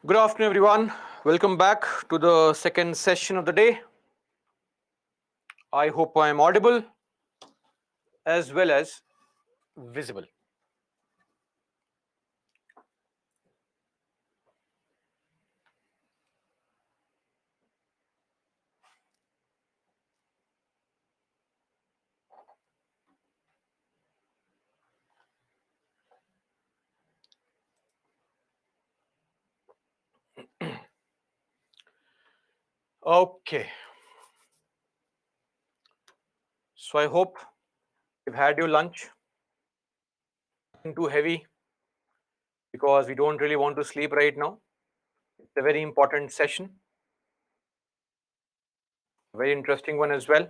Good afternoon, everyone. Welcome back to the second session of the day. I hope I am audible as well as visible. Okay, so I hope you've had your lunch. Nothing too heavy because we don't really want to sleep right now. It's a very important session, a very interesting one as well.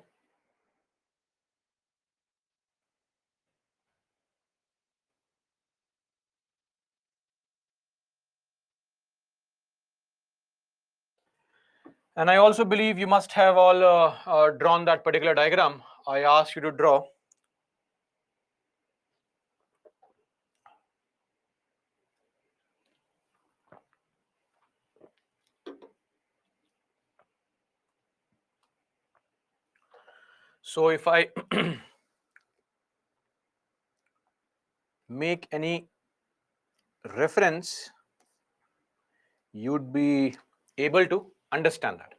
And I also believe you must have all drawn that particular diagram I asked you to draw. So if I make any reference, you'd be able to understand that.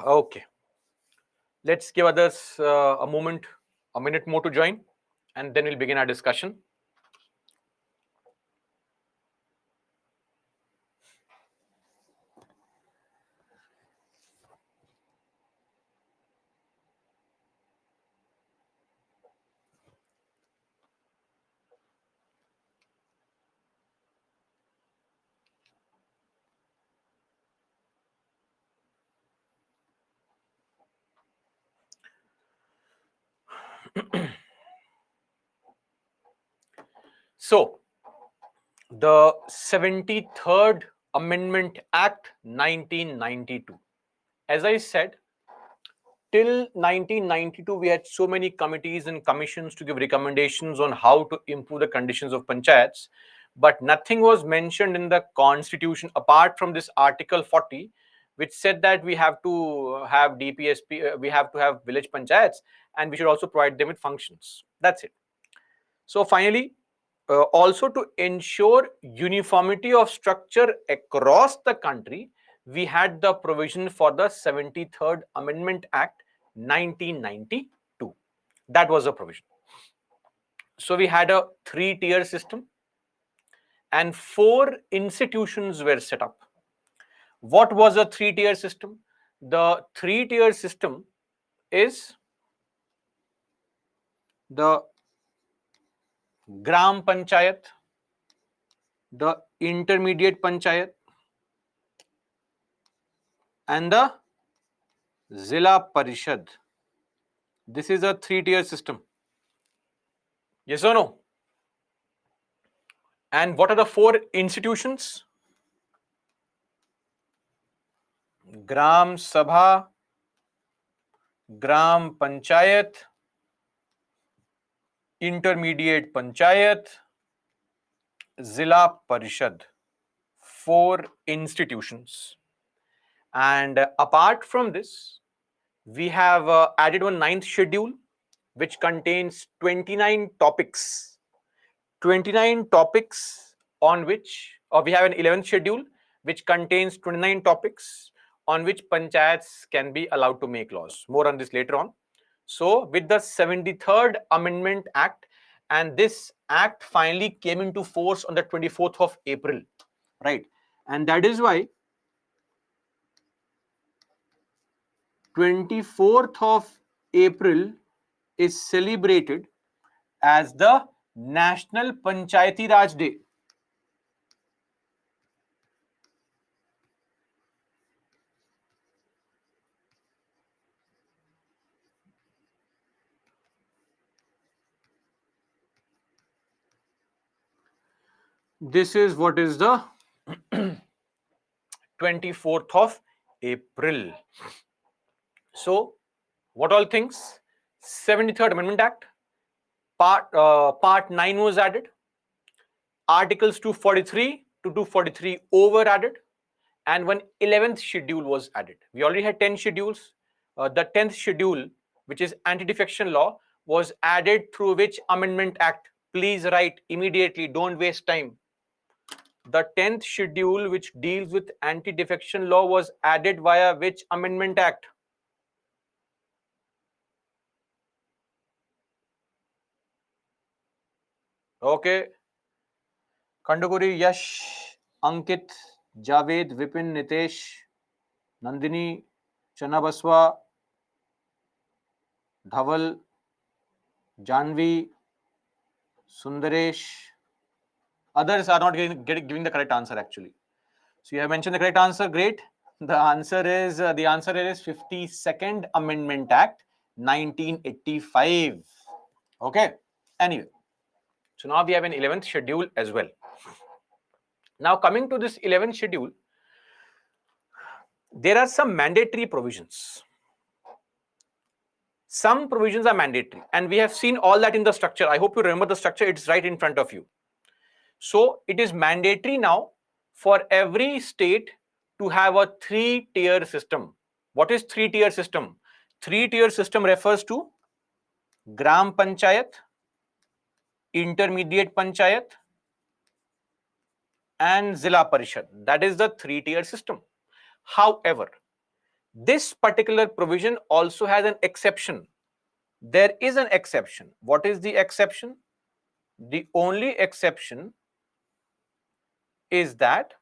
Okay, let's give others a minute more to join, and then we'll begin our discussion. So, the 73rd Amendment Act 1992. As I said, till 1992, we had so many committees and commissions to give recommendations on how to improve the conditions of panchayats, but nothing was mentioned in the constitution apart from this Article 40, which said that we have to have DPSP, we have to have village panchayats, and we should also provide them with functions. That's it. So finally, also to ensure uniformity of structure across the country, we had the provision for the 73rd Amendment Act 1992. That was a provision. So we had a three-tier system and four institutions were set up. What was a three-tier system? The three-tier system is the Gram Panchayat, the Intermediate Panchayat, and the Zilla Parishad. This is a three-tier system. Yes or no? And what are the four institutions? Gram Sabha, Gram Panchayat, Intermediate Panchayat, Zilla Parishad. Four institutions. And apart from this, we have added one ninth schedule, which contains 29 topics. 29 topics on which, or we have an 11th schedule, which contains 29 topics on which panchayats can be allowed to make laws. More on this later on. So, with the 73rd Amendment Act, and this act finally came into force on the 24th of April, right? And that is why 24th of April is celebrated as the National Panchayati Raj Day. This is what is the 24th of April. So, what all things? 73rd Amendment Act, Part 9 was added. Articles 243 to 243O were added, and one 11th schedule was added. We already had 10 schedules. The 10th schedule, which is anti-defection law, was added through which amendment act? Please write immediately, don't waste time. The 10th schedule, which deals with anti-defection law, was added via which amendment act? Okay. Kandaguri, Yash, Ankit, Javed, Vipin, Nitesh, Nandini, Chanabaswa, Dhaval, Janvi, Sundaresh. Others are not giving the correct answer actually. So you have mentioned the correct answer. Great. The answer is 52nd Amendment Act, 1985. Okay. Anyway, so now we have an 11th schedule as well. Now coming to this 11th schedule, there are some mandatory provisions. Some provisions are mandatory, and we have seen all that in the structure. I hope you remember the structure. It's right in front of you. So it is mandatory now for every state to have a three-tier system. What is three-tier system? Three-tier system refers to Gram Panchayat, Intermediate Panchayat, and Zilla Parishad. That is the three-tier system. However, this particular provision also has an exception. There is an exception. What is the exception? The only exception is that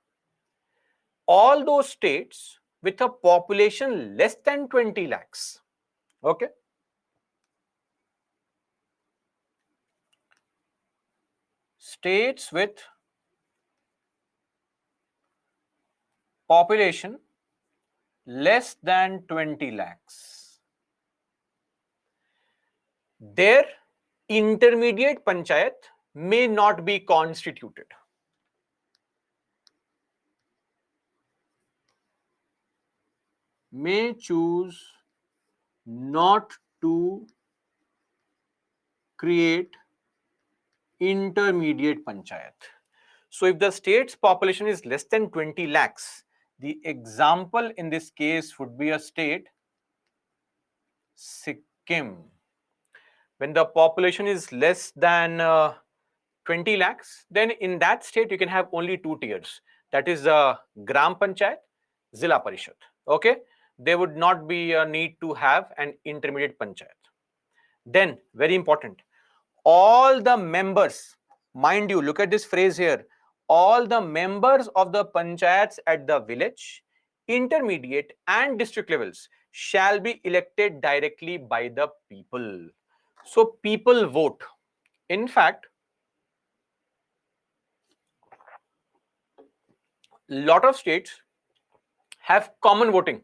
all those states with a population less than 20 lakhs, okay, states with population less than 20 lakhs, their intermediate panchayat may not be constituted. May choose not to create intermediate panchayat. So if the state's population is less than 20 lakhs, the example in this case would be a state Sikkim. When the population is less than 20 lakhs, then in that state you can have only two tiers. That is Gram Panchayat, Zilla Parishad. Okay, there would not be a need to have an intermediate panchayat. Then, very important, all the members, mind you, look at this phrase here, all the members of the panchayats at the village, intermediate and district levels shall be elected directly by the people. So people vote. In fact, lot of states have common voting.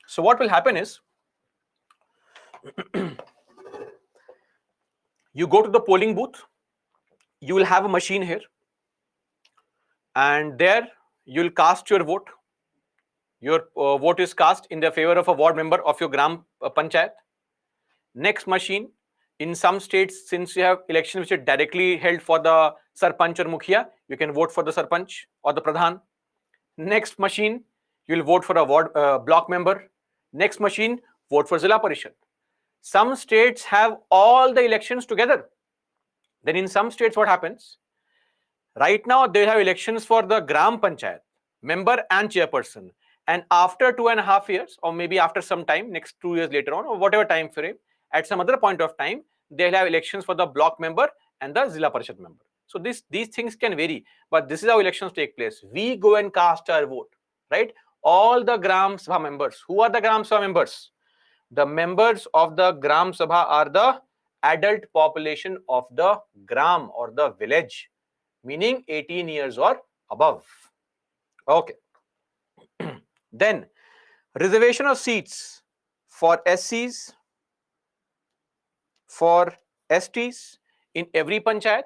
So what will happen is, you go to the polling booth, you will have a machine here, and there you will cast your vote. Your vote is cast in the favor of a ward member of your Gram Panchayat. Next machine, in some states, since you have elections which are directly held for the Sarpanch or Mukhiya, you can vote for the Sarpanch or the Pradhan. Next machine, you will vote for a ward block member. Next machine, vote for Zilla Parishad. Some states have all the elections together. Then in some states, what happens? Right now, they have elections for the Gram Panchayat, member and chairperson. And after 2.5 years, or maybe after some time, next 2 years later on, or whatever time frame, at some other point of time, they'll have elections for the block member and the Zilla Parishad member. So these things can vary, but this is how elections take place. We go and cast our vote, right? All the Gram Sabha members. Who are the Gram Sabha members? The members of the Gram Sabha are the adult population of the Gram or the village, meaning 18 years or above. Okay. Then reservation of seats for SCs, for STs in every panchayat.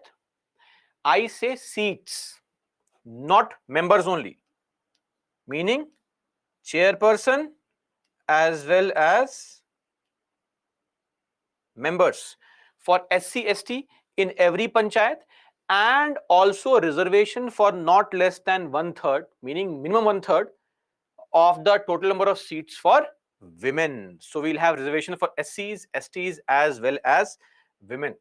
I say seats, not members only, meaning chairperson as well as members. For SC, ST in every panchayat, and also a reservation for not less than one third, meaning minimum one third of the total number of seats for women. So we'll have reservation for SCs, STs as well as women.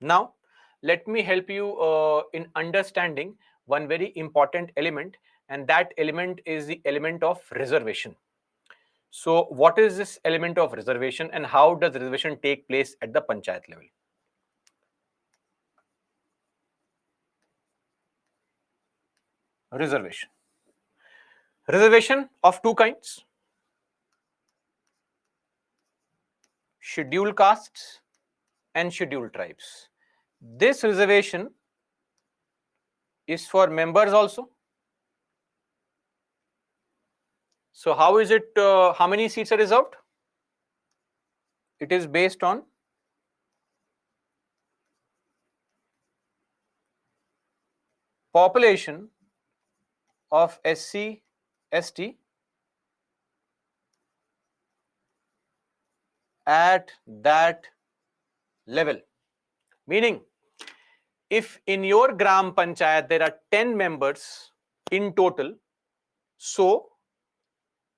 Now, let me help you in understanding one very important element, and that element is the element of reservation. So, what is this element of reservation and how does reservation take place at the panchayat level? Reservation. Reservation of two kinds: scheduled castes and scheduled tribes. This reservation is for members also. So, how is it? How many seats are reserved? It is based on population of SC, ST at that level. Meaning, if in your gram panchayat there are 10 members in total, so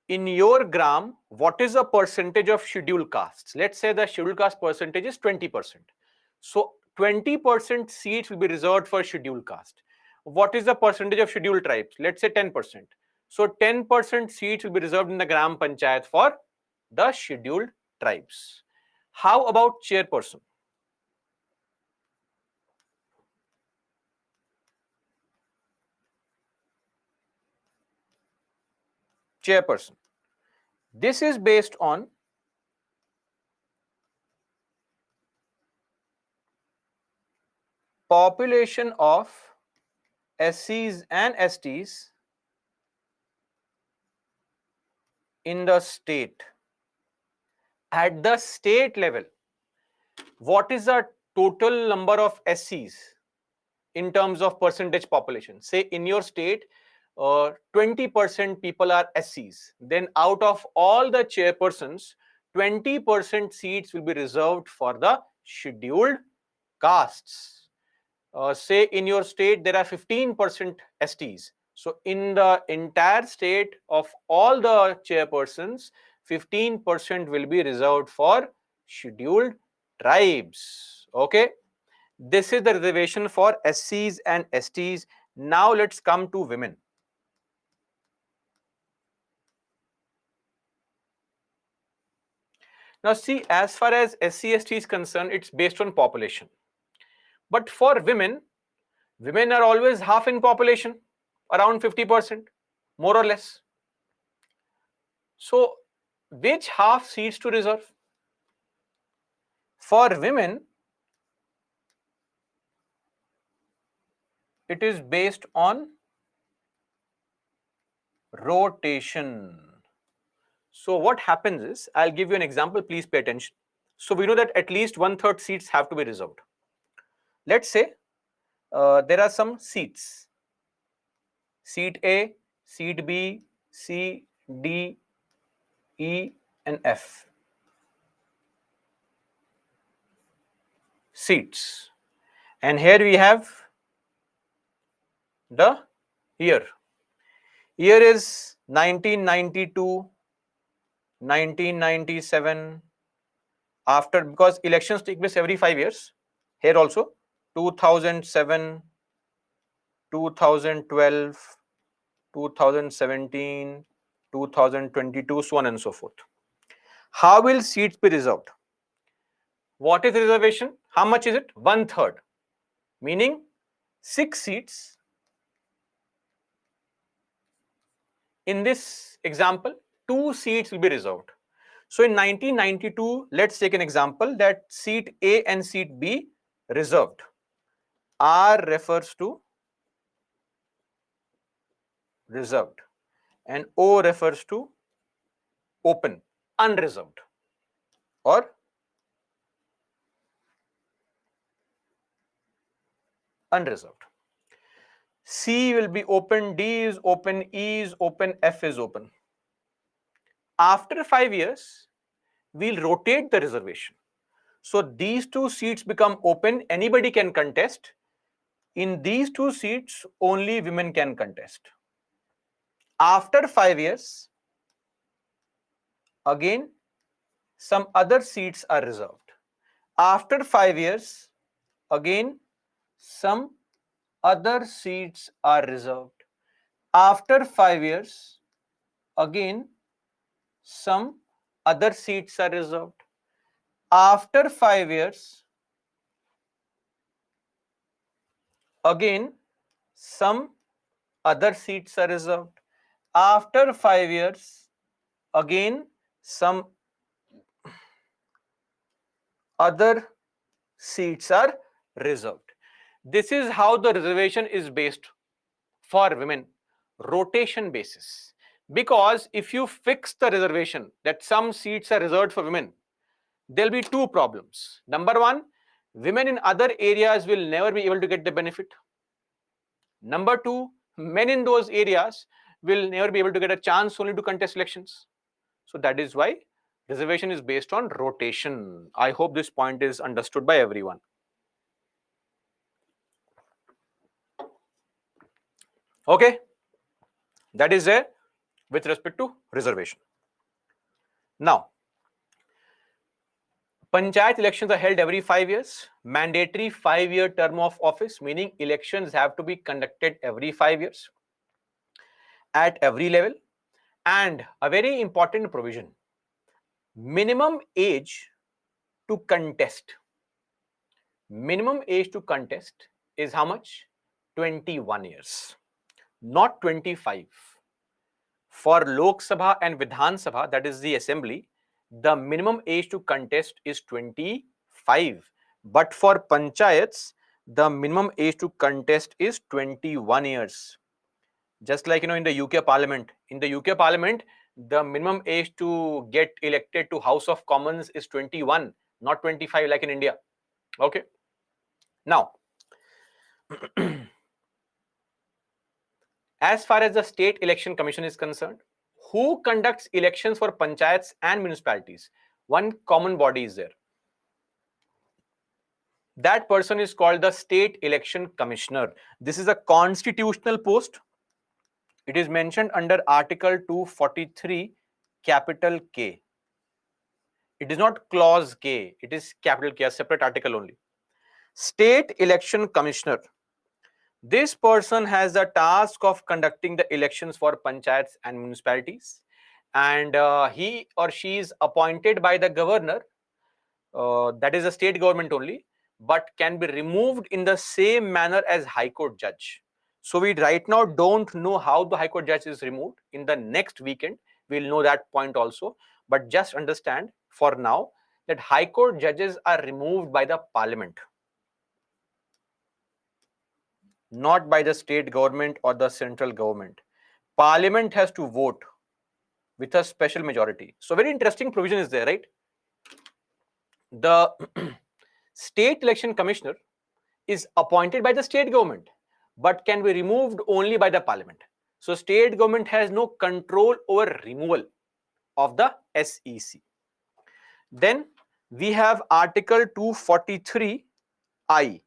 in your gram, what is the percentage of scheduled castes? Let's say the scheduled caste percentage is 20%. So 20% seats will be reserved for scheduled caste. What is the percentage of scheduled tribes? Let's say 10%. So 10% seats will be reserved in the gram panchayat for the scheduled tribes. How about chairperson? Chairperson. This is based on population of SCs and STs in the state. At the state level, what is the total number of SCs in terms of percentage population? Say in your state, 20% people are SCs. Then out of all the chairpersons, 20% seats will be reserved for the scheduled castes. Say in your state there are 15% STs. So in the entire state of all the chairpersons, 15% will be reserved for scheduled tribes. Okay, this is the reservation for SCs and STs. Now let's come to women. Now see, as far as SC/ST is concerned, it's based on population. But for women, women are always half in population, around 50%, more or less. So, which half seats to reserve? For women, it is based on rotation. So, what happens is, I'll give you an example, please pay attention. So, we know that at least one third seats have to be reserved. Let's say there are some seats: seat A, seat B, C, D, E, and F. Seats. And here we have the year. Year is 1992, 1997. After, because elections take place every 5 years, here also 2007, 2012, 2017, 2022, so on and so forth. How will seats be reserved? What is the reservation? How much is it? One third, meaning 6 seats. In this example, 2 seats will be reserved. So in 1992, let's take an example that seat A and seat B reserved. R refers to reserved and O refers to open, unreserved or unreserved. C will be open, D is open, E is open, F is open. After 5 years, we'll rotate the reservation. So these two seats become open, anybody can contest. In these two seats, only women can contest. After 5 years, again, some other seats are reserved. After 5 years, again, some other seats are reserved. After 5 years, again, some other seats are reserved. After 5 years, again, some other seats are reserved. After 5 years, again, some other seats are reserved. This is how the reservation is based for women, rotation basis. Because if you fix the reservation that some seats are reserved for women, there'll be two problems. Number one, women in other areas will never be able to get the benefit. Number two, men in those areas will never be able to get a chance only to contest elections. So that is why reservation is based on rotation. I hope this point is understood by everyone. Okay, that is there with respect to reservation. Now, Panchayat elections are held every 5 years. Mandatory 5-year term of office, meaning elections have to be conducted every 5 years at every level. And a very important provision, minimum age to contest. Minimum age to contest is how much? 21 years, not 25. For Lok Sabha and Vidhan Sabha, that is the assembly, the minimum age to contest is 25. But for panchayats, the minimum age to contest is 21 years. Just like in the UK Parliament. In the UK Parliament, the minimum age to get elected to House of Commons is 21, not 25 like in India. Okay. Now, as far as the State Election Commission is concerned, who conducts elections for panchayats and municipalities? One common body is there. That person is called the State Election Commissioner. This is a constitutional post. It is mentioned under Article 243, capital K. It is not clause K, it is capital K, a separate article only. State Election Commissioner. This person has the task of conducting the elections for panchayats and municipalities, and he or she is appointed by the governor, that is a state government only, but can be removed in the same manner as High Court judge. So we right now don't know how the High Court judge is removed. In the next weekend, we'll know that point also. But just understand for now that High Court judges are removed by the Parliament, not by the state government or the central government. Parliament has to vote with a special majority. So very interesting provision is there, right? The State Election Commissioner is appointed by the state government, but can be removed only by the Parliament. So state government has no control over removal of the SEC. Then we have Article 243I.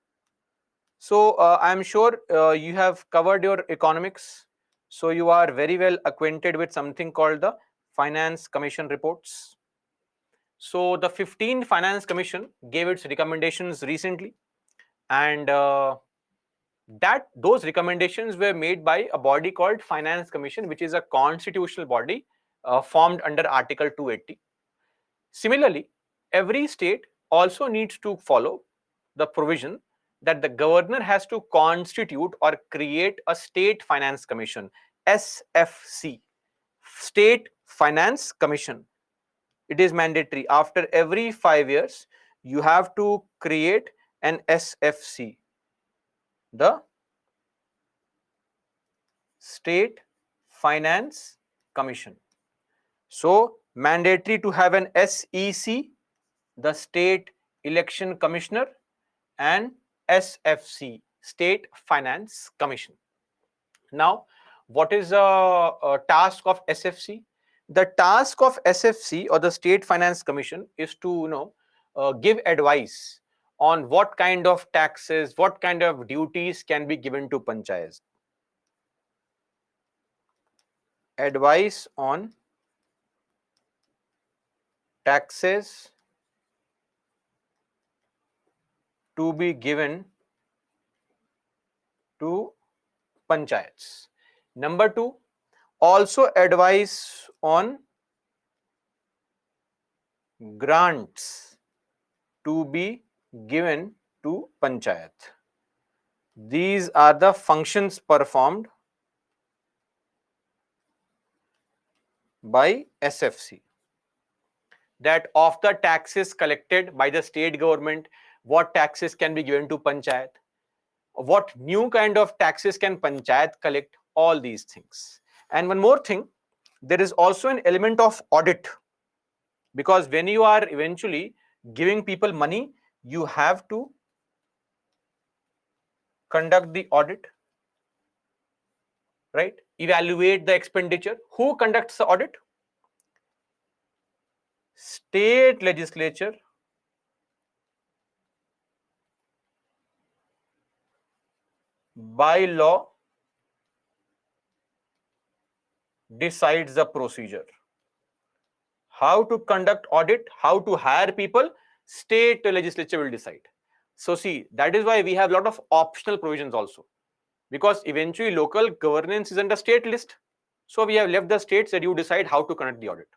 So I'm sure you have covered your economics. So you are very well acquainted with something called the Finance Commission reports. So the 15th Finance Commission gave its recommendations recently, and that those recommendations were made by a body called Finance Commission, which is a constitutional body formed under Article 280. Similarly, every state also needs to follow the provision that the governor has to constitute or create a State Finance Commission, SFC, State Finance Commission. It is mandatory. After every 5 years, you have to create an SFC, the State Finance Commission. So, mandatory to have an SEC, the State Election Commissioner, and SFC, State Finance Commission. Now, what is a task of SFC? The task of SFC or the State Finance Commission is to give advice on what kind of taxes, what kind of duties can be given to panchayats. Advice on taxes to be given to panchayats. Number two, also advice on grants to be given to panchayat. These are the functions performed by SFC. That of the taxes collected by the state government, what taxes can be given to panchayat, what new kind of taxes can panchayat collect, all these things. And one more thing, there is also an element of audit, because when you are eventually giving people money, you have to conduct the audit, right? Evaluate the expenditure. Who conducts the audit? State legislature by law decides the procedure. How to conduct audit, how to hire people, state legislature will decide. So see, that is why we have a lot of optional provisions also, because eventually local governance is under state list. So we have left the states that you decide how to conduct the audit.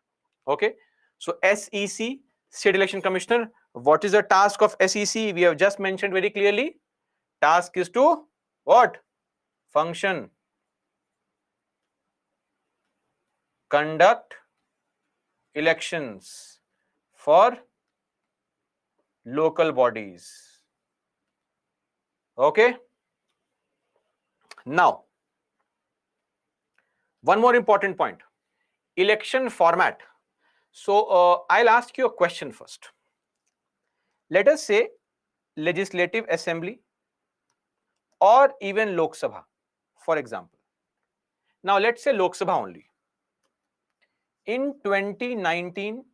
Okay. So SEC, State Election Commissioner, what is the task of SEC? We have just mentioned very clearly. Task is to what? Function. Conduct elections for local bodies. Okay. Now, one more important point, election format. So I'll ask you a question first. Let us say Legislative Assembly or even Lok Sabha, for example. Now let's say Lok Sabha only. In 2019,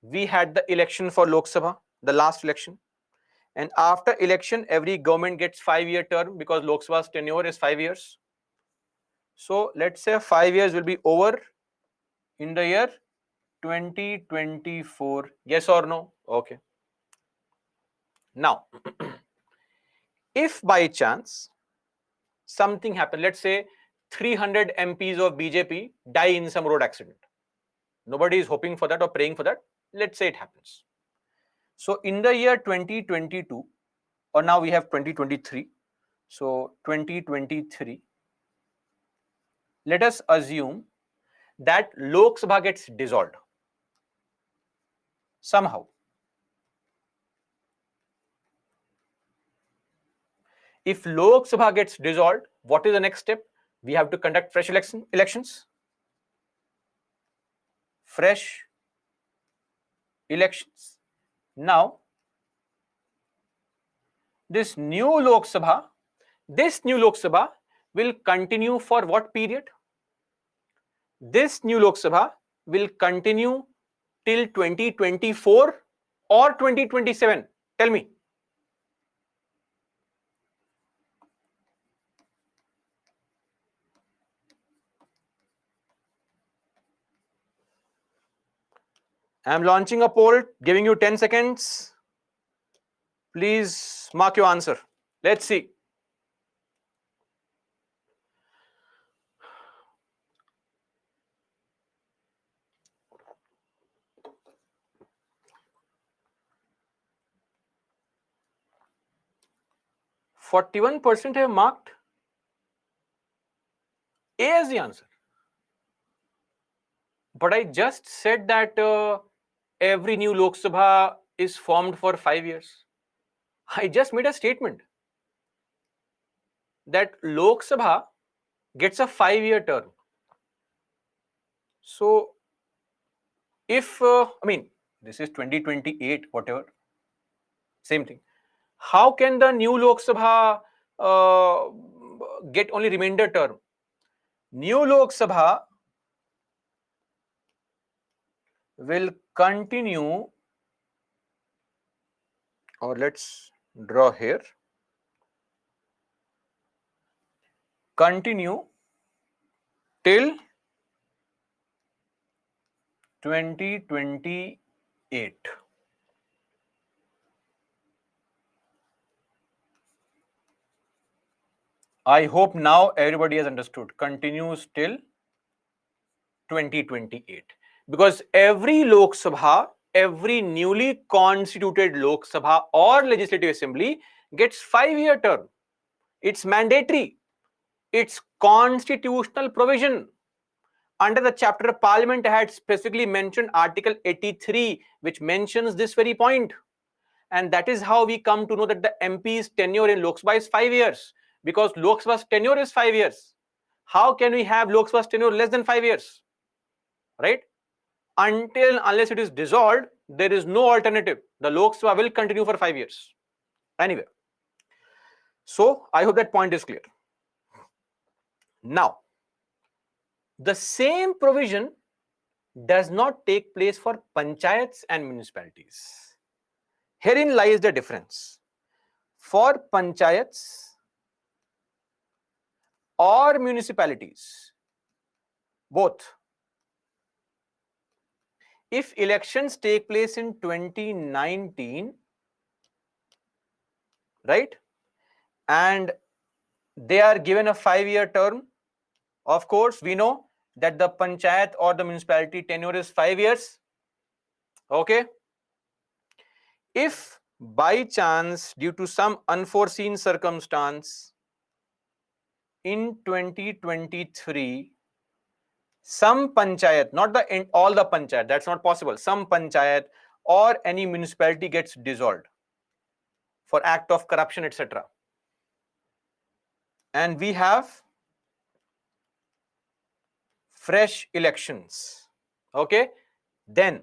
we had the election for Lok Sabha, the last election. And after election, every government gets 5-year term, because Lok Sabha's tenure is 5 years. So let's say 5 years will be over in the year 2024. Yes or no? Okay. Now, if by chance something happened, let's say 300 MPs of BJP die in some road accident. Nobody is hoping for that or praying for that. Let's say it happens. So in the year 2022, or now we have 2023. So 2023, let us assume that Lok Sabha gets dissolved somehow. If Lok Sabha gets dissolved, what is the next step? We have to conduct fresh elections. Fresh elections. Now, this new Lok Sabha will continue for what period? This new Lok Sabha will continue till 2024 or 2027. Tell me. I am launching a poll, giving you 10 seconds. Please mark your answer. Let's see. 41% have marked A as the answer. But I just said that every new Lok Sabha is formed for 5 years. I just made a statement that Lok Sabha gets a 5-year term. So if, this is 2028, whatever, same thing. How can the new Lok Sabha get only remainder term? New Lok Sabha will continue, or let's draw here, continue till 2028. I hope now everybody has understood. Continues till 2028. Because every Lok Sabha, every newly constituted Lok Sabha or Legislative Assembly gets 5-year term. It's mandatory. It's constitutional provision. Under the chapter, Parliament had specifically mentioned Article 83, which mentions this very point. And that is how we come to know that the MP's tenure in Lok Sabha is 5 years, because Lok Sabha's tenure is 5 years. How can we have Lok Sabha's tenure less than 5 years? Right? Unless it is dissolved, there is no alternative. The Lok Sabha will continue for 5 years. Anyway, so I hope that point is clear. Now, the same provision does not take place for panchayats and municipalities. Herein lies the difference. For panchayats or municipalities, both, if elections take place in 2019, right, and they are given a 5-year term, of course, we know that the panchayat or the municipality tenure is 5 years. Okay. If by chance, due to some unforeseen circumstance, in 2023, some panchayat, not all the panchayat, that's not possible, some panchayat or any municipality gets dissolved for act of corruption, etc., and we have fresh elections, okay, then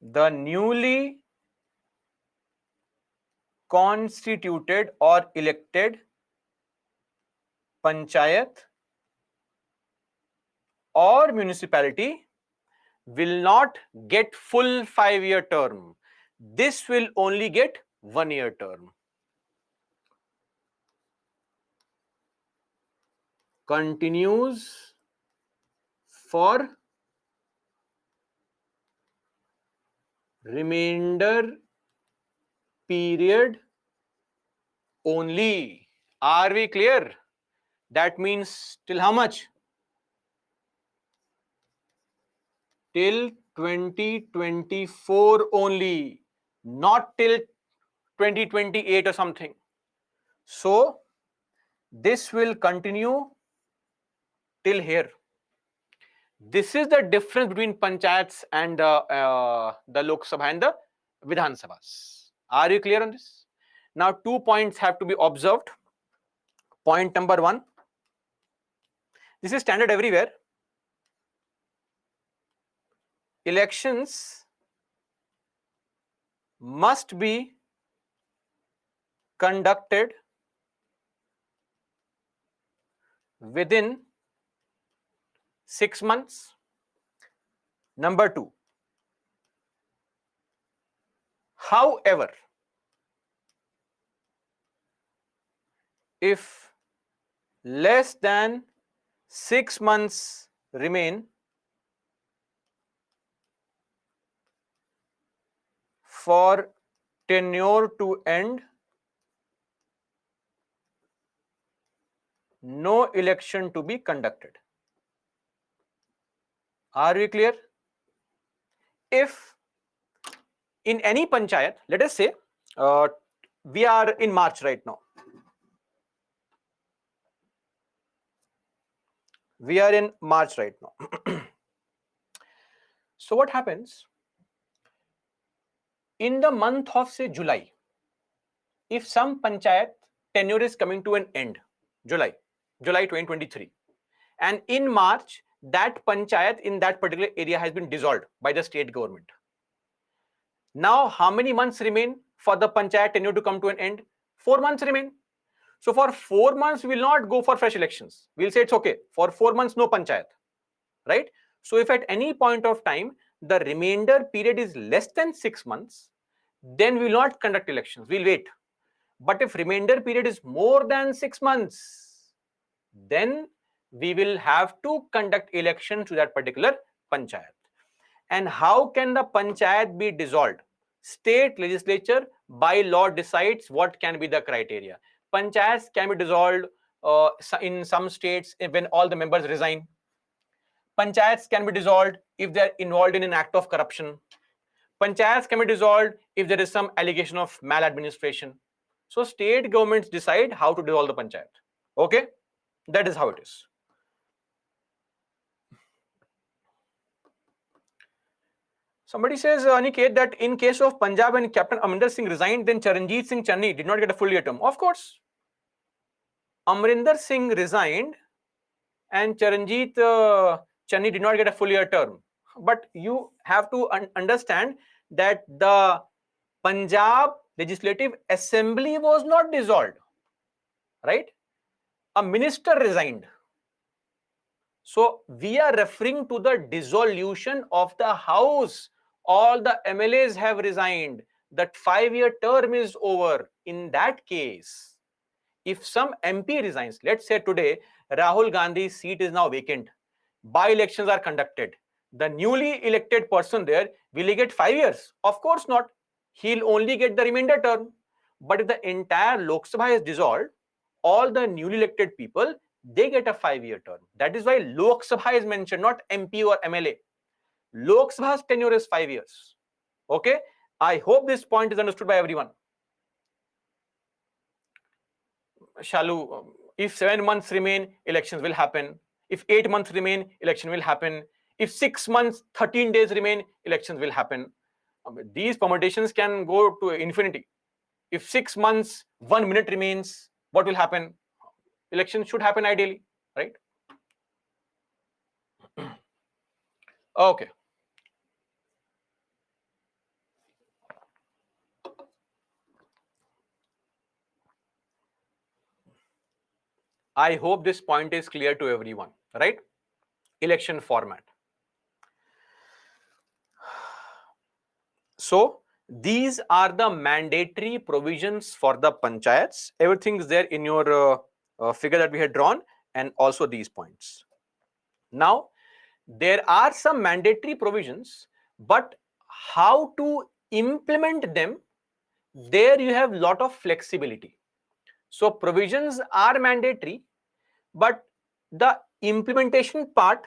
the newly constituted or elected panchayat or municipality will not get full 5-year term. This will only get 1-year term. Continues for remainder period only. Are we clear? That means till how much? Till 2024 only, not till 2028 or something. So this will continue till here. This is the difference between panchayats and the Lok Sabha and the Vidhan Sabhas. Are you clear on this? Now, 2 points have to be observed. Point number 1. This is standard everywhere. Elections must be conducted within 6 months. Number 2. However, if less than 6 months remain for tenure to end, no election to be conducted. Are we clear? If in any panchayat, let us say we are in March right now. We are in March right now. So what happens? In the month of, say, July, if some panchayat tenure is coming to an end, July 2023, and in March, that panchayat in that particular area has been dissolved by the state government. Now, how many months remain for the panchayat tenure to come to an end? 4 months remain. So for 4 months, we will not go for fresh elections. We'll say it's okay. For 4 months, no panchayat, right? So if at any point of time, the remainder period is less than 6 months, then we will not conduct elections. We'll wait. But if remainder period is more than 6 months, then we will have to conduct election to that particular panchayat. And how can the panchayat be dissolved? State legislature by law decides what can be the criteria. Panchayats can be dissolved in some states when all the members resign. Panchayats can be dissolved if they are involved in an act of corruption. Panchayats can be dissolved if there is some allegation of maladministration. So state governments decide how to dissolve the panchayat. Okay, that is how it is. Somebody says, Aniket, that in case of Punjab when Captain Amrinder Singh resigned, then Charanjit Singh Channi did not get a full year term. Of course, Amrinder Singh resigned and Charanjit Channi did not get a full year term. But you have to understand that the Punjab Legislative Assembly was not dissolved, right? A minister resigned. So we are referring to the dissolution of the house. All the MLAs have resigned. That 5-year term is over. In that case, if some MP resigns, let's say today Rahul Gandhi's seat is now vacant, by-elections are conducted, the newly elected person there, will he get 5 years? Of course not. He'll only get the remainder term. But if the entire Lok Sabha is dissolved, all the newly elected people, they get a 5-year term. That is why Lok Sabha is mentioned, not MP or MLA. Lok Sabha's tenure is 5 years. Okay, I hope this point is understood by everyone. Shalu, if 7 months remain, elections will happen. If 8 months remain, election will happen. If 6 months, 13 days remain, elections will happen. These permutations can go to infinity. If 6 months, 1 minute remains, what will happen? Election should happen ideally, right? Okay. I hope this point is clear to everyone, right? Election format. So these are the mandatory provisions for the panchayats. Everything is there in your figure that we had drawn, and also these points. Now, there are some mandatory provisions, but how to implement them, there you have lot of flexibility. So provisions are mandatory, but the implementation part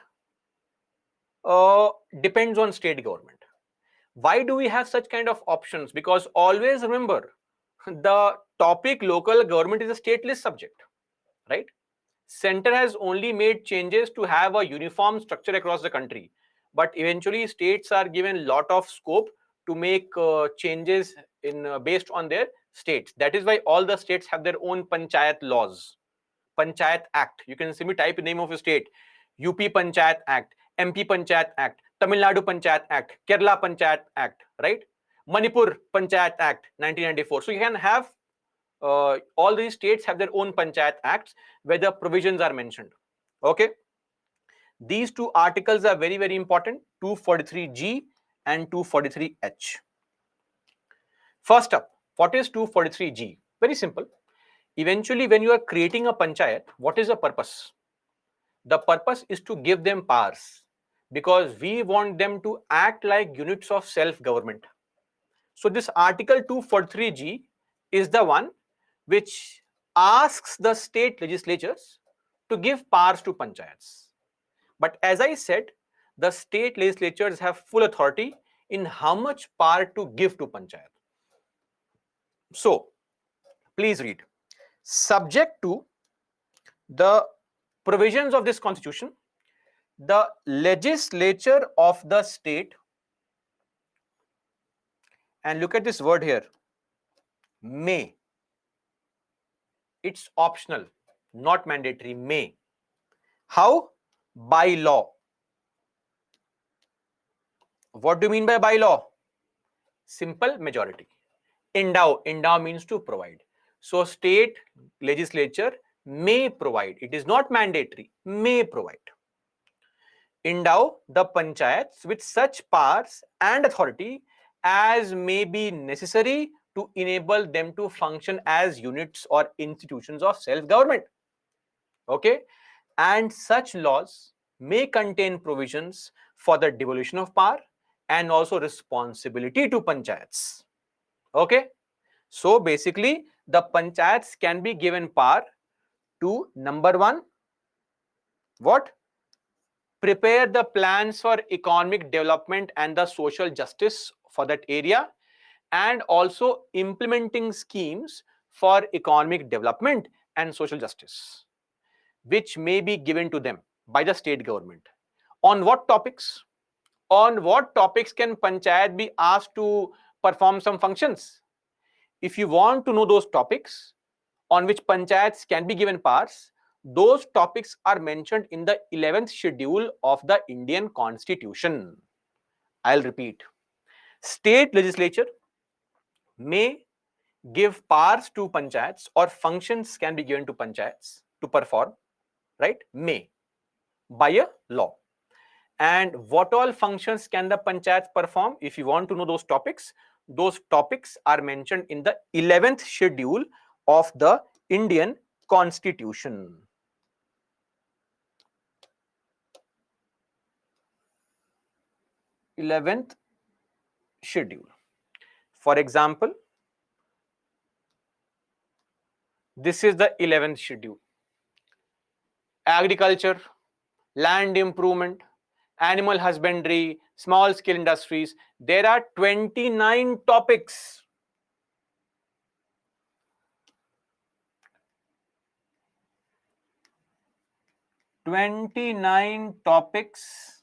depends on state government. Why do we have such kind of options? Because always remember, the topic local government is a stateless subject, right? Center has only made changes to have a uniform structure across the country, but eventually states are given lot of scope to make changes in based on their states. That is why all the states have their own panchayat laws, panchayat act. You can simply type the name of a state: UP Panchayat Act, MP Panchayat Act, Tamil Nadu Panchayat Act, Kerala Panchayat Act, right? Manipur Panchayat Act 1994. So you can have all these states have their own panchayat acts where the provisions are mentioned. Okay, these two articles are very, very important: 243G and 243H. First up, what is 243G? Very simple. Eventually, when you are creating a panchayat, what is the purpose? The purpose is to give them powers, because we want them to act like units of self-government. So this article 243G is the one which asks the state legislatures to give powers to panchayats. But as I said, the state legislatures have full authority in how much power to give to panchayat. So please read. Subject to the provisions of this constitution, the legislature of the state, and look at this word here, may. It's optional, not mandatory. May. How? By law. What do you mean by law? Simple: majority. Endow. Endow means to provide. So state legislature may provide, it is not mandatory, may provide, endow the panchayats with such powers and authority as may be necessary to enable them to function as units or institutions of self-government. Okay, and such laws may contain provisions for the devolution of power and also responsibility to panchayats. Okay, so basically the panchayats can be given power to, number one, what? Prepare the plans for economic development and the social justice for that area, and also implementing schemes for economic development and social justice, which may be given to them by the state government. On what topics? On what topics can panchayat be asked to perform some functions? If you want to know those topics on which panchayats can be given powers, those topics are mentioned in the 11th schedule of the Indian Constitution. I'll repeat. State legislature may give powers to panchayats, or functions can be given to panchayats to perform, right? May, by a law. And what all functions can the panchayats perform? If you want to know those topics are mentioned in the 11th schedule of the Indian Constitution. 11th schedule. For example, this is the 11th schedule. Agriculture, land improvement, animal husbandry, small scale industries. There are 29 topics. 29 topics.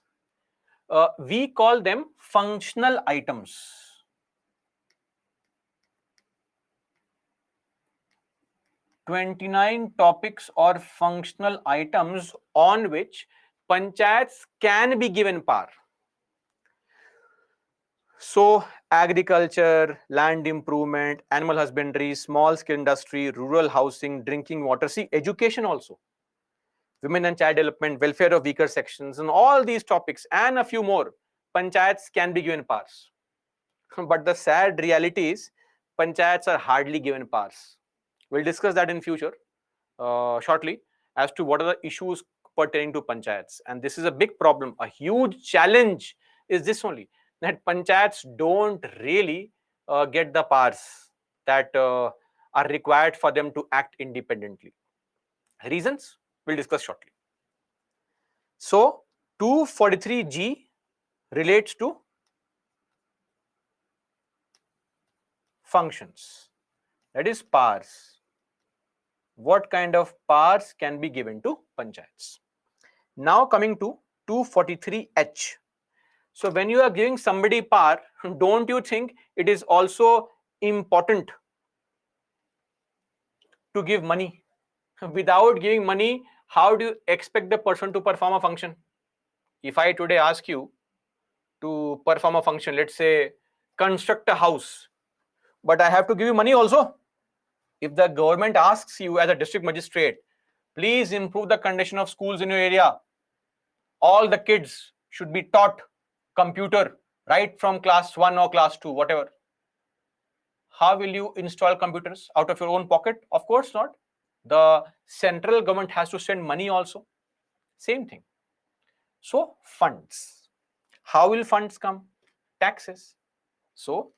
We call them functional items. 29 topics or functional items on which panchayats can be given power. So, agriculture, land improvement, animal husbandry, small scale industry, rural housing, drinking water, see, education also, women and child development, welfare of weaker sections, and all these topics and a few more, panchayats can be given powers. But the sad reality is, panchayats are hardly given powers. We'll discuss that in future shortly as to what are the issues pertaining to panchayats. And this is a big problem. A huge challenge is this only, that panchayats don't really get the powers that are required for them to act independently. Reasons we'll discuss shortly. So 243G relates to functions, that is powers. What kind of powers can be given to panchayats? Now coming to 243H. So when you are giving somebody power, don't you think it is also important to give money? Without giving money, how do you expect the person to perform a function? If I today ask you to perform a function, let's say construct a house, but I have to give you money also. If the government asks you as a district magistrate, please improve the condition of schools in your area, all the kids should be taught computer right from class 1 or class 2, whatever. How will you install computers? Out of your own pocket? Of course not. The central government has to send money also. Same thing. So funds. How will funds come? Taxes. So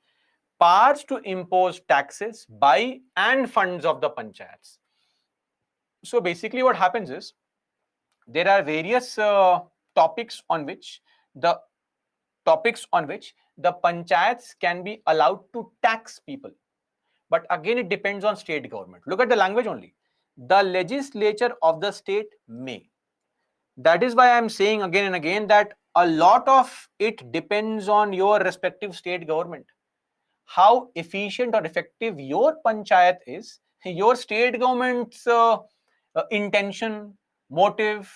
powers to impose taxes by and funds of the panchayats. So basically what happens is, there are various topics on which the panchayats can be allowed to tax people. But again, it depends on state government. Look at the language only. The legislature of the state may. That is why I am saying again and again that a lot of it depends on your respective state government. How efficient or effective your panchayat is, your state government's intention, motive,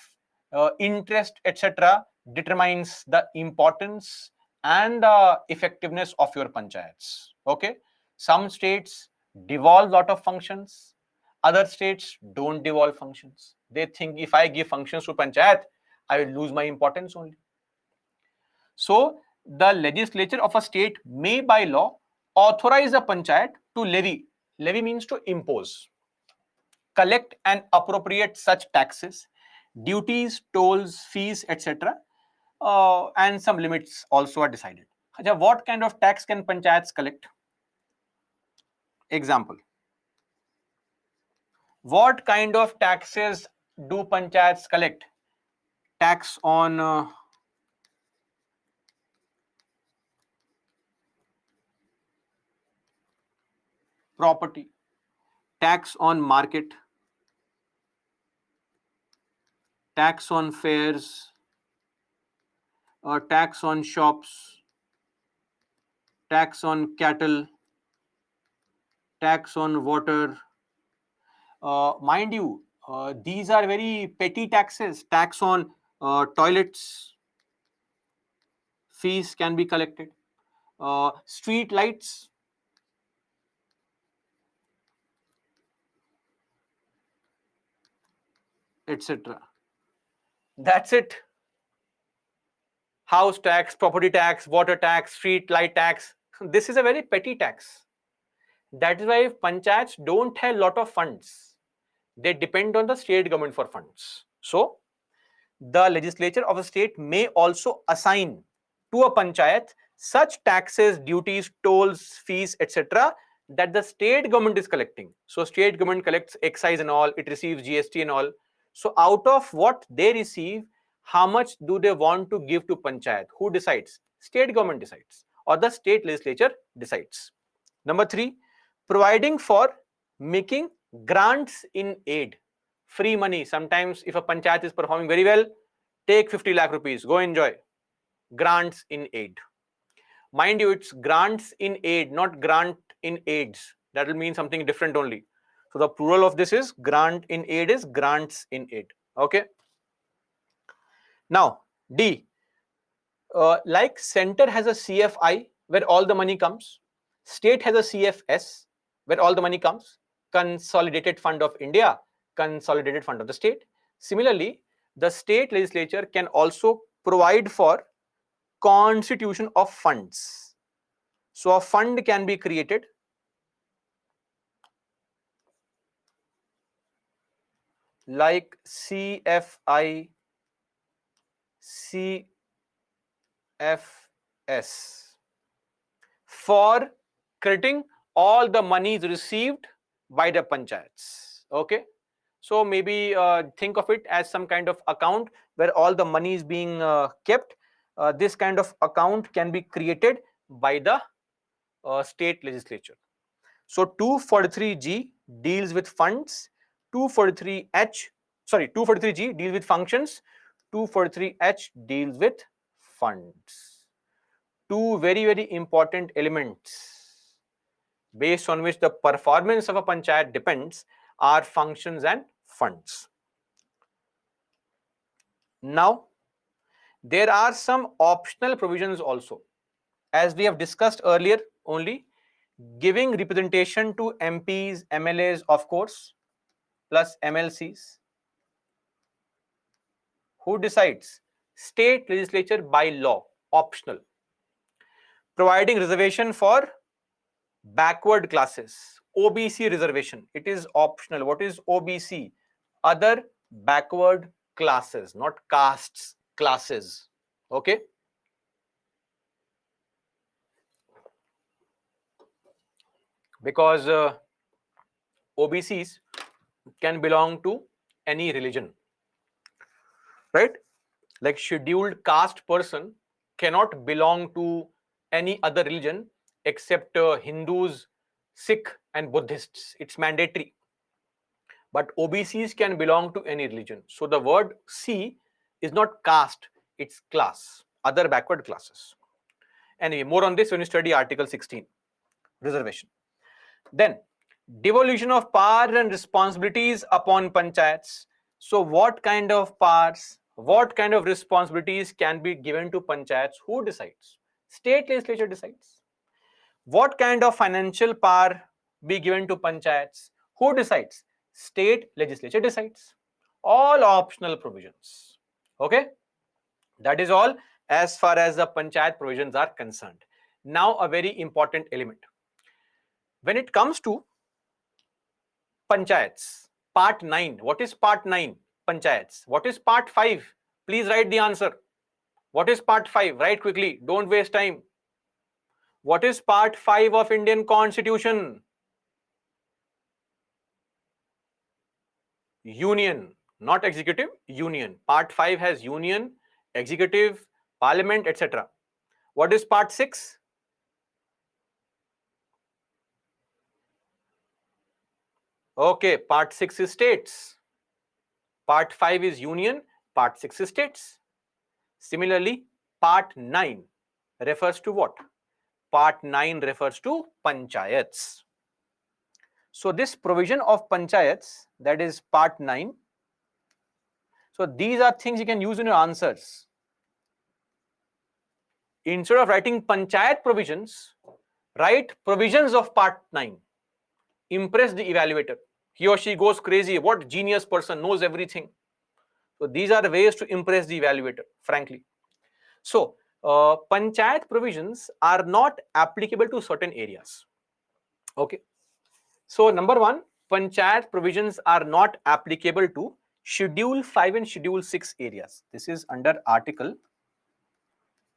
interest, etc., determines the importance and the effectiveness of your panchayats. Okay, some states devolve lot of functions. Other states don't devolve functions. They think if I give functions to panchayat, I will lose my importance only. So the legislature of a state may by law authorize a panchayat to levy. Levy means to impose, collect and appropriate such taxes, duties, tolls, fees, etc. And some limits also are decided. What kind of tax can panchayats collect? Example. What kind of taxes do panchayats collect? Tax on property, tax on market, tax on fairs, tax on shops, tax on cattle, tax on water. Mind you, these are very petty taxes. Tax on toilets, fees can be collected. Street lights, etc. That's it. House tax, property tax, water tax, street light tax. This is a very petty tax. That is why panchayats don't have a lot of funds. They depend on the state government for funds. So, the legislature of a state may also assign to a panchayat such taxes, duties, tolls, fees, etc. that the state government is collecting. So, state government collects excise and all, it receives GST and all. So, out of what they receive, how much do they want to give to panchayat? Who decides? State government decides, or the state legislature decides. Number 3, providing for making grants in aid. Free money. Sometimes if a panchayat is performing very well, take 50 lakh rupees, go enjoy. Grants in aid. Mind you, it's grants in aid, not grant in aids. That will mean something different only. So the plural of this is grant in aid is grants in aid. Okay. Now, D. Like center has a CFI where all the money comes, state has a CFS where all the money comes, Consolidated Fund of India, Consolidated Fund of the state. Similarly, the state legislature can also provide for constitution of funds. So a fund can be created like CFI, CFS for crediting all the monies received by the panchayats. Okay. So maybe think of it as some kind of account where all the money is being kept. This kind of account can be created by the state legislature. So 243G deals with funds, 243G deals with functions, 243H deals with funds. Two very, very important elements based on which the performance of a panchayat depends are functions and funds. Now, there are some optional provisions also. As we have discussed earlier only, giving representation to MPs, MLAs, of course, plus MLCs. Who decides? State legislature by law, optional. Providing reservation for backward classes, OBC reservation, it is optional. What is OBC? Other backward classes, not castes, classes. Okay. Because OBCs can belong to any religion, right? Like scheduled caste person cannot belong to any other religion except Hindus, Sikh and Buddhists. It's mandatory. But OBCs can belong to any religion. So the word C is not caste, it's class, other backward classes. Anyway, more on this when you study Article 16, reservation. Then, devolution of power and responsibilities upon panchayats. So what kind of powers, what kind of responsibilities can be given to panchayats? Who decides? State legislature decides. What kind of financial power be given to panchayats. Who decides? State legislature decides. All optional provisions. Okay, that is all as far as the panchayat provisions are concerned. Now, a very important element. When it comes to panchayats, part 9, what is part 9? Panchayats. What is part 5? Please write the answer. What is part 5? Write quickly, don't waste time. What is part 5 of Indian Constitution? Union, not executive, union. Part 5 has union, executive, parliament, etc. What is part 6? Okay, part 6 is states. Part 5 is union, part 6 is states. Similarly, part 9 refers to what? Part 9 refers to panchayats. So this provision of panchayats, that is part 9. So these are things you can use in your answers. Instead of writing panchayat provisions, write provisions of part 9. Impress the evaluator. He or she goes crazy. What genius person knows everything? So these are the ways to impress the evaluator, frankly. So panchayat provisions are not applicable to certain areas. Okay. So number one, panchayat provisions are not applicable to Schedule 5 and Schedule 6 areas. This is under Article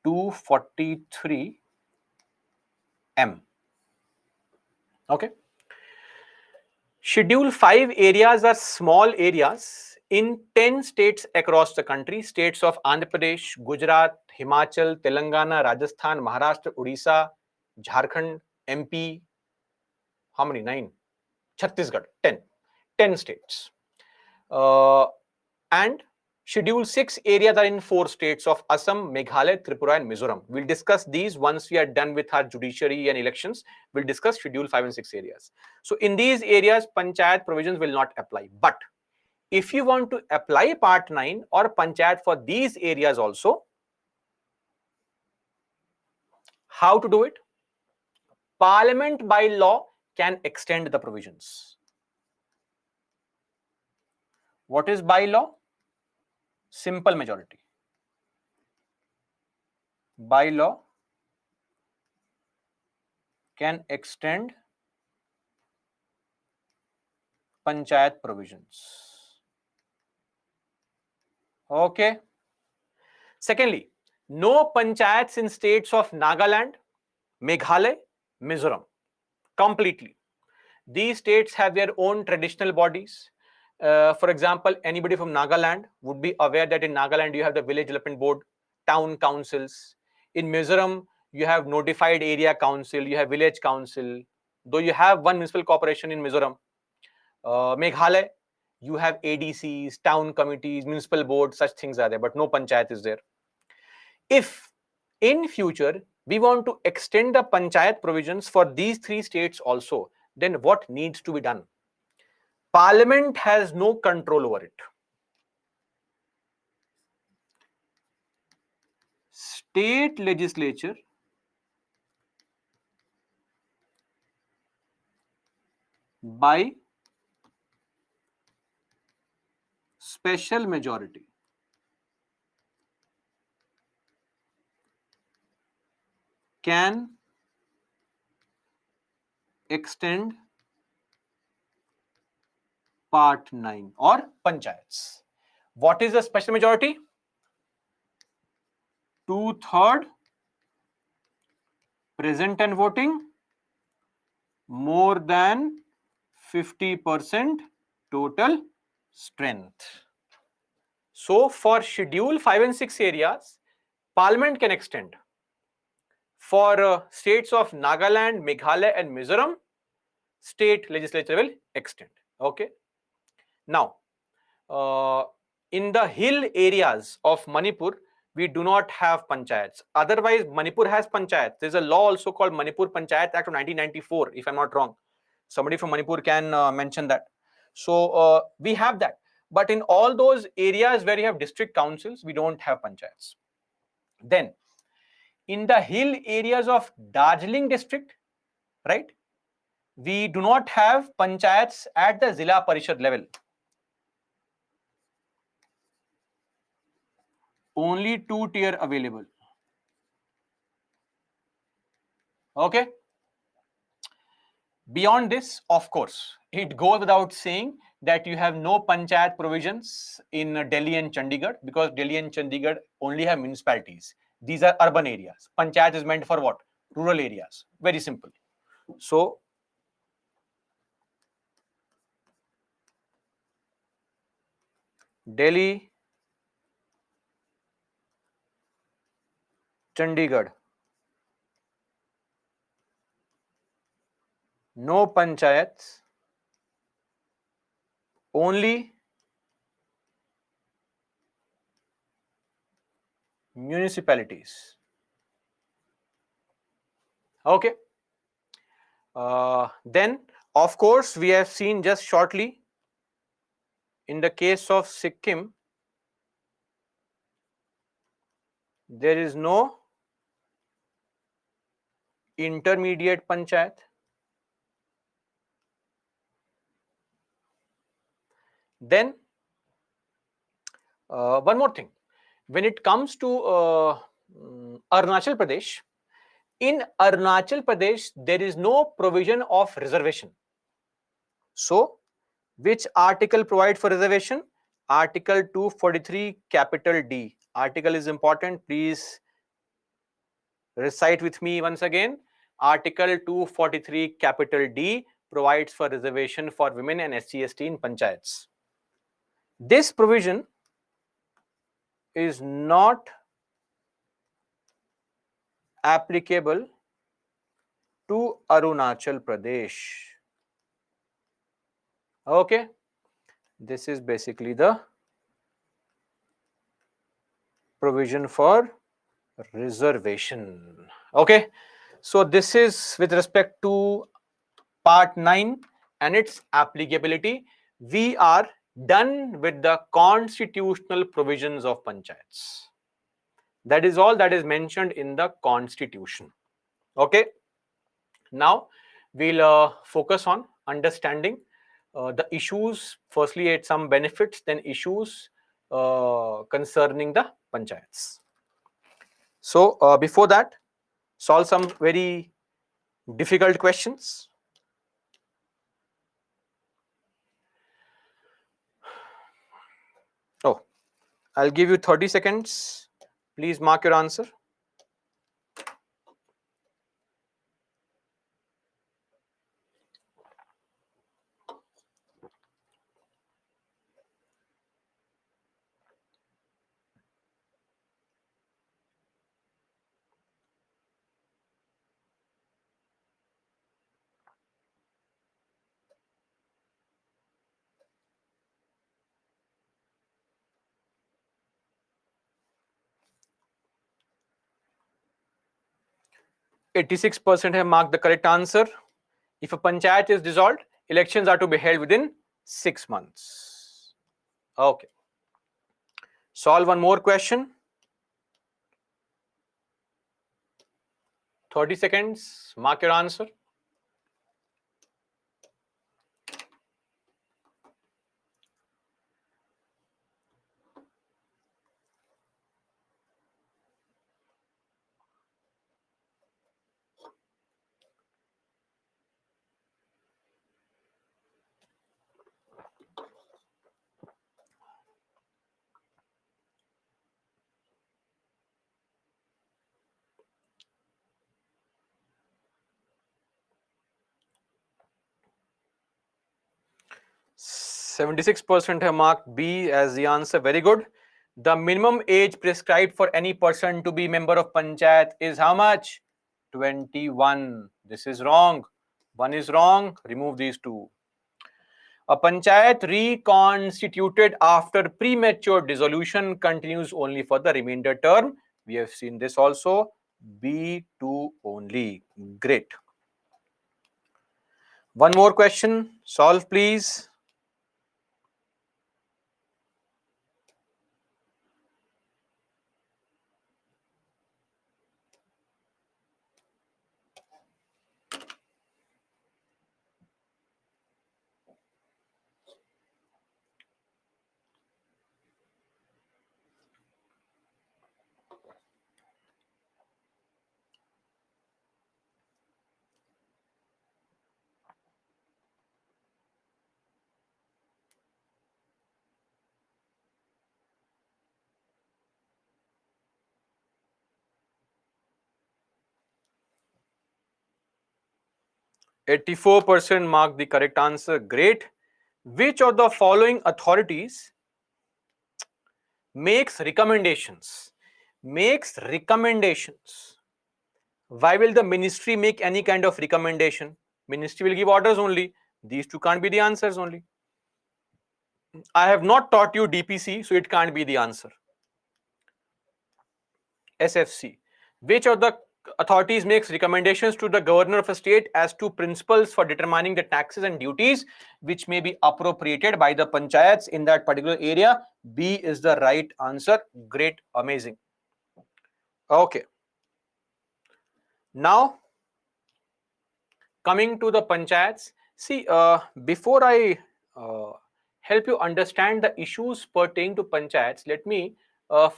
243M. Okay. Schedule 5 areas are small areas in 10 states across the country. States of Andhra Pradesh, Gujarat, Himachal, Telangana, Rajasthan, Maharashtra, Odisha, Jharkhand, MP. How many? 9. Chhattisgarh, 10. 10 states. And Schedule 6 areas are in 4 states of Assam, Meghalaya, Tripura, and Mizoram. We'll discuss these once we are done with our judiciary and elections. We'll discuss Schedule 5 and 6 areas. So in these areas, panchayat provisions will not apply. But if you want to apply Part 9 or panchayat for these areas also, how to do it? Parliament by law can extend the provisions. What is by law? Simple majority. By law can extend panchayat provisions. Okay. Secondly, no panchayats in states of Nagaland, Meghalaya, Mizoram. Completely. These states have their own traditional bodies. For example, anybody from Nagaland would be aware that in Nagaland you have the village development board, town councils. In Mizoram, you have notified area council, you have village council, though you have one municipal corporation in Mizoram. Meghalaya, you have ADCs, town committees, municipal boards, such things are there, but no panchayat is there. If in future we want to extend the panchayat provisions for these 3 states also, then what needs to be done? Parliament has no control over it. State legislature by special majority can extend Part 9 or panchayats. What is the special majority? 2/3 present and voting, more than 50% total strength. So for Schedule 5 and 6 areas, Parliament can extend. For states of Nagaland, Meghalaya, and Mizoram, state legislature will extend. Okay. Now, in the hill areas of Manipur, we do not have panchayats. Otherwise, Manipur has panchayats. There's a law also called Manipur Panchayat Act of 1994, if I'm not wrong. Somebody from Manipur can mention that. So we have that. But in all those areas where you have district councils, we don't have panchayats. Then, in the hill areas of Darjeeling district, right? we do not have panchayats at the Zilla Parishad level. Only 2 tier available. Okay. Beyond this, of course, it goes without saying that you have no panchayat provisions in Delhi and Chandigarh, because Delhi and Chandigarh only have municipalities. These are urban areas. Panchayat is meant for what? Rural areas. Very simple. So, Delhi, Chandigarh, no panchayats, only municipalities. Okay. Then, of course, we have seen just shortly in the case of Sikkim, there is no intermediate panchayat. Then, one more thing. When it comes to Arunachal Pradesh, in Arunachal Pradesh, there is no provision of reservation. So, which article provides for reservation? Article 243 capital D. Article is important. Please recite with me once again. Article 243 capital D provides for reservation for women and SC/ST in panchayats. This provision is not applicable to Arunachal Pradesh. Okay, this is basically the provision for reservation. Okay, so this is with respect to part 9 and its applicability. We are done with the constitutional provisions of panchayats. That is all that is mentioned in the constitution. Okay, now we'll focus on understanding the issues, firstly at some benefits, then issues concerning the panchayats. So before that, solve some very difficult questions. Oh, I'll give you 30 seconds. Please mark your answer. %86 have marked the correct answer. If a panchayat is dissolved, elections are to be held within 6 months. Okay. Solve one more question. 30 seconds. Mark your answer. %76 have marked B as the answer. Very good. The minimum age prescribed for any person to be member of panchayat is how much? 21. This is wrong. One is wrong. Remove these two. A panchayat reconstituted after premature dissolution continues only for the remainder term. We have seen this also. B2 only. Great. One more question. Solve, please. 84% mark the correct answer. Great. Which of the following authorities makes recommendations? Makes recommendations. Why will the ministry make any kind of recommendation? Ministry will give orders only. These two can't be the answers only. I have not taught you DPC, so it can't be the answer. SFC. Which of the authorities makes recommendations to the governor of a state as to principles for determining the taxes and duties which may be appropriated by the panchayats in that particular area? B is the right answer. Great, amazing. Okay. Now, coming to the panchayats, see, before I help you understand the issues pertaining to panchayats, let me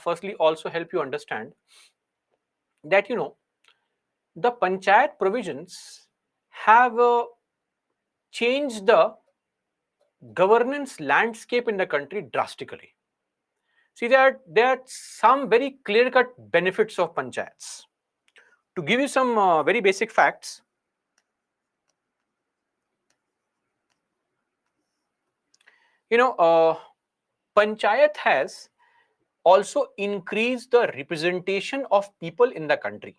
firstly also help you understand that the panchayat provisions have changed the governance landscape in the country drastically. See that there are some very clear-cut benefits of panchayats. To give you some very basic facts, panchayat has also increased the representation of people in the country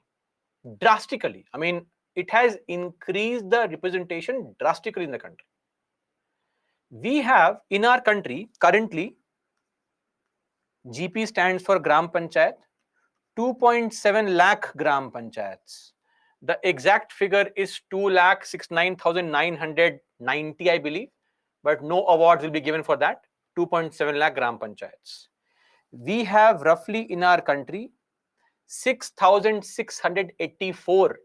drastically. I mean, it has increased the representation drastically in the country. We have in our country currently, GP stands for Gram Panchayat, 2.7 lakh Gram Panchayats. The exact figure is 2,69,990, I believe, but no awards will be given for that. 2.7 lakh Gram Panchayats. We have roughly in our country 6,684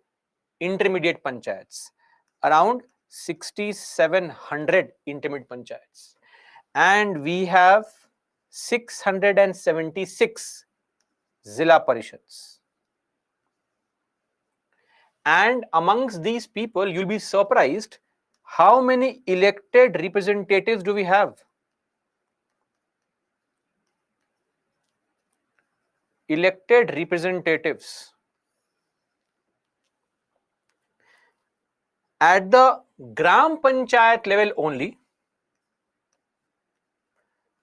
intermediate panchayats, around 6,700 intermediate panchayats, and we have 676 Zilla Parishads. And amongst these people, you'll be surprised how many elected representatives do we have? Elected representatives. At the Gram Panchayat level only,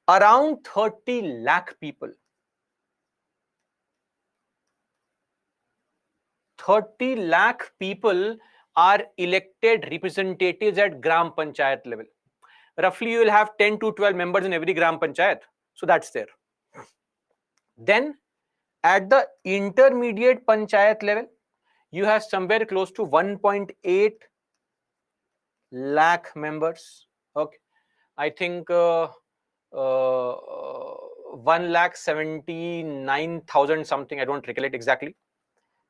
around 30 lakh people. 30 lakh people are elected representatives at Gram Panchayat level. Roughly, you will have 10 to 12 members in every Gram Panchayat. So that's there. Then, at the intermediate Panchayat level, you have somewhere close to 1.8 lakh members. Okay. I think 1,79,000 something. I don't recollect exactly.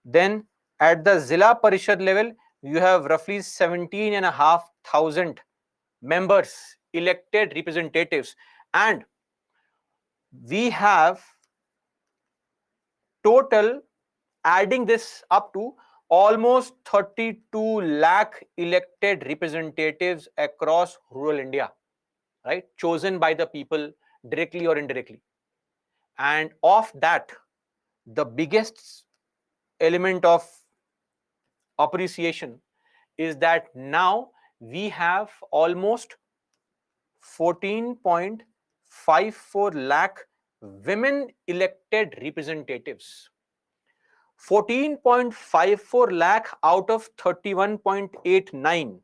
Then at the Zilla Parishad level, you have roughly 17,500 members, elected representatives, and we have total, adding this up to almost 32 lakh elected representatives across rural India, right? Chosen by the people directly or indirectly. And of that, the biggest element of appreciation is that now we have almost 14.54 lakh women elected representatives. 14.54 lakh out of 31.89.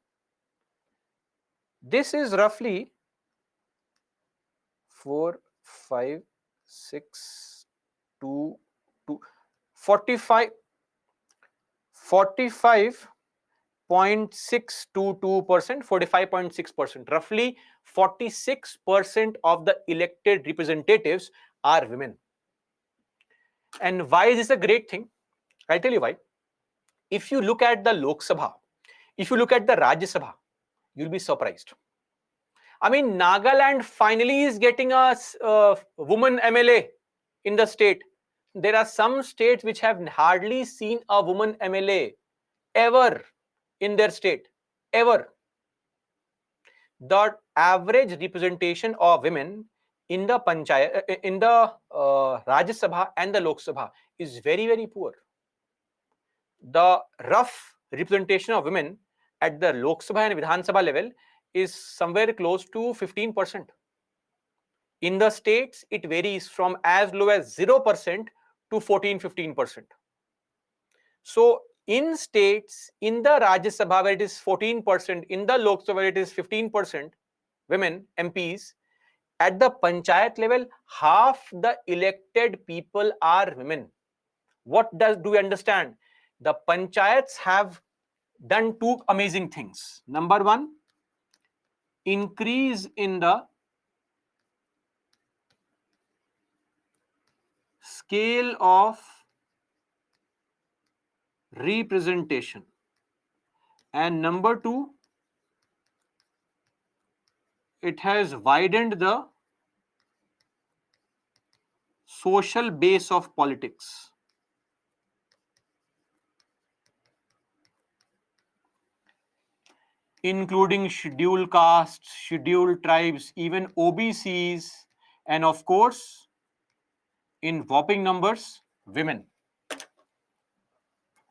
This is roughly 4, 5, 6, 2, 2, 45, 45.622%, 45.6%. Roughly 46% of the elected representatives are women. And why is this a great thing? I'll tell you why. If you look at the Lok Sabha, if you look at the Rajya Sabha, you'll be surprised. I mean, Nagaland finally is getting a woman MLA in the state. There are some states which have hardly seen a woman MLA ever in their state, ever. The average representation of women in the Panchayat, in the Rajya Sabha and the Lok Sabha is very, very poor. The rough representation of women at the Lok Sabha and Vidhan Sabha level is somewhere close to 15%. In the states, it varies from as low as 0% to 14-15%. So in states, in the Rajya Sabha where it is 14%, in the Lok Sabha where it is 15%, women MPs, at the panchayat level, half the elected people are women. What do we understand? The panchayats have done two amazing things. Number one, increase in the scale of representation, and number two, it has widened the social base of politics, including scheduled castes, scheduled tribes, even OBCs, and of course, in whopping numbers, women.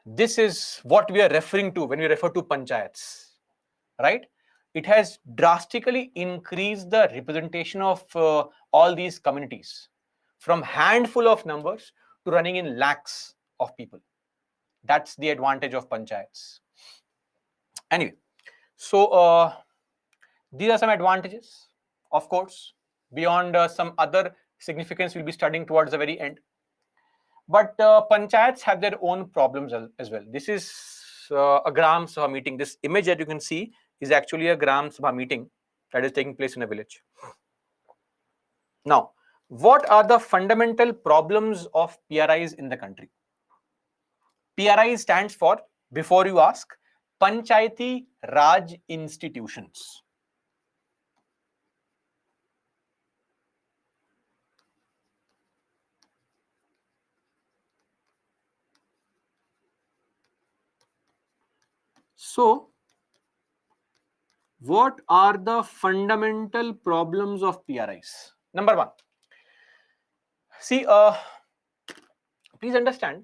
This is what we are referring to when we refer to panchayats, right? It has drastically increased the representation of all these communities from handful of numbers to running in lakhs of people. That's the advantage of panchayats. Anyway, so these are some advantages, of course, beyond some other significance we'll be studying towards the very end. But panchayats have their own problems as well. This is a Gram Sabha meeting. This image that you can see is actually a Gram Sabha meeting that is taking place in a village. Now, what are the fundamental problems of PRIs in the country? PRI stands for, before you ask, Panchayati Raj Institutions. So, what are the fundamental problems of PRIs? Number one, see, please understand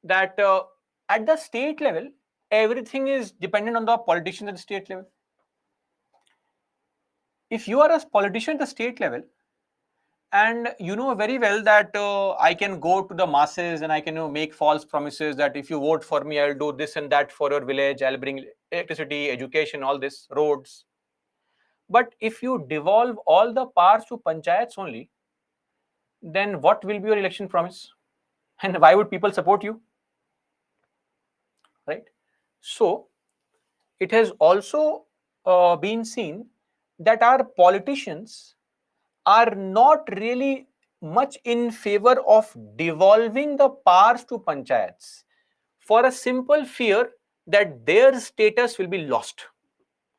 that at the state level, everything is dependent on the politicians at the state level. If you are a politician at the state level, and you know very well that I can go to the masses and I can make false promises that if you vote for me, I'll do this and that for your village, I'll bring electricity, education, all this, roads. But if you devolve all the powers to panchayats only, then what will be your election promise? And why would people support you? Right? So, it has also been seen that our politicians are not really much in favor of devolving the powers to panchayats for a simple fear that their status will be lost.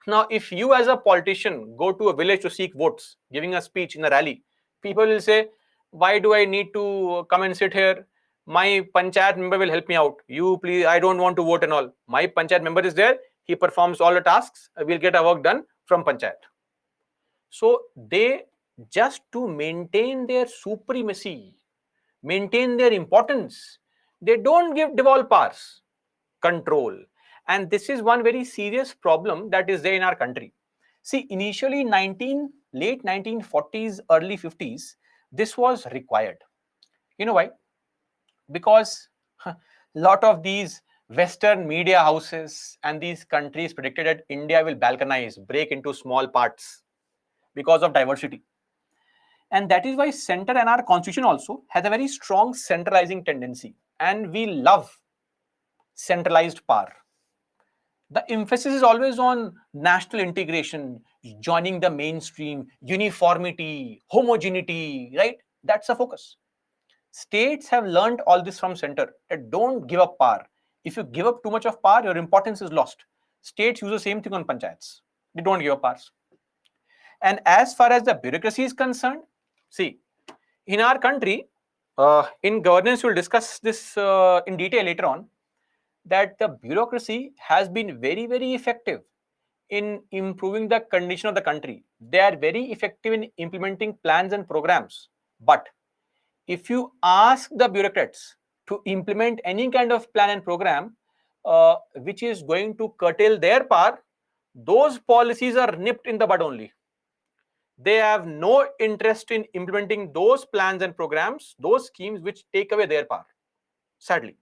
Now, if you as a politician go to a village to seek votes, giving a speech in a rally, people will say, why do I need to come and sit here? My panchayat member will help me out. You please, I don't want to vote and all. My panchayat member is there. He performs all the tasks. We'll get our work done from panchayat. So they, just to maintain their supremacy, maintain their importance, they don't give devolve powers, control. And this is one very serious problem that is there in our country. See, initially late 1940s, early 50s, this was required. You know why? Because a lot of these Western media houses and these countries predicted that India will balkanize, break into small parts because of diversity. And that is why center and our constitution also has a very strong centralizing tendency. And we love centralized power. The emphasis is always on national integration, joining the mainstream, uniformity, homogeneity, right? That's the focus. States have learned all this from center, that don't give up power. If you give up too much of power, your importance is lost. States use the same thing on panchayats. They don't give up powers. And as far as the bureaucracy is concerned, see, in our country, in governance, we'll discuss this in detail later on, that the bureaucracy has been very, very effective in improving the condition of the country. They are very effective in implementing plans and programs. But if you ask the bureaucrats to implement any kind of plan and program, which is going to curtail their power, those policies are nipped in the bud only. They have no interest in implementing those plans and programs, those schemes which take away their power, sadly.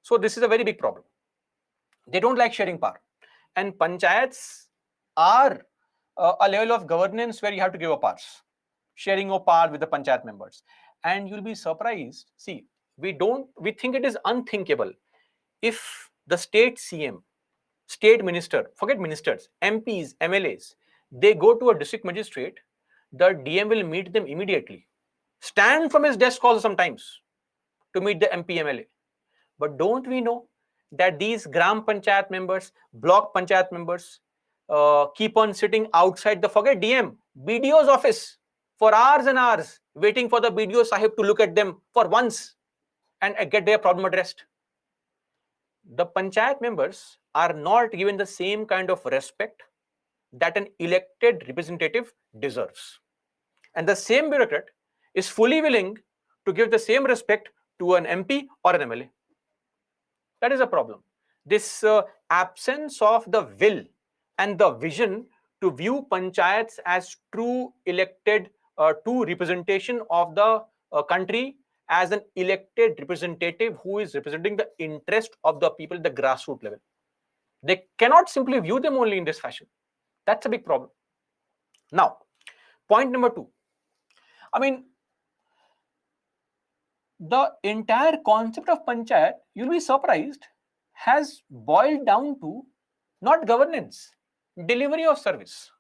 So this is a very big problem. They don't like sharing power. And panchayats are a level of governance where you have to give up powers, sharing of power with the panchayat members. And you'll be surprised. See, we think it is unthinkable if the state CM, state minister, forget ministers, MPs, MLAs, they go to a district magistrate, the DM will meet them immediately, stand from his desk also sometimes to meet the MP, MLA. But don't we know that these Gram Panchayat members, Block Panchayat members, keep on sitting outside the, forget DM, BDO's office for hours and hours, waiting for the BDO Sahib to look at them for once and get their problem addressed. The Panchayat members are not given the same kind of respect that an elected representative deserves. And the same bureaucrat is fully willing to give the same respect to an MP or an MLA. That is a problem. This absence of the will and the vision to view panchayats as true elected, true representation of the country, as an elected representative who is representing the interest of the people at the grassroots level. They cannot simply view them only in this fashion. That's a big problem. Now, point number two. I mean, the entire concept of panchayat, you'll be surprised, has boiled down to not governance, delivery of service.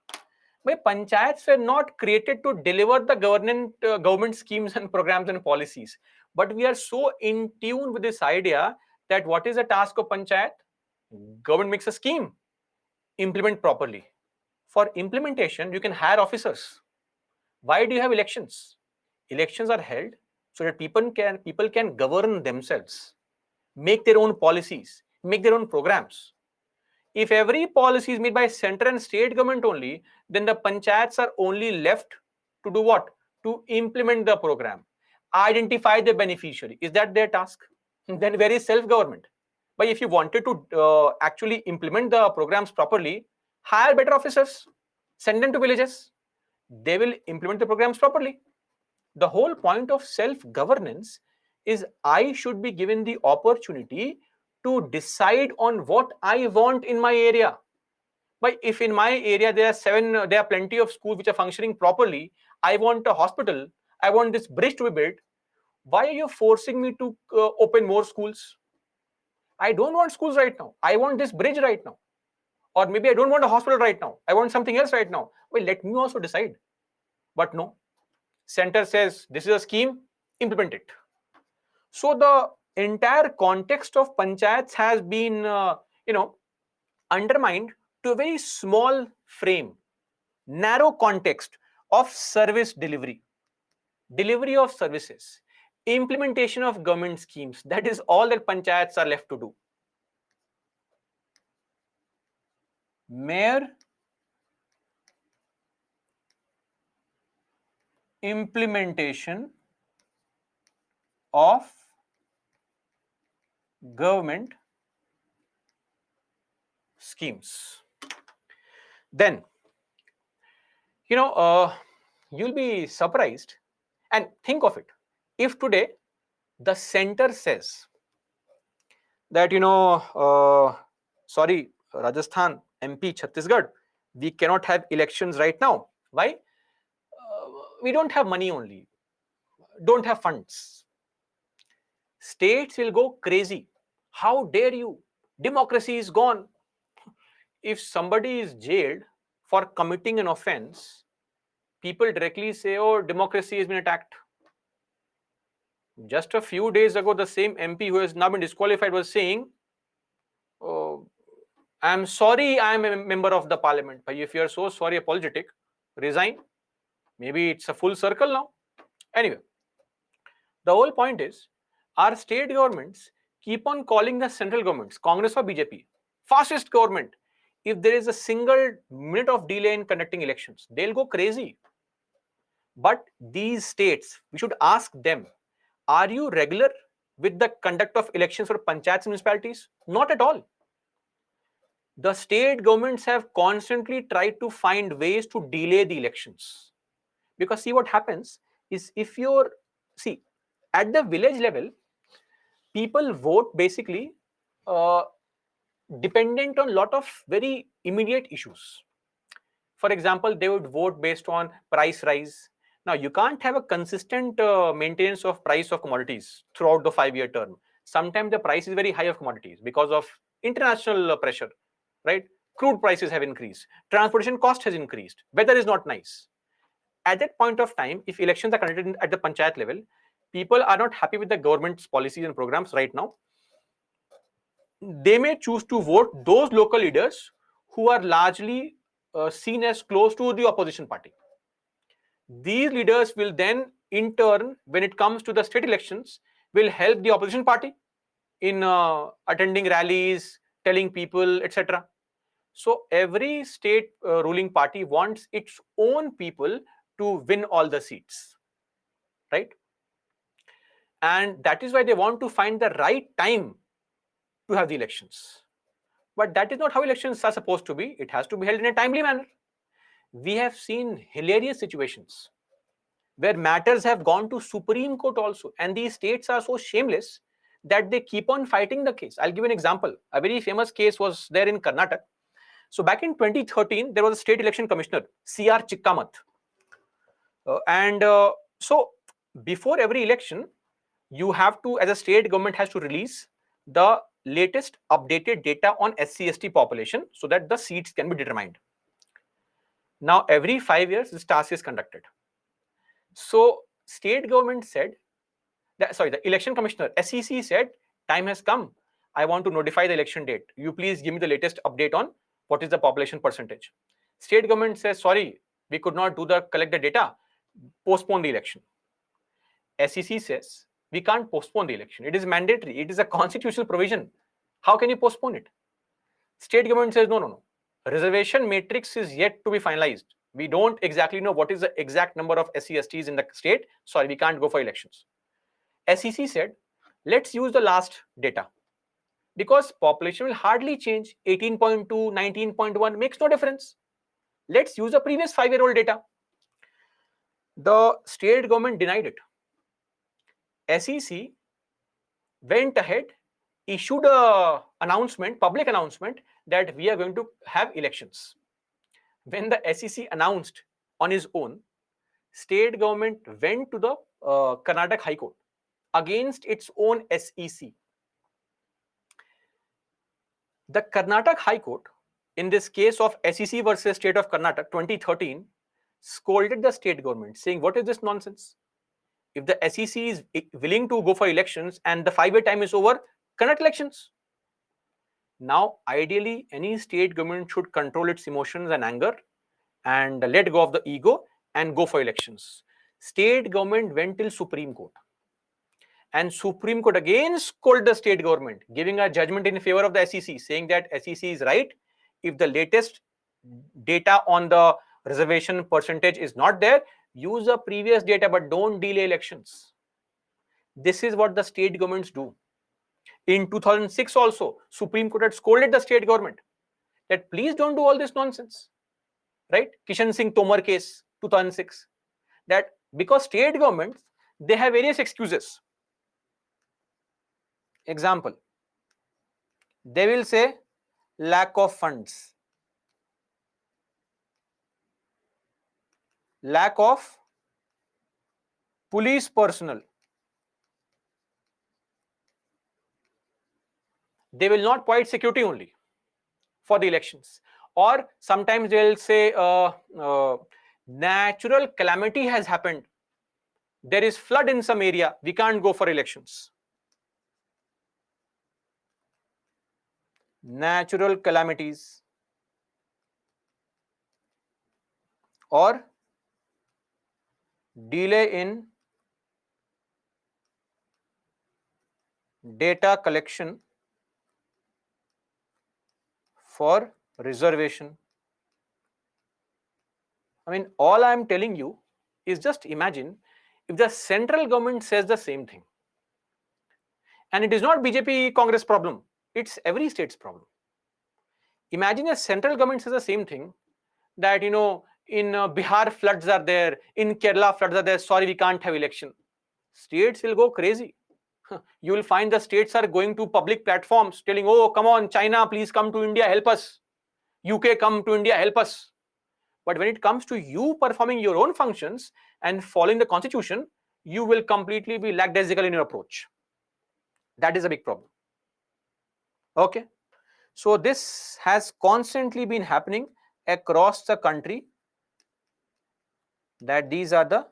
But panchayats were not created to deliver the government schemes and programs and policies. But we are so in tune with this idea that what is the task of panchayat? Government makes a scheme, implement properly. For implementation, you can hire officers. Why do you have elections? Elections are held so that people can govern themselves, make their own policies, make their own programs. If every policy is made by center and state government only, then the panchayats are only left to do what? To implement the program, identify the beneficiary. Is that their task? Then where is self-government? But if you wanted to actually implement the programs properly, hire better officers, send them to villages. They will implement the programs properly. The whole point of self-governance is I should be given the opportunity to decide on what I want in my area. But if in my area there are plenty of schools which are functioning properly, I want a hospital, I want this bridge to be built, why are you forcing me to open more schools? I don't want schools right now. I want this bridge right now. Or maybe I don't want a hospital right now. I want something else right now. Well, let me also decide. But no, center says this is a scheme, implement it. So the entire context of panchayats has been, undermined to a very small frame, narrow context of service delivery, delivery of services, implementation of government schemes. That is all that panchayats are left to do. Mere implementation of government schemes. Then, you'll be surprised, and think of it. If today the center says that, sorry, Rajasthan, MP, Chhattisgarh, we cannot have elections right now. Why? We don't have money only, don't have funds. States will go crazy. How dare you? Democracy is gone. If somebody is jailed for committing an offense, people directly say, oh, democracy has been attacked. Just a few days ago, the same MP who has now been disqualified was saying, oh, I'm sorry, I'm a member of the parliament. But if you're so sorry, apologetic, resign. Maybe it's a full circle now. Anyway, the whole point is our state governments keep on calling the central governments, Congress or BJP, fastest government. If there is a single minute of delay in conducting elections, they'll go crazy. But these states, we should ask them, are you regular with the conduct of elections for panchayats and municipalities? Not at all. The state governments have constantly tried to find ways to delay the elections. Because see what happens is, if you're, see, at the village level, people vote basically uh, dependent on lot of very immediate issues. For example, they would vote based on price rise. Now, you can't have a consistent maintenance of price of commodities throughout the 5-year term. Sometimes the price is very high of commodities because of international pressure, right? Crude prices have increased, transportation cost has increased, weather is not nice. At that point of time, if elections are conducted at the panchayat level, people are not happy with the government's policies and programs right now. They may choose to vote those local leaders who are largely seen as close to the opposition party. These leaders will then, in turn, when it comes to the state elections, will help the opposition party in attending rallies, telling people, etc. So every state ruling party wants its own people to win all the seats, right? And that is why they want to find the right time to have the elections. But that is not how elections are supposed to be. It has to be held in a timely manner. We have seen hilarious situations where matters have gone to Supreme Court also, and these states are so shameless that they keep on fighting the case. I'll give an example. A very famous case was there in Karnataka. So back in 2013, there was a state election commissioner, C.R. Chikkamath. So before every election, you have to, as a state government, has to release the latest updated data on SC/ST population so that the seats can be determined. Now, every 5 years, this task is conducted. So, state government said that, sorry, the election commissioner, SEC, said, time has come. I want to notify the election date. You please give me the latest update on what is the population percentage. State government says, sorry, we could not collect the data. Postpone the election. SEC says, we can't postpone the election. It is mandatory. It is a constitutional provision. How can you postpone it? State government says, no, no, no. Reservation matrix is yet to be finalized. We don't exactly know what is the exact number of SC/STs in the state. Sorry, we can't go for elections. SEC said, let's use the last data. Because population will hardly change. 18.2, 19.1 makes no difference. Let's use the previous 5-year-old data. The state government denied it. SEC went ahead, issued a public announcement, that we are going to have elections. When the SEC announced on his own, state government went to the Karnataka High Court against its own SEC. The Karnataka High Court, in this case of SEC versus State of Karnataka 2013, scolded the state government, saying, what is this nonsense? If the SEC is willing to go for elections and the 5-year time is over, conduct elections. Now, ideally, any state government should control its emotions and anger and let go of the ego and go for elections. State government went till Supreme Court. And Supreme Court again scolded the state government, giving a judgment in favor of the SEC, saying that SEC is right. If the latest data on the reservation percentage is not there, use the previous data, but don't delay elections. This is what the state governments do. In 2006 also, Supreme Court had scolded the state government that please don't do all this nonsense. Right? Kishan Singh Tomar case, 2006. That because state governments, they have various excuses. Example, they will say lack of funds, lack of police personnel. They will not provide security only for the elections. Or sometimes they will say natural calamity has happened. There is flood in some area. We can't go for elections. Natural calamities. Or delay in data collection for reservation. I mean, all I am telling you is, just imagine if the central government says the same thing. And it is not BJP Congress problem, it's every state's problem. Imagine a central government says the same thing, that in Bihar floods are there, in Kerala floods are there, sorry we can't have election. States will go crazy. You will find the states are going to public platforms telling, oh come on China, please come to India, help us. UK, come to India, help us. But when it comes to you performing your own functions and following the constitution, you will completely be lackadaisical in your approach. That is a big problem. Okay. So this has constantly been happening across the country, that these are the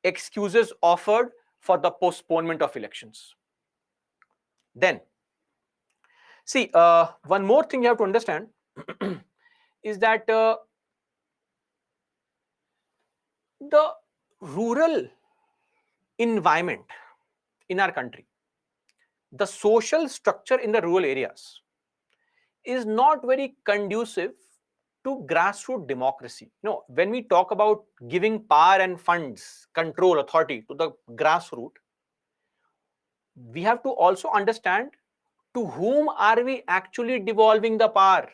excuses offered for the postponement of elections. Then, see, one more thing you have to understand is that the rural environment in our country, the social structure in the rural areas is not very conducive to grassroots democracy. When we talk about giving power and funds, control, authority to the grassroots, we have to also understand to whom are we actually devolving the power.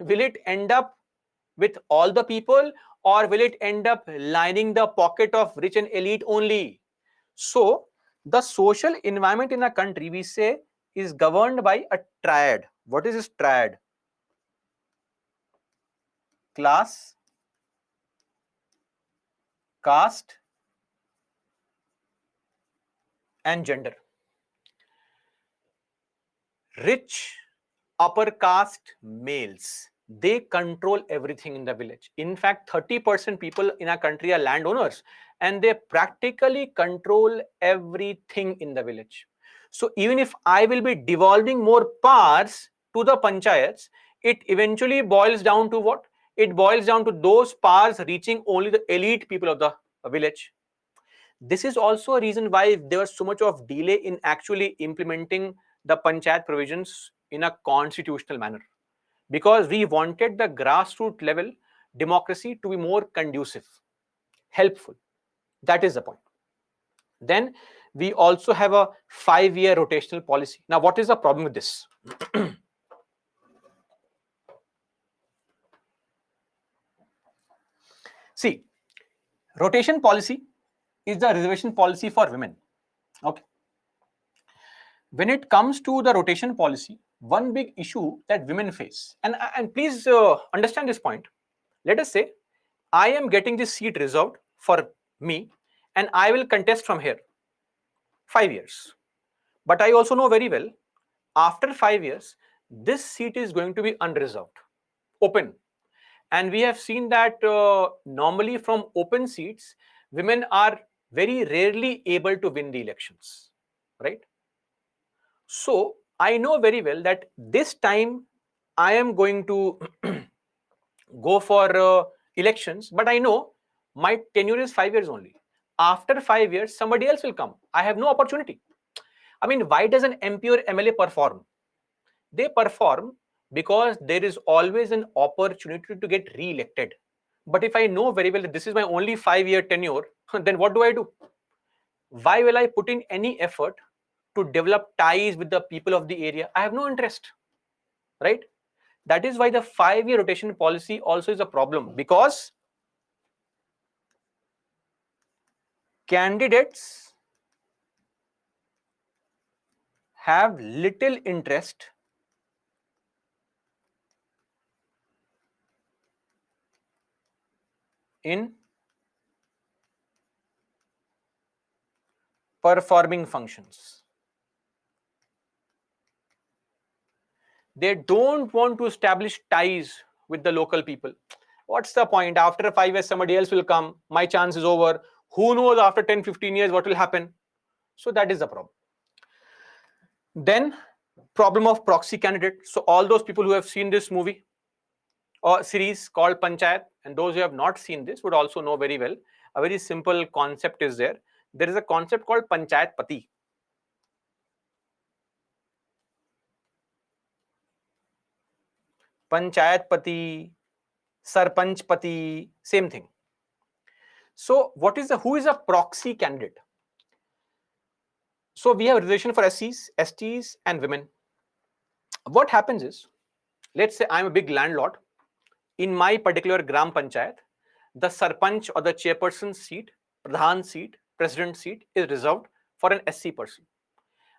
Will it end up with all the people, or will it end up lining the pocket of rich and elite only? So the social environment in a country, we say, is governed by a triad. What is this triad? Class, caste, and gender. Rich upper caste males, they control everything in the village. In fact, 30% people in our country are landowners, and they practically control everything in the village. So even if I will be devolving more powers to the panchayats, it eventually boils down to what? It boils down to those powers reaching only the elite people of the village. This is also a reason why there was so much of delay in actually implementing the panchayat provisions in a constitutional manner, because we wanted the grassroots level democracy to be more conducive, helpful. That is the point. Then we also have a 5-year rotational policy. Now, what is the problem with this? See, rotation policy is the reservation policy for women. Okay. When it comes to the rotation policy, one big issue that women face, and please understand this point. Let us say I am getting this seat reserved for me, and I will contest from here 5 years. But I also know very well, after 5 years, this seat is going to be unreserved, open. And we have seen that normally from open seats, women are very rarely able to win the elections, right? So I know very well that this time I am going to go for elections, but I know my tenure is 5 years only. After 5 years, somebody else will come. I have no opportunity. I mean, why does an MP or MLA perform? They perform because there is always an opportunity to get re-elected. But if I know very well that this is my only 5-year tenure, then what do I do? Why will I put in any effort to develop ties with the people of the area? I have no interest, right? That is why the 5-year rotation policy also is a problem, because candidates have little interest in performing functions. They don't want to establish ties with the local people. What's the point? After 5 years, somebody else will come. My chance is over. Who knows after 10, 15 years what will happen? So that is the problem. Then, problem of proxy candidate. So all those people who have seen this movie or series called Panchayat, and those who have not seen this would also know very well, a very simple concept is there. There is a concept called Panchayat Pati. Panchayat Pati, Sarpanch Pati, same thing. So who is a proxy candidate? So we have reservation for SCs, STs, and women. What happens is, let's say I'm a big landlord. In my particular gram panchayat, the sarpanch or the chairperson seat, pradhan seat, president seat is reserved for an SC person.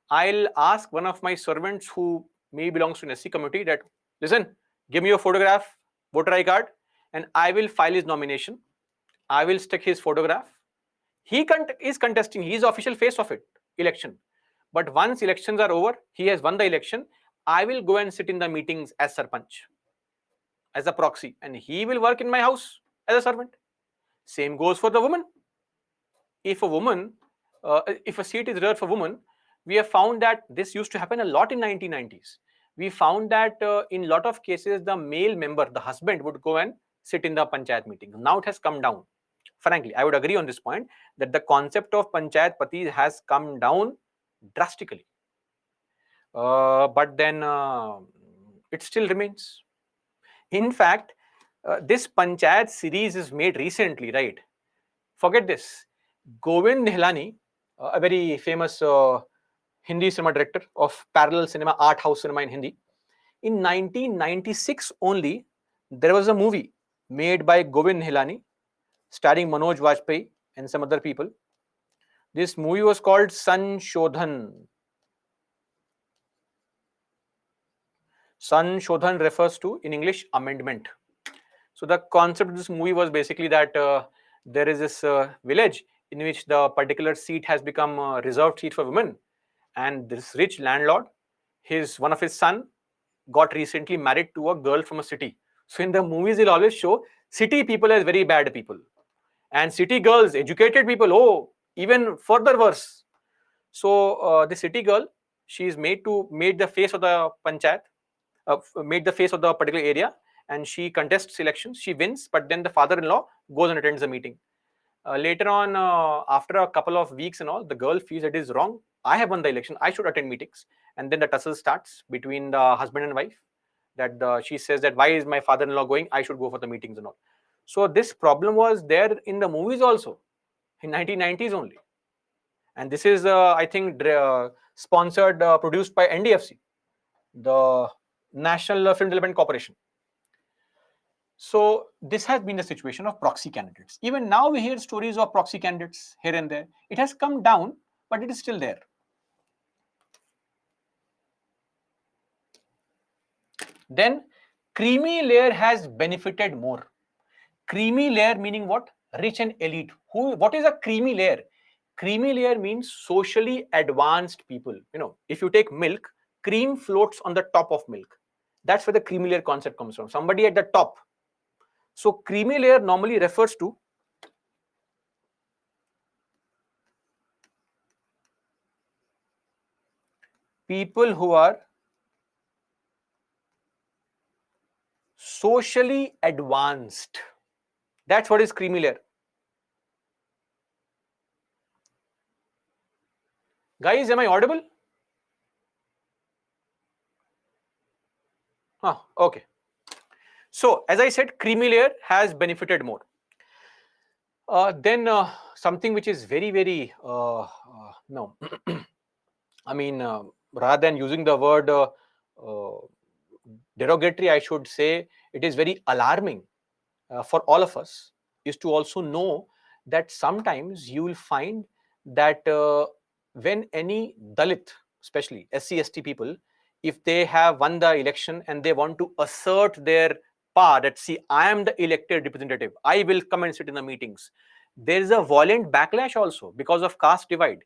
I'll ask one of my servants who may belongs to an SC committee that, listen, give me your photograph, voter ID card, and I will file his nomination. I will stick his photograph. He is contesting. He is the official face of it, election. But once elections are over, he has won the election. I will go and sit in the meetings as sarpanch, as a proxy, and he will work in my house as a servant. Same goes for the woman. If a woman, if a seat is reserved for women, we have found that this used to happen a lot in 1990s. We found that in lot of cases, the male member, the husband, would go and sit in the panchayat meeting. Now it has come down. Frankly, I would agree on this point that the concept of panchayat pati has come down drastically. But then it still remains. In fact, this panchayat series is made recently, right? Forget this. Govind Nihalani, a very famous Hindi cinema director of parallel cinema, art house cinema in Hindi, in 1996 only, there was a movie made by Govind Nihalani, starring Manoj Vajpayee and some other people. This movie was called Sanshodhan. Sanshodhan refers to, in English, amendment. So the concept of this movie was basically that there is this village in which the particular seat has become a reserved seat for women, and this rich landlord, one of his son, got recently married to a girl from a city. So in the movies, they'll always show city people as very bad people, and city girls, educated people, oh, even further worse. So the city girl, she is made the face of the panchayat, made the face of the particular area, and she contests elections. She wins, but then the father-in-law goes and attends the meeting. Later on, after a couple of weeks and all, the girl feels it is wrong. I have won the election. I should attend meetings, and then the tussle starts between the husband and wife. That she says that, why is my father-in-law going? I should go for the meetings and all. So this problem was there in the movies also, in 1990s only. And this is, I think, sponsored, produced by NDFC, the National Film Development Corporation. So this has been the situation of proxy candidates. Even now we hear stories of proxy candidates here and there. It has come down, but it is still there. Then creamy layer has benefited more. Creamy layer meaning what? Rich and elite. What is a creamy layer? Creamy layer means socially advanced people. If you take milk, cream floats on the top of milk. That's where the creamy layer concept comes from. Somebody at the top. So creamy layer normally refers to people who are socially advanced. That's what is creamy layer. Guys, am I audible? Okay. So as I said, creamy layer has benefited more. Then something which is very, very, no, I mean, rather than using the word derogatory, I should say it is very alarming for all of us, is to also know that sometimes you will find that when any Dalit, especially SC, ST people, if they have won the election and they want to assert their power, that see, I am the elected representative, I will come and sit in the meetings, there is a violent backlash also because of caste divide.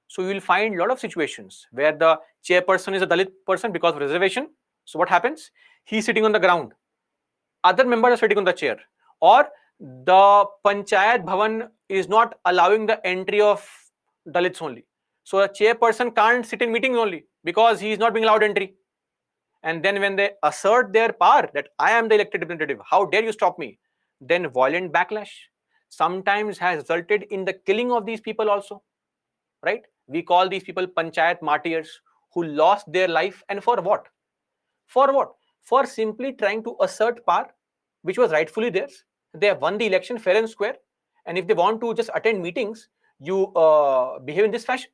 So you will find a lot of situations where the chairperson is a Dalit person because of reservation. So what happens? He's sitting on the ground. Other members are sitting on the chair. Or the Panchayat Bhavan is not allowing the entry of Dalits only. So a chairperson can't sit in meetings only because he is not being allowed entry. And then when they assert their power that I am the elected representative, how dare you stop me? Then violent backlash sometimes has resulted in the killing of these people also. Right? We call these people panchayat martyrs who lost their life. And for what? For what? For simply trying to assert power, which was rightfully theirs. They have won the election fair and square. And if they want to just attend meetings, you behave in this fashion.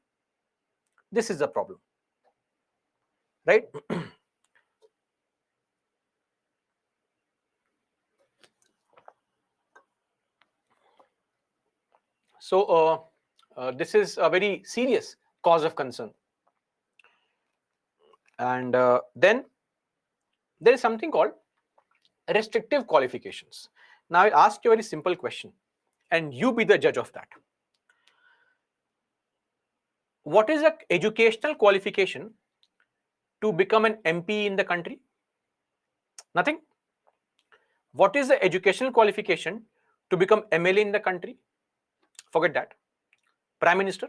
This is the problem, right? So this is a very serious cause of concern. And then there is something called restrictive qualifications. Now I'll ask you a very simple question, and you be the judge of that. What is an educational qualification to become an MP in the country? Nothing. What is the educational qualification to become MLA in the country? Forget that. Prime Minister?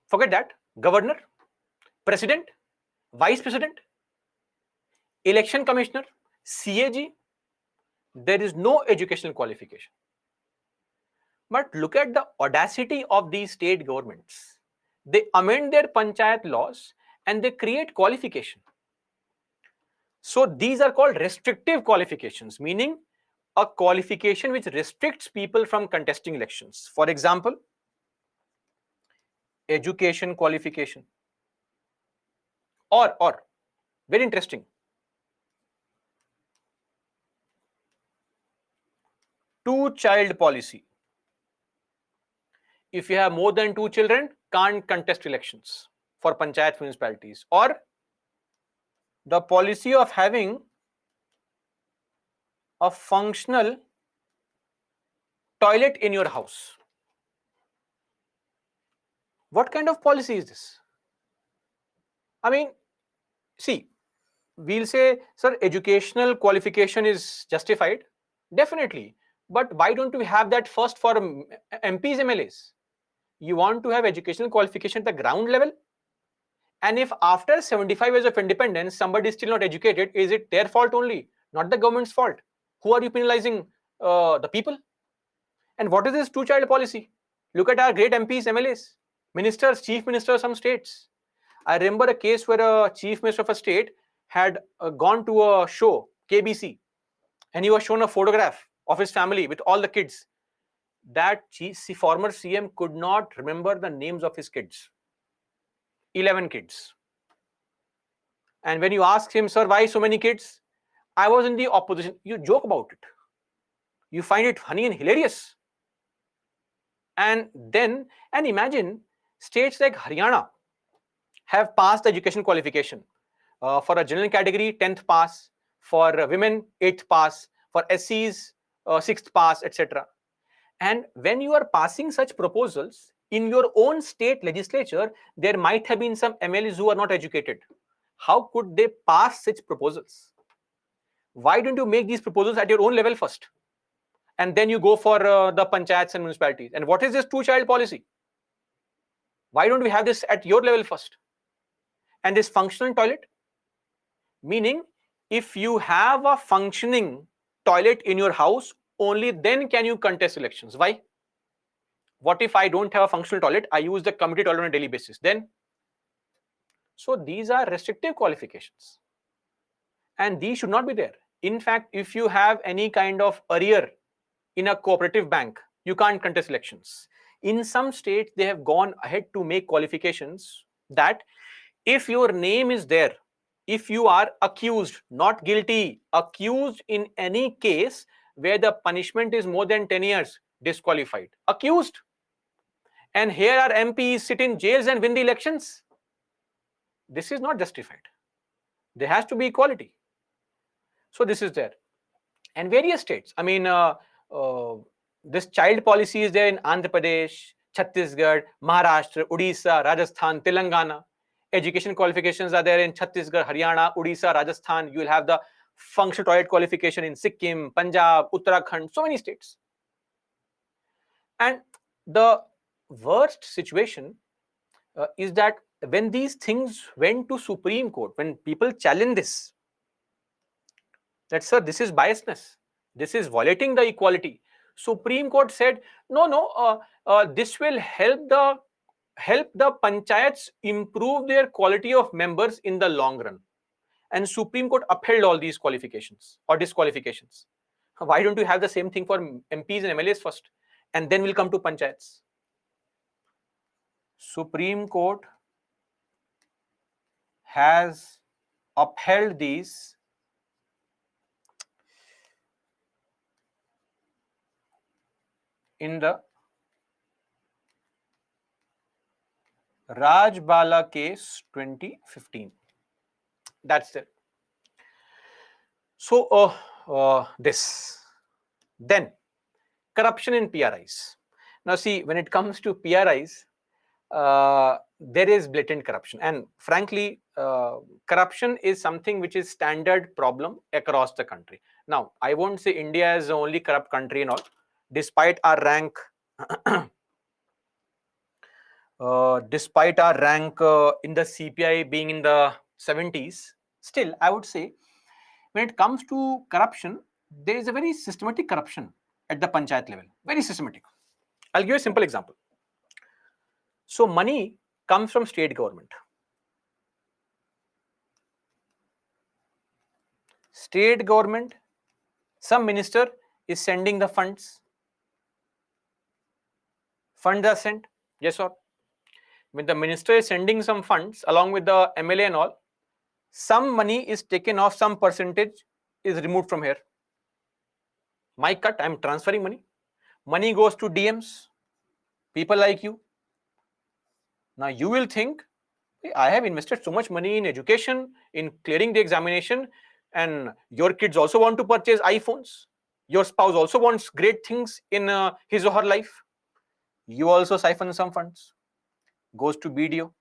Forget that. Governor? President? Vice President? Election Commissioner? CAG? There is no educational qualification. But look at the audacity of these state governments. They amend their panchayat laws and they create qualification. So these are called restrictive qualifications, meaning a qualification which restricts people from contesting elections. For example, education qualification. Or very interesting, two-child policy. If you have more than 2 children, can't contest elections for panchayat municipalities. Or the policy of having a functional toilet in your house. What kind of policy is this? I mean, see, we'll say, sir, educational qualification is justified. Definitely. But why don't we have that first for MPs, MLAs? You want to have educational qualification at the ground level? And if after 75 years of independence, somebody is still not educated, is it their fault only, not the government's fault? Who are you penalizing? The people? And what is this two-child policy? Look at our great MPs, MLAs, ministers, chief ministers of some states. I remember a case where a chief minister of a state had gone to a show, KBC, and he was shown a photograph of his family with all the kids. That former CM could not remember the names of his kids. 11 kids. And when you ask him, sir, why so many kids? I was in the opposition. You joke about it. You find it funny and hilarious. And imagine states like Haryana have passed the education qualification. For a general category, 10th pass. For women, 8th pass. For SCs, 6th pass, etc. And when you are passing such proposals, in your own state legislature, there might have been some MLAs who are not educated. How could they pass such proposals? Why don't you make these proposals at your own level first? And then you go for the panchayats and municipalities. And what is this two-child policy? Why don't we have this at your level first? And this functional toilet, meaning if you have a functioning toilet in your house, only then can you contest elections. Why? What if I don't have a functional toilet? I use the community toilet on a daily basis. Then, so these are restrictive qualifications. And these should not be there. In fact, if you have any kind of arrear in a cooperative bank, you can't contest elections. In some states, they have gone ahead to make qualifications that if your name is there, if you are accused, not guilty, accused in any case where the punishment is more than 10 years, disqualified. Accused. And here our MPs sit in jails and win the elections. This is not justified. There has to be equality. So this is there. And various states. I mean, this child policy is there in Andhra Pradesh, Chhattisgarh, Maharashtra, Odisha, Rajasthan, Telangana. Education qualifications are there in Chhattisgarh, Haryana, Odisha, Rajasthan. You will have the functional toilet qualification in Sikkim, Punjab, Uttarakhand, so many states. And the worst situation is that when these things went to Supreme Court, when people challenge this, that sir, this is biasness, this is violating the equality. Supreme Court said, no, this will help the panchayats improve their quality of members in the long run. And Supreme Court upheld all these qualifications or disqualifications. Why don't you have the same thing for MPs and MLAs first, and then we'll come to panchayats? Supreme Court has upheld these in the Rajbala case 2015. That's it. So, this. Then, corruption in PRIs. Now, see, when it comes to PRIs, there is blatant corruption, and frankly, corruption is something which is standard problem across the country. Now, I won't say India is the only corrupt country and all, despite our rank. Despite our rank in the CPI being in the 70s, still I would say when it comes to corruption, there is a very systematic corruption at the panchayat level. Very systematic. I'll give you a simple example. So money comes from state government. State government, some minister is sending the funds. Funds are sent, yes or? When the minister is sending some funds along with the MLA and all, some money is taken off, some percentage is removed from here. My cut, I'm transferring money. Money goes to DMs, people like you. Now you will think, hey, I have invested so much money in education, in clearing the examination, and your kids also want to purchase iPhones. Your spouse also wants great things in his or her life. You also siphon some funds, goes to BDO.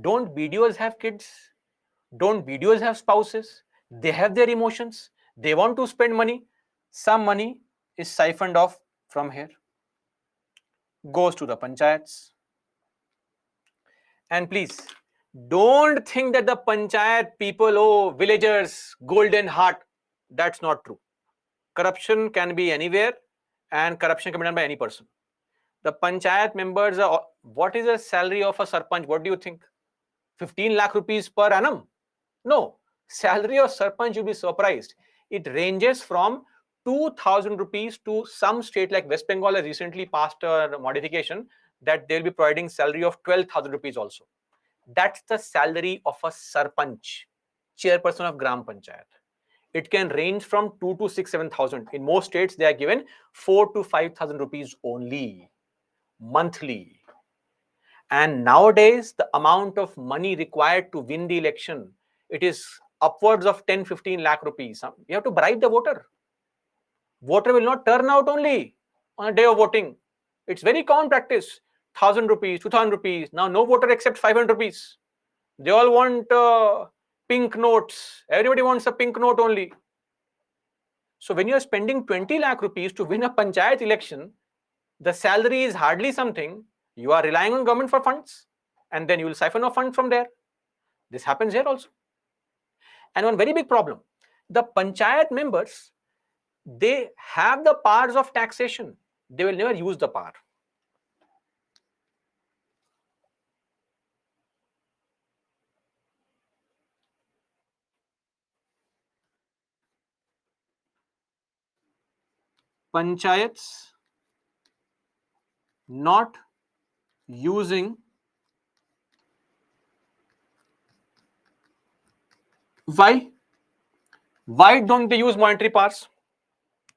Don't BDOs have kids? Don't BDOs have spouses? They have their emotions. They want to spend money. Some money is siphoned off from here, goes to the panchayats. And please, don't think that the panchayat people, oh, villagers, golden heart. That's not true. Corruption can be anywhere, and corruption can be done by any person. The panchayat members are, what is the salary of a sarpanch? What do you think? 15 lakh rupees per annum? No. Salary of sarpanch, you'll be surprised. It ranges from 2,000 rupees to some state like West Bengal has recently passed a modification that they'll be providing salary of 12,000 rupees also. That's the salary of a sarpanch, chairperson of Gram Panchayat. It can range from 2 to 6, 7,000. In most states, they are given 4 to 5,000 rupees only monthly. And nowadays, the amount of money required to win the election, it is upwards of 10, 15 lakh rupees. You have to bribe the voter. Voter will not turn out only on a day of voting. It's very common practice. 1,000 rupees, 2,000 rupees. Now, no voter accepts 500 rupees. They all want pink notes. Everybody wants a pink note only. So when you are spending 20 lakh rupees to win a panchayat election, the salary is hardly something. You are relying on government for funds, and then you will siphon off funds from there. This happens here also. And one very big problem, the panchayat members, they have the powers of taxation. They will never use the power. Panchayats not using, why? Why don't they use monetary powers?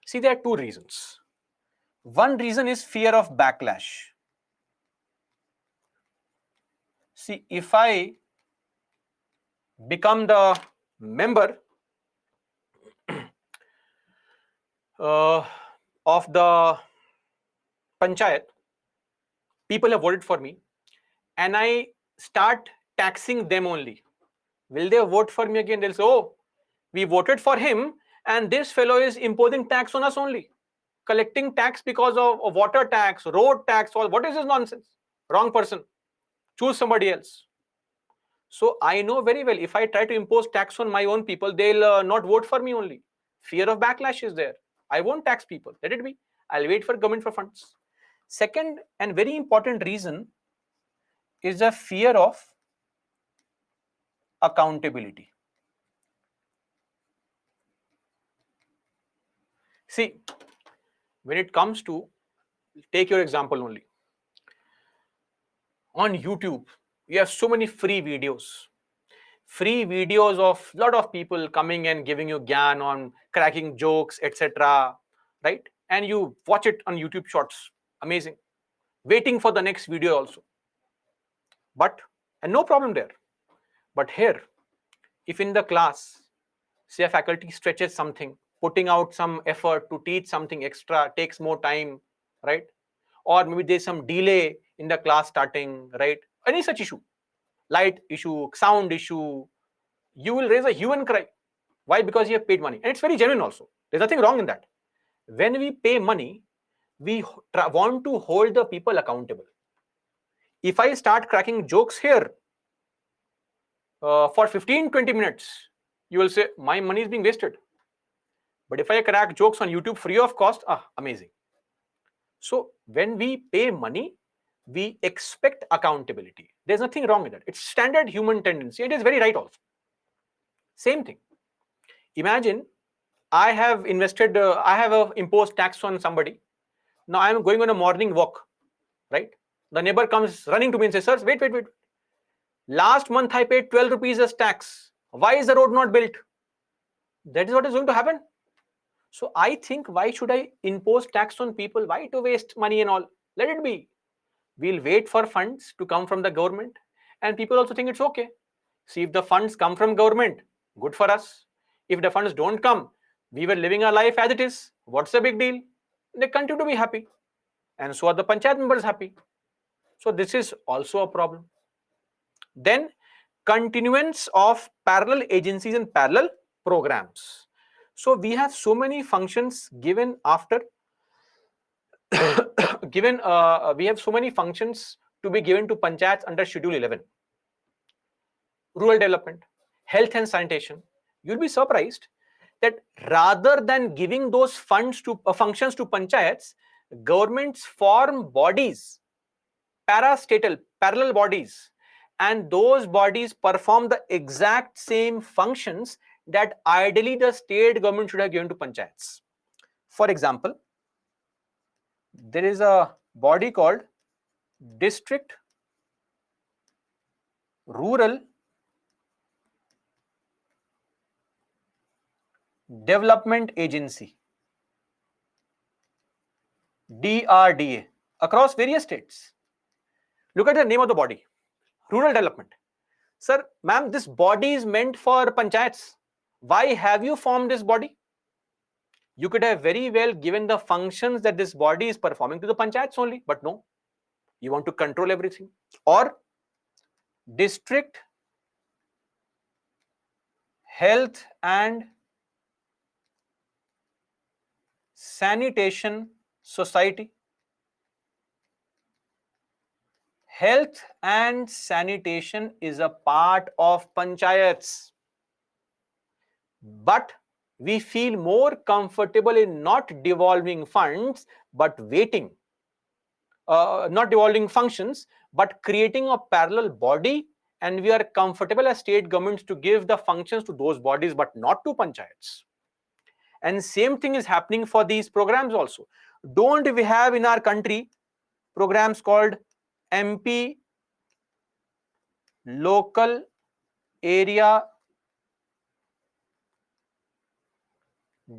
See, there are two reasons. One reason is fear of backlash. See, if I become the member of the panchayat, people have voted for me, and I start taxing them only. Will they vote for me again? They'll say, oh, we voted for him, and this fellow is imposing tax on us only. Collecting tax because of water tax, road tax, all. What is this nonsense? Wrong person. Choose somebody else. So I know very well, if I try to impose tax on my own people, they'll not vote for me only. Fear of backlash is there. I won't tax people. Let it be. I'll wait for government for funds. Second and very important reason is the fear of accountability. See, when it comes to, take your example only. On YouTube, You have so many free videos of lot of people coming and giving you gyan on cracking jokes, etc. Right? And you watch it on YouTube Shorts. Amazing. Waiting for the next video also. But, and no problem there. But here, if in the class, say a faculty stretches something, putting out some effort to teach something extra, takes more time, right? Or maybe there's some delay in the class starting, right? Any such issue, light issue, sound issue, you will raise a hue and cry. Why? Because you have paid money. And it's very genuine also. There's nothing wrong in that. When we pay money, we want to hold the people accountable. If I start cracking jokes here for 15-20 minutes, you will say, my money is being wasted. But if I crack jokes on YouTube free of cost, amazing. So when we pay money, we expect accountability. There's nothing wrong with that. It's standard human tendency. It is very right also. Same thing. Imagine I have invested, I have imposed tax on somebody. Now I am going on a morning walk, right? The neighbor comes running to me and says, sir, wait. Last month I paid 12 rupees as tax. Why is the road not built? That is what is going to happen. So I think, why should I impose tax on people? Why to waste money and all? Let it be. We'll wait for funds to come from the government. And people also think it's okay. See, if the funds come from government, good for us. If the funds don't come, we were living our life as it is. What's the big deal? They continue to be happy. And so are the panchayat members happy. So this is also a problem. Then continuance of parallel agencies and parallel programs. So we have so many functions given after we have so many functions to be given to panchayats under Schedule 11. Rural development, health and sanitation. You'll be surprised that rather than giving those funds to functions to panchayats, governments form bodies, parastatal, parallel bodies, and those bodies perform the exact same functions that ideally the state government should have given to panchayats. For example, there is a body called District Rural Development Agency, DRDA, across various states. Look at the name of the body, Rural Development. Sir, ma'am, this body is meant for panchayats. Why have you formed this body? You could have very well given the functions that this body is performing to the panchayats only, but no, you want to control everything. Or District Health and Sanitation Society. Health and sanitation is a part of panchayats, but we feel more comfortable in not devolving funds, but waiting, not devolving functions, but creating a parallel body, and we are comfortable as state governments to give the functions to those bodies, but not to panchayats. And same thing is happening for these programs also. Don't we have in our country programs called MP Local Area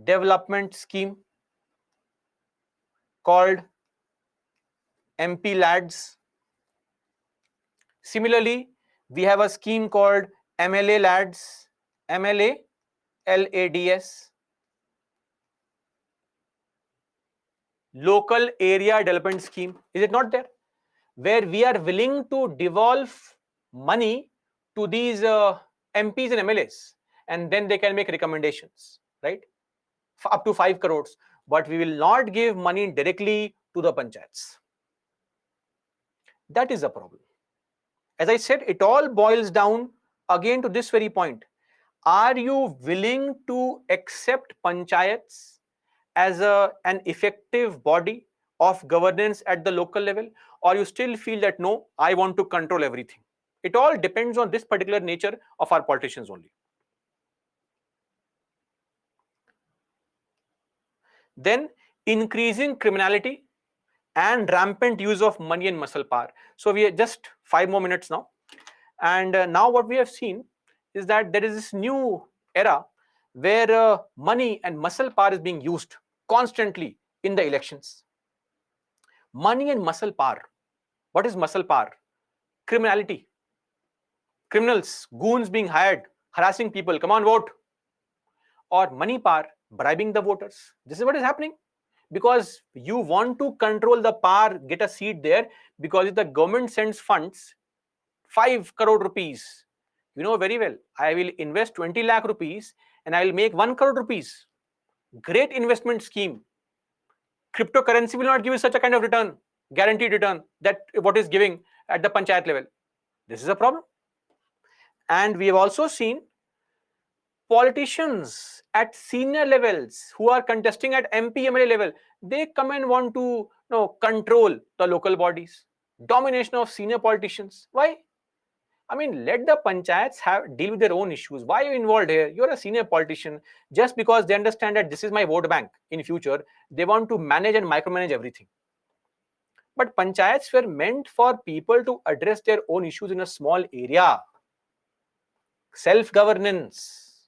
Development Scheme, called MP Lads? Similarly, we have a scheme called MLA Lads, MLA LADS, Local Area Development Scheme. Is it not there? Where we are willing to devolve money to these MPs and MLAs, and then they can make recommendations, right? Up to 5 crores, but we will not give money directly to the panchayats. That is a problem. As I said, it all boils down again to this very point. Are you willing to accept panchayats as an effective body of governance at the local level, or you still feel that no, I want to control everything? It all depends on this particular nature of our politicians only. Then increasing criminality and rampant use of money and muscle power. So we are just 5 more minutes now. And now what we have seen is that there is this new era where money and muscle power is being used constantly in the elections. Money and muscle power. What is muscle power? Criminality. Criminals, goons being hired, harassing people, come on, vote. Or money power, bribing the voters. This is what is happening. Because you want to control the power, get a seat there, because if the government sends funds, 5 crore rupees, you know very well, I will invest 20 lakh rupees and I will make 1 crore rupees. Great investment scheme. Cryptocurrency will not give you such a kind of return, guaranteed return, that what is giving at the panchayat level. This is a problem. And we have also seen politicians at senior levels who are contesting at MP MLA level, they come and want to control the local bodies. Domination of senior politicians. Why? I mean, let the panchayats deal with their own issues. Why are you involved here? You're a senior politician. Just because they understand that this is my vote bank in future, they want to manage and micromanage everything. But panchayats were meant for people to address their own issues in a small area. Self-governance,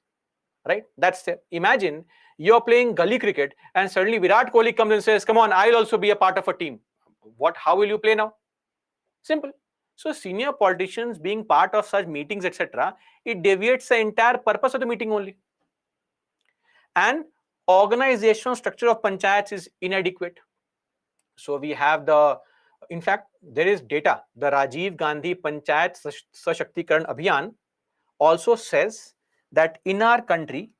right? That's it. Imagine you're playing gully cricket and suddenly Virat Kohli comes and says, come on, I'll also be a part of a team. What? How will you play now? Simple. So senior politicians being part of such meetings, etc., it deviates the entire purpose of the meeting only. And organizational structure of panchayats is inadequate. So we have in fact, there is data. The Rajiv Gandhi Panchayat Sashaktikarn Abhiyan also says that in our country,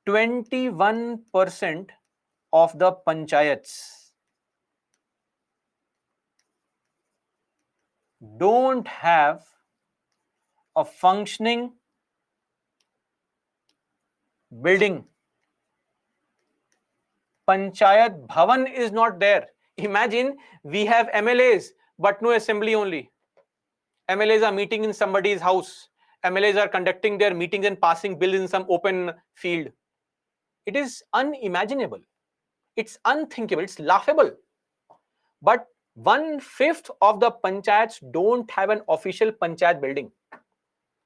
21% of the panchayats don't have a functioning building. Panchayat Bhavan is not there. Imagine we have MLAs but no assembly only. MLAs are meeting in somebody's house. MLAs are conducting their meetings and passing bills in some open field. It is unimaginable. It's unthinkable. It's laughable. But 1/5 of the panchayats don't have an official panchayat building.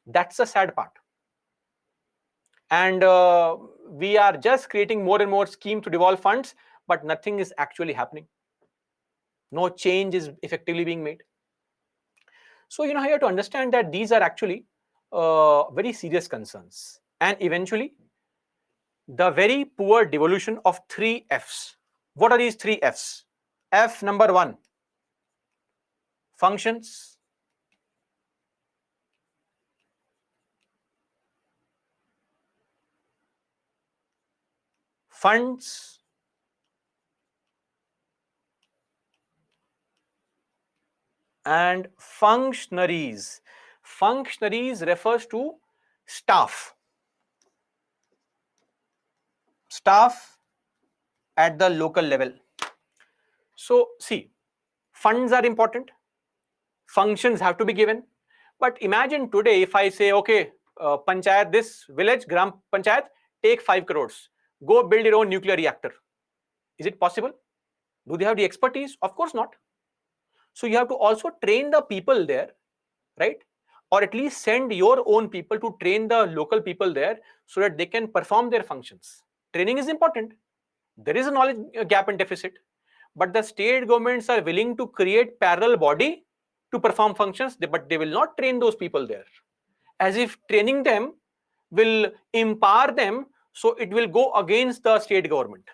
That's the sad part. And we are just creating more and more schemes to devolve funds, but nothing is actually happening. No change is effectively being made. So, you have to understand that these are actually very serious concerns. And eventually, the very poor devolution of 3 Fs. What are these 3 Fs? F number 1, functions. Funds. And functionaries. Functionaries refers to staff. Staff at the local level. So see, funds are important. Functions have to be given. But imagine today if I say, okay, panchayat, this village, gram panchayat, take 5 crores. Go build your own nuclear reactor. Is it possible? Do they have the expertise? Of course not. So you have to also train the people there, right? Or at least send your own people to train the local people there so that they can perform their functions. Training is important. There is a knowledge gap and deficit, but the state governments are willing to create parallel body to perform functions, but they will not train those people there, as if training them will empower them, so it will go against the state government.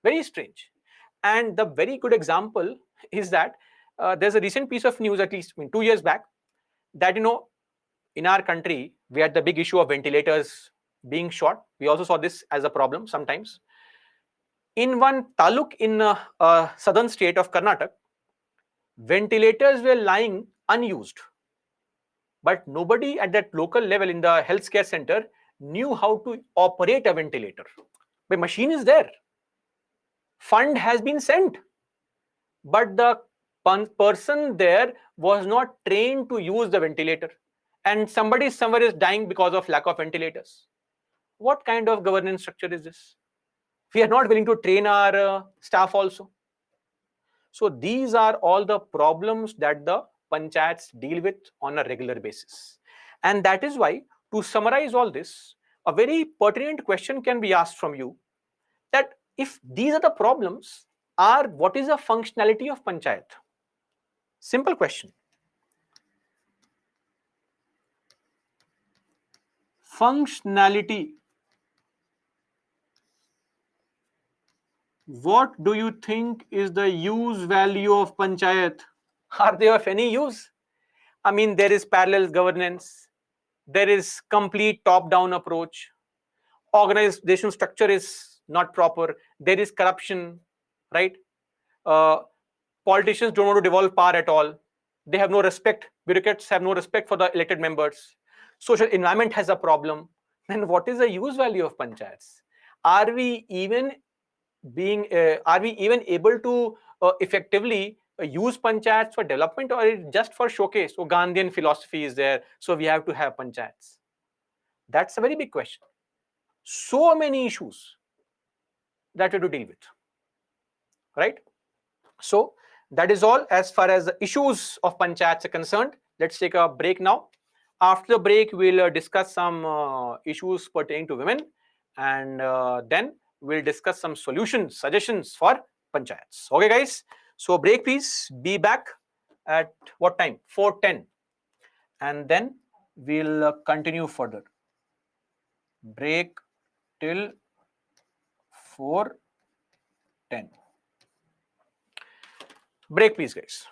Very strange. And the very good example is that there's a recent piece of news, at least 2 years back, that in our country we had the big issue of ventilators being short. We also saw this as a problem sometimes. In one taluk in southern state of Karnataka, ventilators were lying unused, but nobody at that local level in the healthcare center knew how to operate a ventilator. The machine is there, fund has been sent, but the person there was not trained to use the ventilator, and somebody somewhere is dying because of lack of ventilators. What kind of governance structure is this? We are not willing to train our staff also. So these are all the problems that the panchayats deal with on a regular basis. And that is why, to summarize all this, a very pertinent question can be asked from you, that if these are the problems, are what is the functionality of panchayat? Simple question. Functionality. What do you think is the use value of panchayat? Are they of any use? I mean, there is parallel governance, there is complete top-down approach, organization structure is not proper, there is corruption, right? Uh, Politicians don't want to devolve power at all. They have no respect. Bureaucrats have no respect for the elected members. Social environment has a problem. Then what is the use value of panchayats? Are we even are we even able to effectively use panchayats for development, or is it just for showcase? So Gandhian philosophy is there, so we have to have panchayats. That's a very big question. So many issues that we have to deal with, right? So that is all as far as the issues of panchayats are concerned. Let's take a break now. After the break, we'll discuss some issues pertaining to women, and then we'll discuss some solutions, suggestions for panchayats. Okay, guys. So break, please. Be back at what time? 4:10, and then we'll continue further. Break till 4:10. Break, please, guys.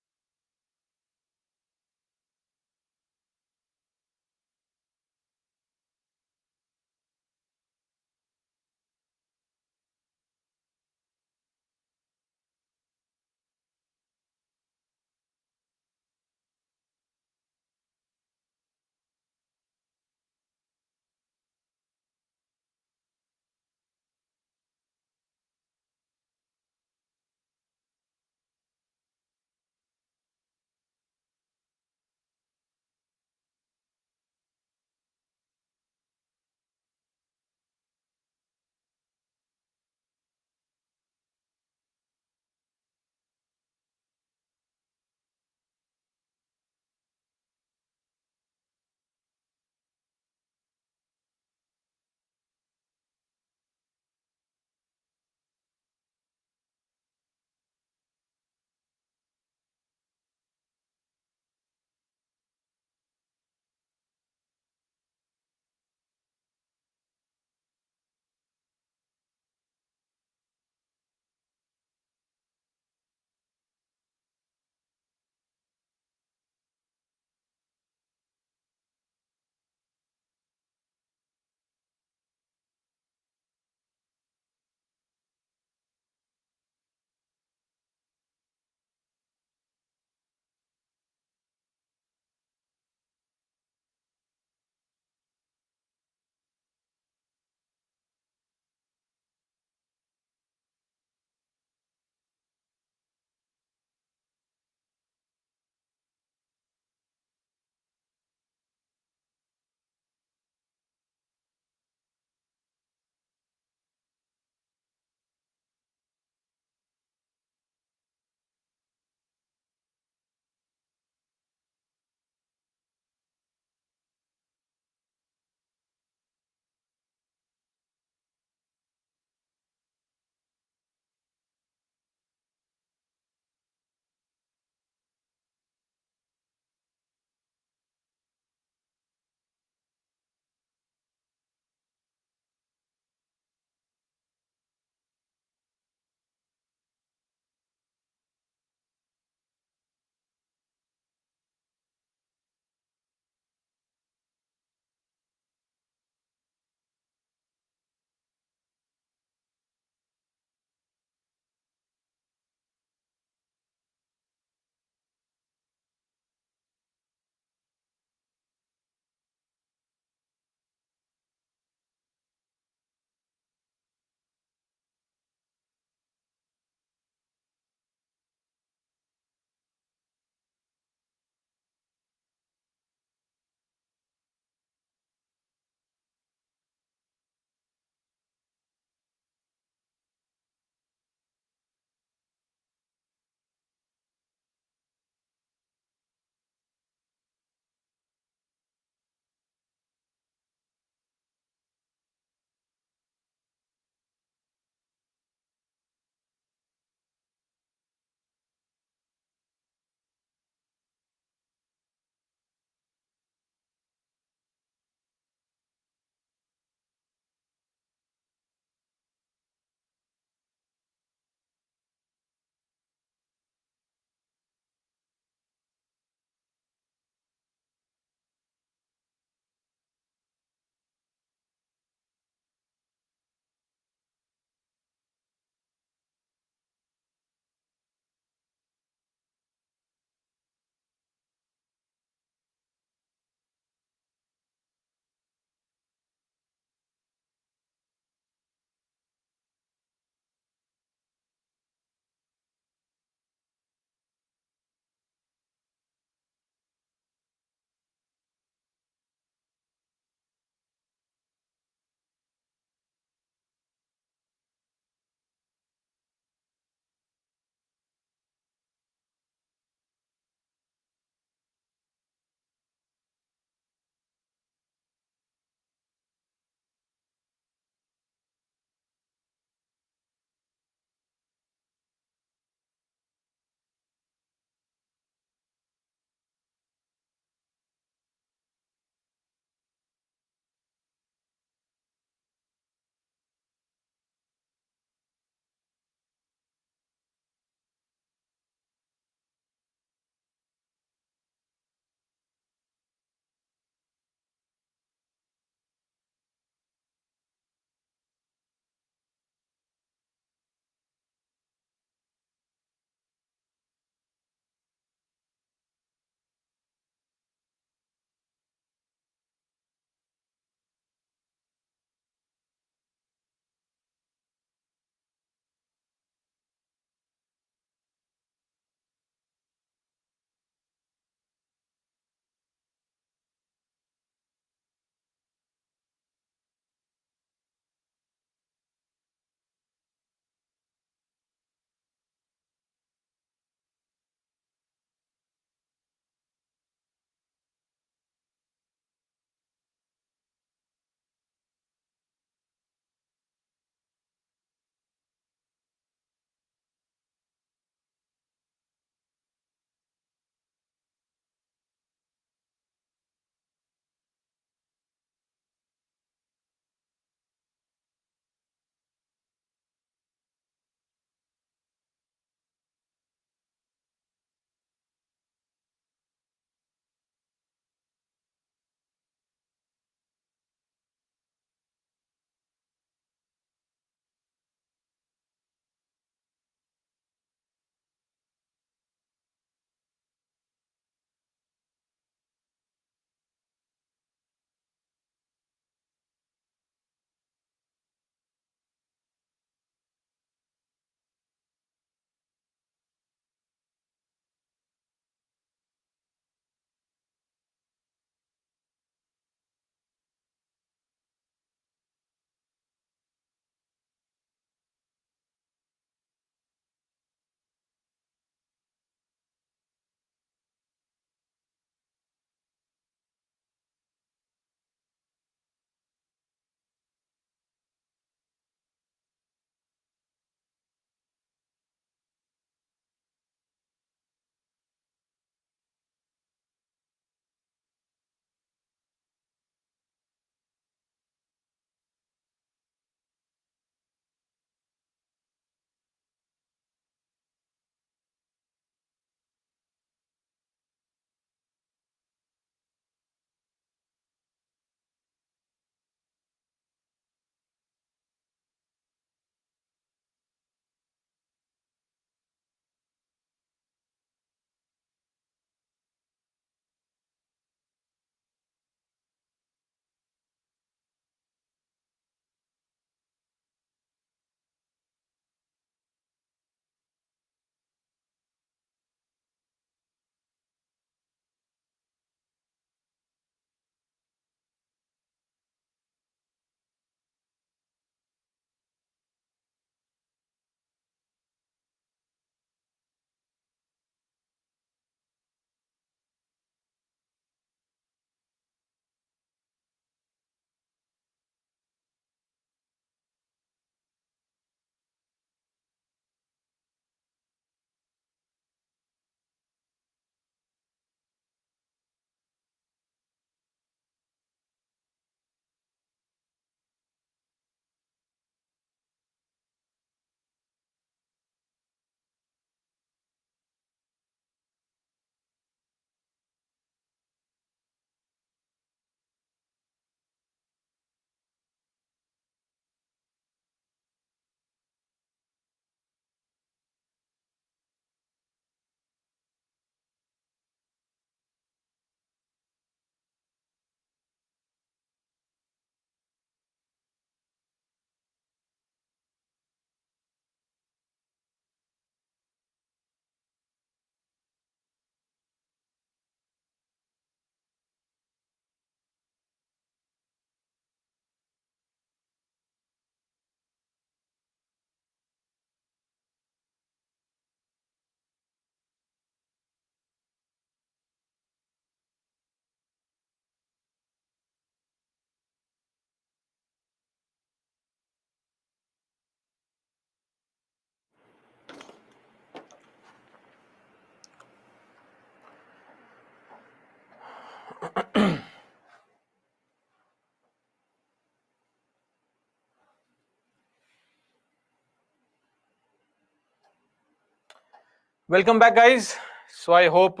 Welcome back, guys. So I hope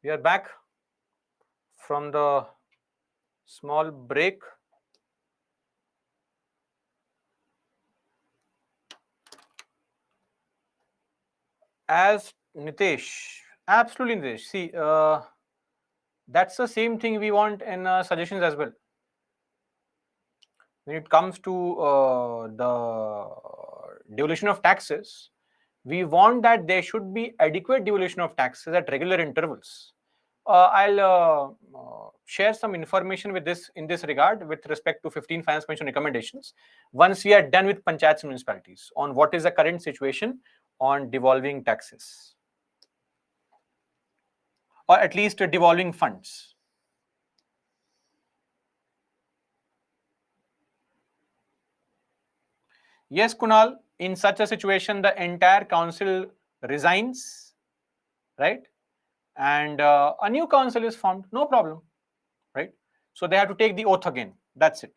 we are back from the small break. As Nitesh, absolutely Nitesh. See, that's the same thing we want in suggestions as well. When it comes to the devolution of taxes, we want that there should be adequate devolution of taxes at regular intervals. I'll share some information with this in this regard with respect to 15 Finance Commission recommendations once we are done with panchayats and municipalities on what is the current situation on devolving taxes, or at least devolving funds. Yes, Kunal, in such a situation, the entire council resigns, right? And a new council is formed, no problem, right? So they have to take the oath again. That's it.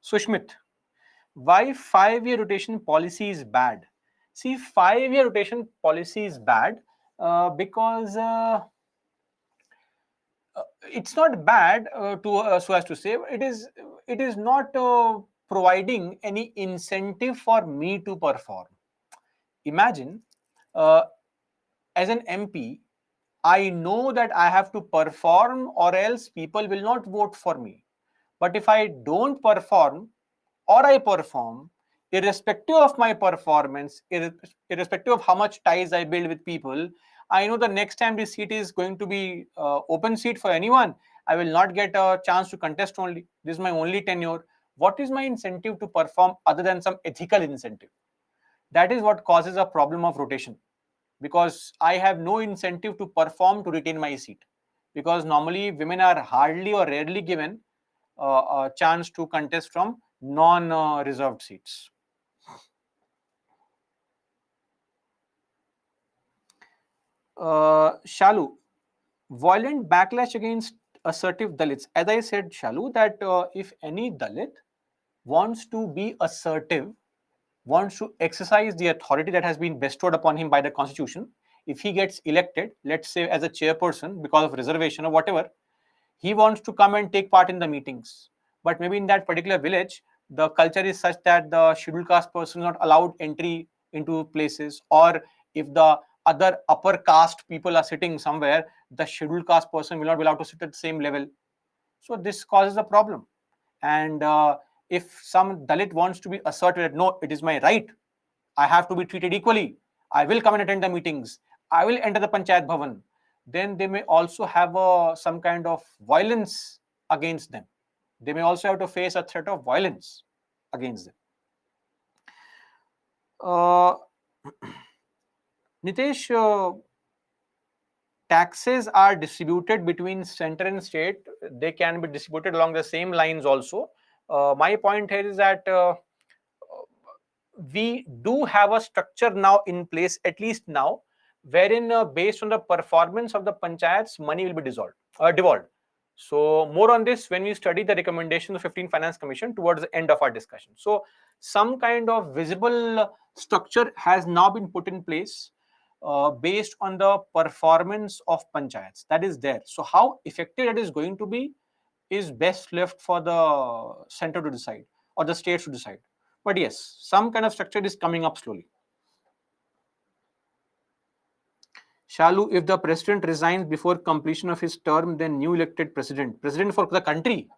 Sushmit, why 5-year rotation policy is bad? See, 5-year rotation policy is bad because it's not bad to so as to say it is not providing any incentive for me to perform. Imagine, uh, as an MP, I know that I have to perform or else people will not vote for me. But if I don't perform or I perform, irrespective of my performance, irrespective of how much ties I build with people, I know the next time this seat is going to be open seat for anyone. I will not get a chance to contest only. This is my only tenure. What is my incentive to perform other than some ethical incentive? That is what causes a problem of rotation, because I have no incentive to perform to retain my seat. Because normally women are hardly or rarely given a chance to contest from non-reserved seats. Shalu, violent backlash against assertive Dalits. As I said, Shalu, that if any Dalit wants to be assertive, wants to exercise the authority that has been bestowed upon him by the constitution, if he gets elected, let's say as a chairperson because of reservation or whatever, he wants to come and take part in the meetings. But maybe in that particular village, the culture is such that the scheduled caste person is not allowed entry into places, or if the other upper caste people are sitting somewhere, the scheduled caste person will not be allowed to sit at the same level. So this causes a problem. And if some Dalit wants to be asserted that no, it is my right, I have to be treated equally, I will come and attend the meetings, I will enter the Panchayat Bhavan, then they may also have some kind of violence against them. They may also have to face a threat of violence against them. Uh, Nitesh, taxes are distributed between center and state. They can be distributed along the same lines also. My point here is that we do have a structure now in place, at least now, wherein based on the performance of the panchayats, money will be devolved. So more on this when we study the recommendations of 15 Finance Commission towards the end of our discussion. So some kind of visible structure has now been put in place based on the performance of panchayats. That is there. So how effective it is going to be is best left for the center to decide or the states to decide. But yes, some kind of structure is coming up slowly. Shalu, if the president resigns before completion of his term, then new elected president for the country.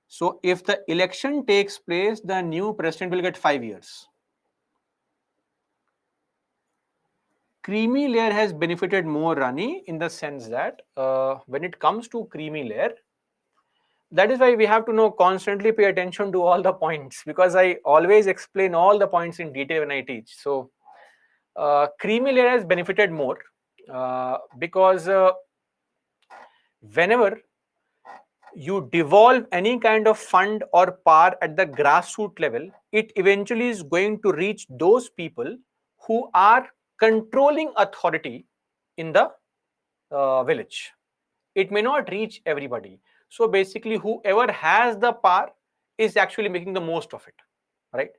So if the election takes place, the new president will get 5 years. Creamy layer has benefited more, Rani, in the sense that when it comes to creamy layer, that is why we have to know constantly pay attention to all the points, because I always explain all the points in detail when I teach. So creamy layer has benefited more because whenever you devolve any kind of fund or power at the grassroots level, it eventually is going to reach those people who are controlling authority in the village. It may not reach everybody. So basically, whoever has the power is actually making the most of it, right?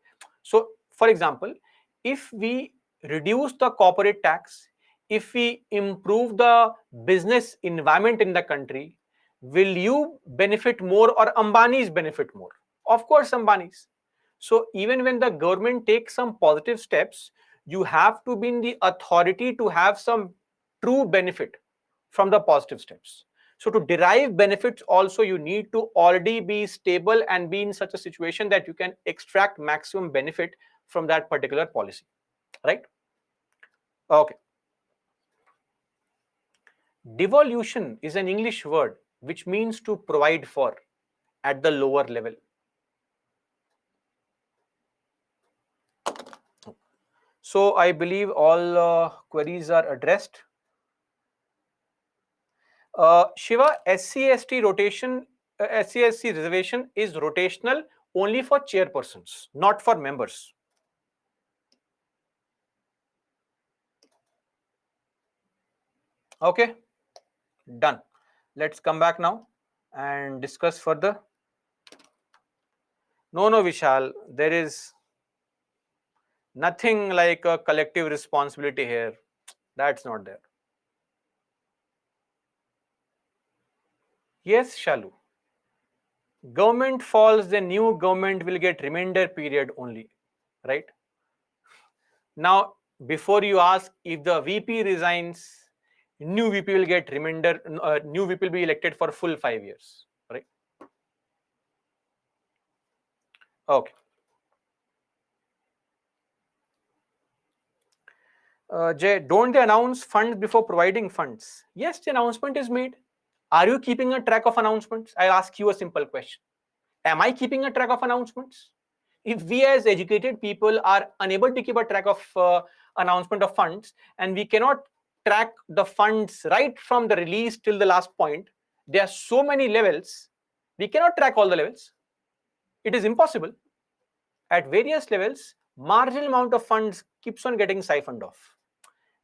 So, for example, if we reduce the corporate tax, if we improve the business environment in the country, will you benefit more or Ambani's benefit more? Of course, Ambani's. So even when the government takes some positive steps, you have to be in the authority to have some true benefit from the positive steps. So to derive benefits also, you need to already be stable and be in such a situation that you can extract maximum benefit from that particular policy, right? Okay. Devolution is an English word which means to provide for at the lower level. So I believe all queries are addressed. Shiva, SC/ST rotation, SC/ST reservation is rotational only for chairpersons, not for members. Okay, done. Let's come back now and discuss further. No, no, Vishal, there is nothing like a collective responsibility here. That's not there. Yes, Shalu. Government falls, the new government will get remainder period only, right? Now, before you ask, if the VP resigns, new VP will get remainder, new VP will be elected for full 5 years, right? Okay. Jay, don't they announce funds before providing funds? Yes, the announcement is made. Are you keeping a track of announcements? I'll ask you a simple question. Am I keeping a track of announcements? If we as educated people are unable to keep a track of announcement of funds, and we cannot track the funds right from the release till the last point, there are so many levels, we cannot track all the levels. It is impossible. At various levels, marginal amount of funds keeps on getting siphoned off.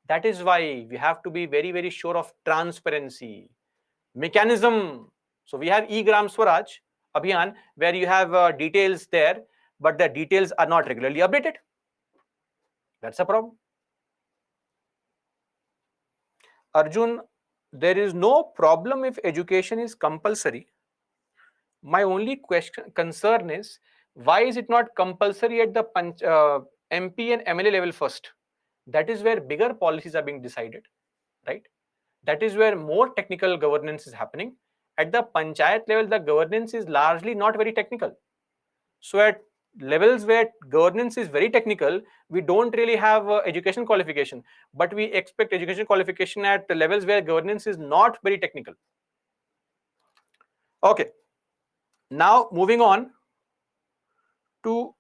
That is why we have to be very, very sure of transparency, mechanism. So we have e-gram Swaraj Abhiyan, where you have details there, but the details are not regularly updated. That's a problem. Arjun, there is no problem if education is compulsory. My only concern is, why is it not compulsory at the MP and MLA level first? That is where bigger policies are being decided, right? That is where more technical governance is happening. At the panchayat level, the governance is largely not very technical. So at levels where governance is very technical, we don't really have education qualification, but we expect education qualification at the levels where governance is not very technical. Okay, now moving on to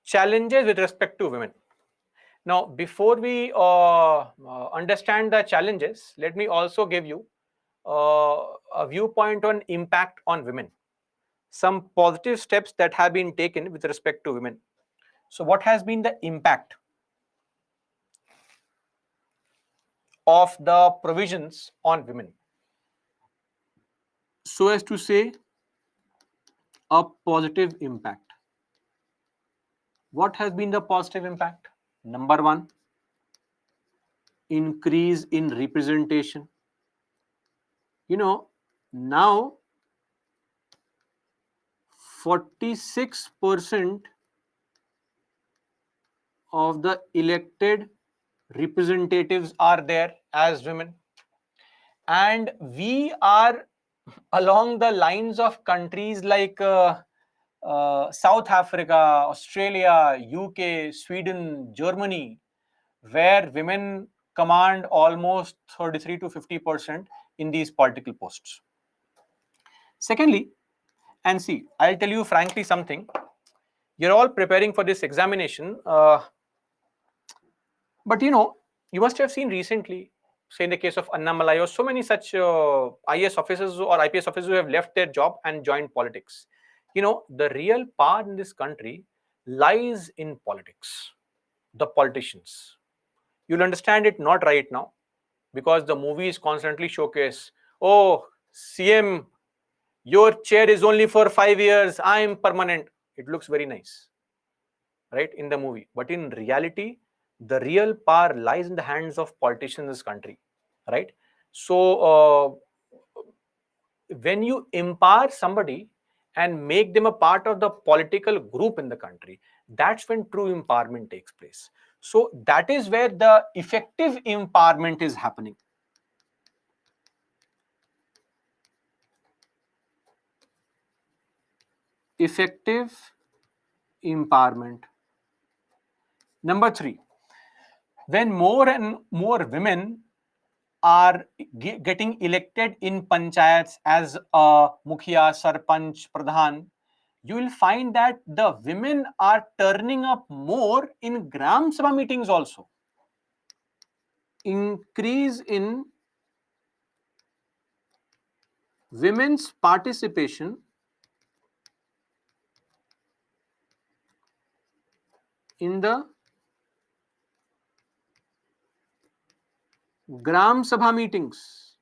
challenges with respect to women. Now, before we understand the challenges, let me also give you a viewpoint on impact on women. Some positive steps that have been taken with respect to women. So, what has been the impact of the provisions on women? So as to say, a positive impact. What has been the positive impact? Number one, increase in representation. Now 46% of the elected representatives are there as women, and we are along the lines of countries like South Africa, Australia, UK, Sweden, Germany, where women command almost 33 to 50% in these political posts. Secondly, and see, I'll tell you frankly something. You're all preparing for this examination, but you must have seen recently say in the case of Annamalai or so many such IAS officers or IPS officers who have left their job and joined politics. The real power in this country lies in politics, the politicians. You'll understand it not right now because the movies constantly showcase, oh, CM, your chair is only for 5 years, I'm permanent. It looks very nice, right, in the movie. But in reality, the real power lies in the hands of politicians in this country, right? So, when you empower somebody and make them a part of the political group in the country, that's when true empowerment takes place. So, that is where the effective empowerment is happening. Effective empowerment. Number three, when more and more women are getting elected in panchayats as a mukhiya, sarpanch, pradhan, you will find that the women are turning up more in gram sabha meetings also. Increase in women's participation in the gram sabha meetings.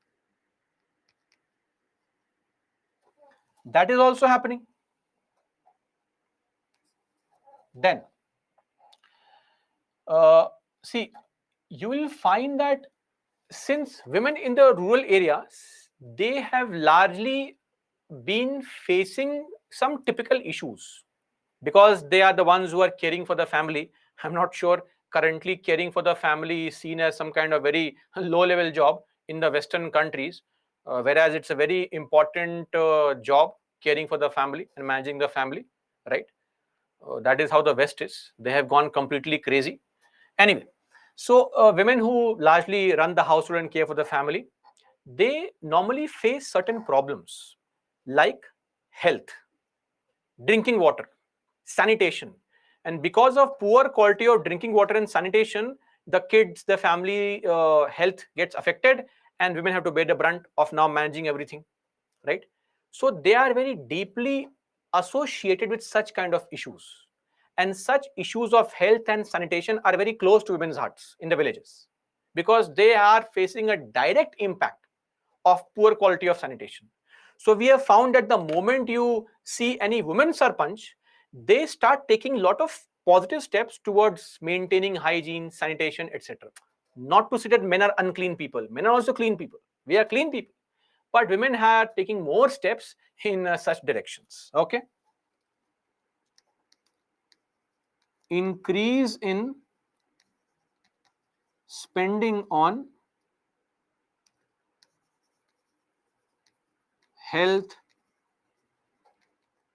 That is also happening. Then, see, you will find that since women in the rural areas, they have largely been facing some typical issues because they are the ones who are caring for the family. I'm not sure currently caring for the family is seen as some kind of very low level job in the Western countries, whereas it's a very important job, caring for the family and managing the family, right? That is how the West is. They have gone completely crazy. Anyway, so women who largely run the household and care for the family, they normally face certain problems like health, drinking water, sanitation. And because of poor quality of drinking water and sanitation, the kids, the family health gets affected, and women have to bear the brunt of now managing everything, right? So they are very deeply associated with such kind of issues. And such issues of health and sanitation are very close to women's hearts in the villages because they are facing a direct impact of poor quality of sanitation. So we have found that the moment you see any women sarpanch, they start taking a lot of positive steps towards maintaining hygiene, sanitation, etc. Not to say that men are unclean people. Men are also clean people. We are clean people. But women are taking more steps in such directions. Okay. Increase in spending on health,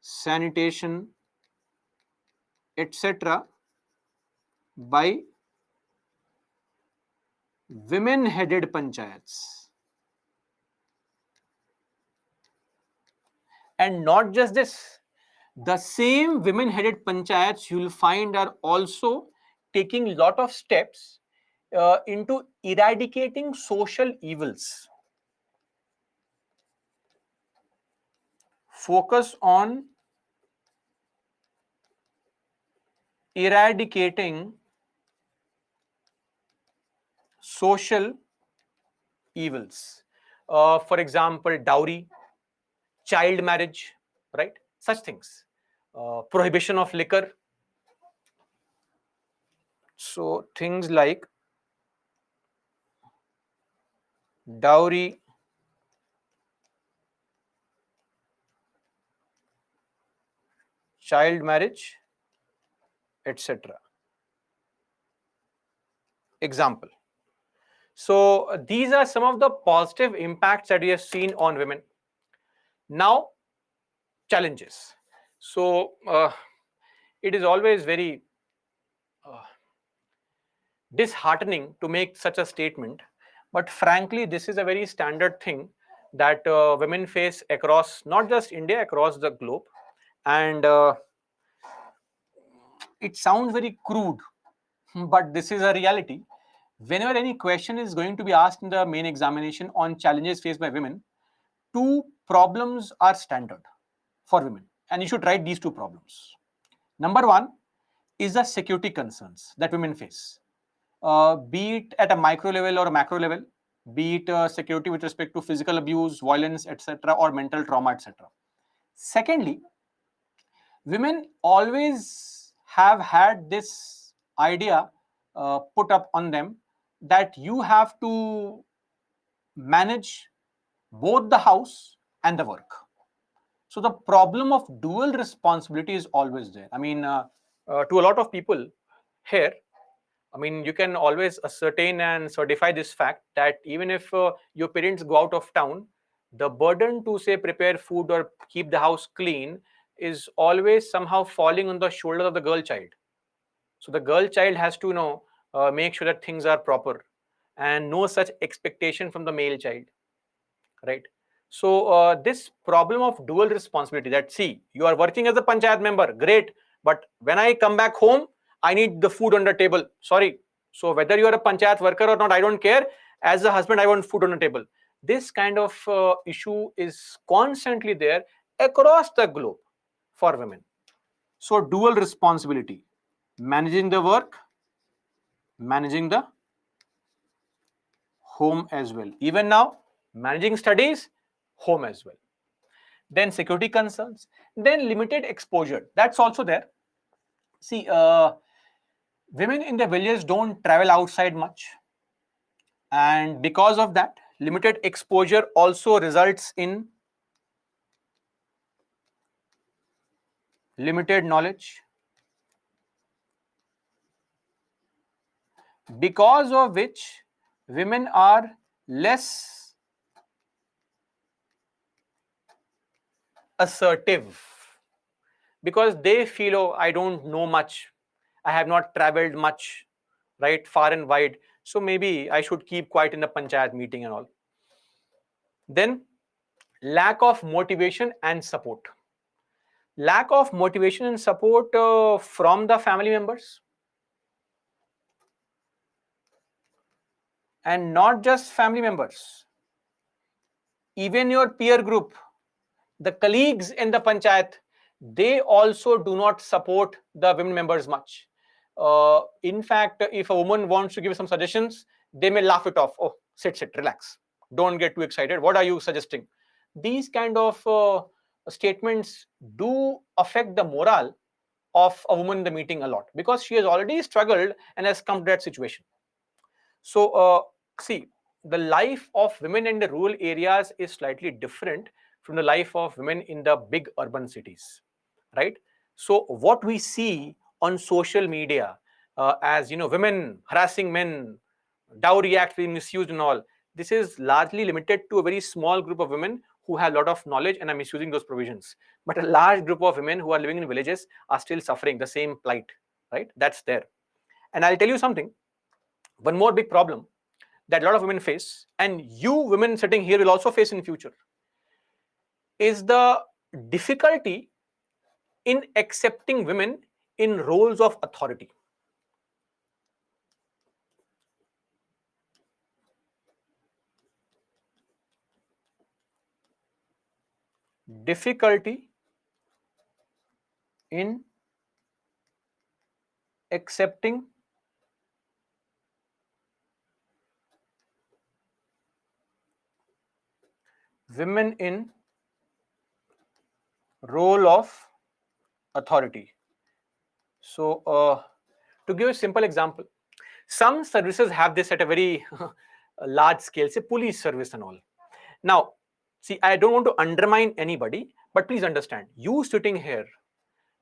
sanitation, etc. by women headed panchayats. And not just this, the same women headed panchayats you will find are also taking a lot of steps into eradicating social evils. Focus on eradicating social evils. For example, dowry, child marriage, right? Such things. Prohibition of liquor. So things like dowry, child marriage, etc. Example. So these are some of the positive impacts that we have seen on women. Now, challenges. So it is always very disheartening to make such a statement, but frankly, this is a very standard thing that women face across not just India, across the globe. And it sounds very crude, but this is a reality. whenever any question is going to be asked in the main examination on challenges faced by women, two problems are standard for women, and you should write these two problems. Number one is the security concerns that women face, be it at a micro level or a macro level, be it security with respect to physical abuse, violence, etc., or mental trauma, etc. Secondly, women always have had this idea put up on them that you have to manage both the house and the work. So the problem of dual responsibility is always there. I mean, to a lot of people here, I mean, you can always ascertain and certify this fact that even if your parents go out of town, the burden to say prepare food or keep the house clean is always somehow falling on the shoulders of the girl child. So the girl child has to make sure that things are proper, and no such expectation from the male child, right? So this problem of dual responsibility, that see, you are working as a panchayat member, great, but when I come back home, I need the food on the table. Sorry. So whether you are a panchayat worker or not, I don't care. As a husband, I want food on the table. This kind of issue is constantly there across the globe for women. So dual responsibility, managing the work, managing the home as well. Even now, managing studies, home as well. Then security concerns, then limited exposure. That's also there. See, women in the villages don't travel outside much. And because of that, limited exposure also results in limited knowledge. Because of which, women are less assertive because they feel, oh, I don't know much, I have not traveled much, right, far and wide, so maybe I should keep quiet in the panchayat meeting and all. Then lack of motivation and support. Lack of motivation and support from the family members, and not just family members, even your peer group, the colleagues in the panchayat, they also do not support the women members much. In fact, if a woman wants to give some suggestions, they may laugh it off. Oh, sit, relax. Don't get too excited. What are you suggesting? These kind of statements do affect the morale of a woman in the meeting a lot because she has already struggled and has come to that situation. So, see, the life of women in the rural areas is slightly different from the life of women in the big urban cities, right? So, what we see on social media, as women harassing men, dowry act being misused and all, this is largely limited to a very small group of women who have a lot of knowledge and are misusing those provisions. But a large group of women who are living in villages are still suffering the same plight, right? That's there. And I'll tell you something. One more big problem that a lot of women face, and you women sitting here will also face in future, is the difficulty in accepting women in roles of authority. Difficulty in accepting women in role of authority. So, to give a simple example, some services have this at a very large scale, say police service and all. Now, see, I don't want to undermine anybody, but please understand, you sitting here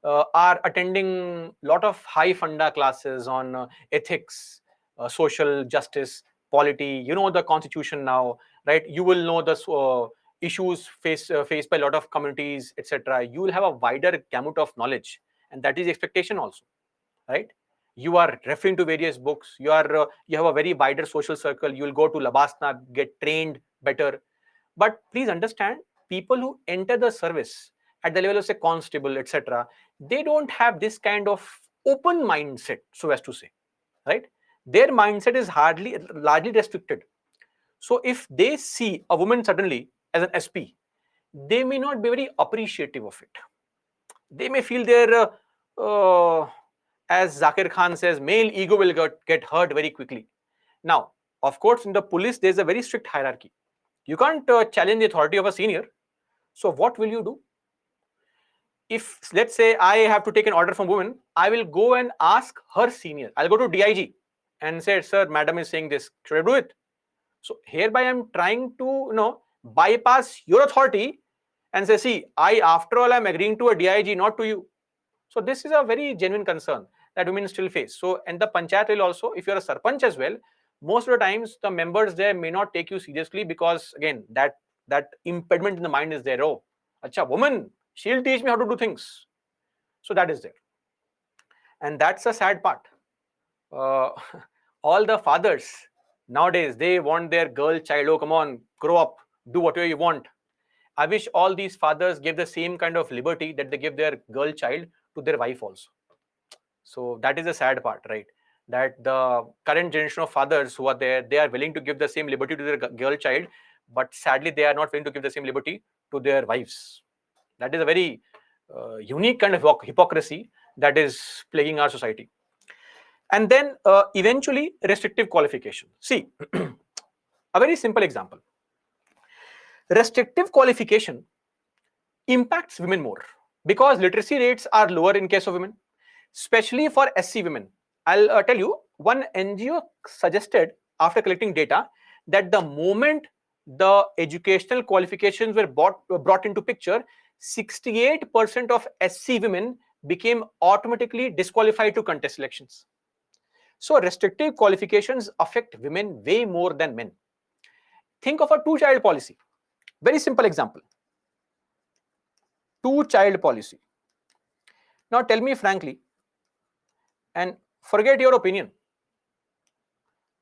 are attending a lot of high funda classes on ethics, social justice, polity. You know the constitution now, right? You will know the issues faced by a lot of communities, etc. You will have a wider gamut of knowledge, and that is the expectation also, right? You are referring to various books. You have a very wider social circle. You will go to Labasna, get trained better. But please understand, people who enter the service at the level of say constable, etc., they don't have this kind of open mindset, so as to say, right? Their mindset is hardly largely restricted. So if they see a woman suddenly as an SP, they may not be very appreciative of it. They may feel their, as Zakir Khan says, male ego will get hurt very quickly. Now, of course, in the police, there's a very strict hierarchy. You can't challenge the authority of a senior. So what will you do? If, let's say, I have to take an order from a woman, I will go and ask her senior. I'll go to DIG and say, sir, madam is saying this. Should I do it? So hereby I'm trying to, bypass your authority and say, see, I, after all, I'm agreeing to a DIG, not to you. So this is a very genuine concern that women still face. So, and the panchayat will also, if you're a sarpanch as well, most of the times the members there may not take you seriously because, again, that impediment in the mind is there. Oh, acha, woman, she'll teach me how to do things. So that is there. And that's a sad part. Uh, all the fathers nowadays, they want their girl child, oh, come on, grow up, do whatever you want. I wish all these fathers give the same kind of liberty that they give their girl child to their wife also. So that is the sad part, right? That the current generation of fathers who are there, they are willing to give the same liberty to their girl child, but sadly they are not willing to give the same liberty to their wives. That is a very unique kind of hypocrisy that is plaguing our society. And then eventually restrictive qualification. See, a very simple example. Restrictive qualification impacts women more because literacy rates are lower in case of women, especially for SC women. I'll tell you, one NGO suggested after collecting data that the moment the educational qualifications were brought into picture, 68% of SC women became automatically disqualified to contest elections. So restrictive qualifications affect women way more than men. Think of a two-child policy. Very simple example. Two-child policy. Now tell me frankly, and forget your opinion,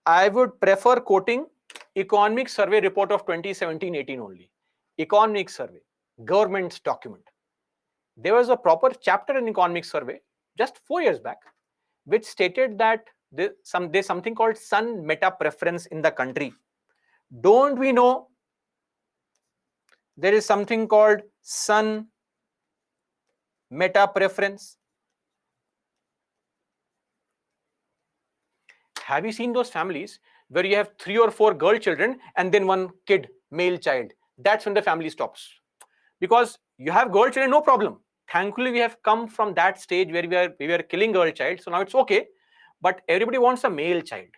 I would prefer quoting economic survey report of 2017-18 only. Economic survey, government's document. There was a proper chapter in economic survey just 4 years back, which stated that there's something called sun meta preference in the country. Don't we know there is something called sun meta preference? Have you seen those families where you have 3 or 4 girl children and then one kid, male child? That's when the family stops. Because you have girl children, no problem. Thankfully, we have come from that stage where we were killing girl child, so now it's okay. But everybody wants a male child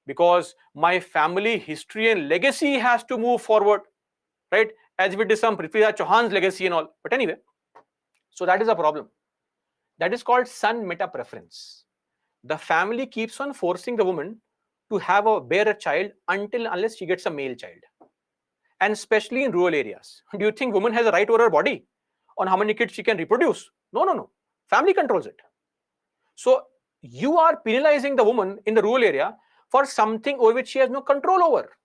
because my family history and legacy has to move forward, right? As if it is some Prithviraj Chauhan's legacy and all. But anyway, so that is a problem. That is called sun meta preference. The family keeps on forcing the woman to bear a child unless she gets a male child. And especially in rural areas. Do you think woman has a right over her body on how many kids she can reproduce? No, no, no. Family controls it. So you are penalizing the woman in the rural area for something over which she has no control over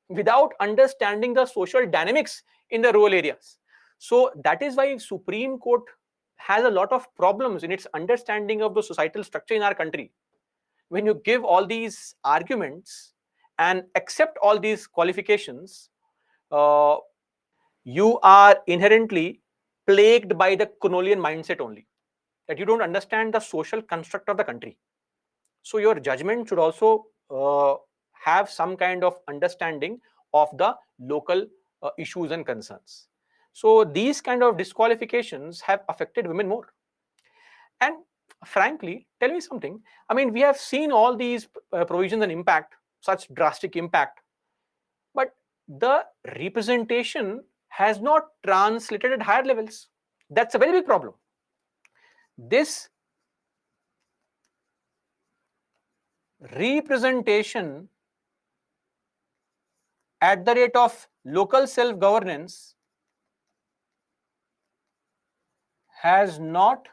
without understanding the social dynamics in the rural areas. So that is why Supreme Court has a lot of problems in its understanding of the societal structure in our country. When you give all these arguments and accept all these qualifications, you are inherently plagued by the colonial mindset only, that you don't understand the social construct of the country. So your judgment should also have some kind of understanding of the local issues and concerns. So these kind of disqualifications have affected women more. And frankly, tell me something. I mean, we have seen all these provisions and impact, such drastic impact, but the representation has not translated at higher levels. That's a very big problem. This representation at the rate of local self-governance has not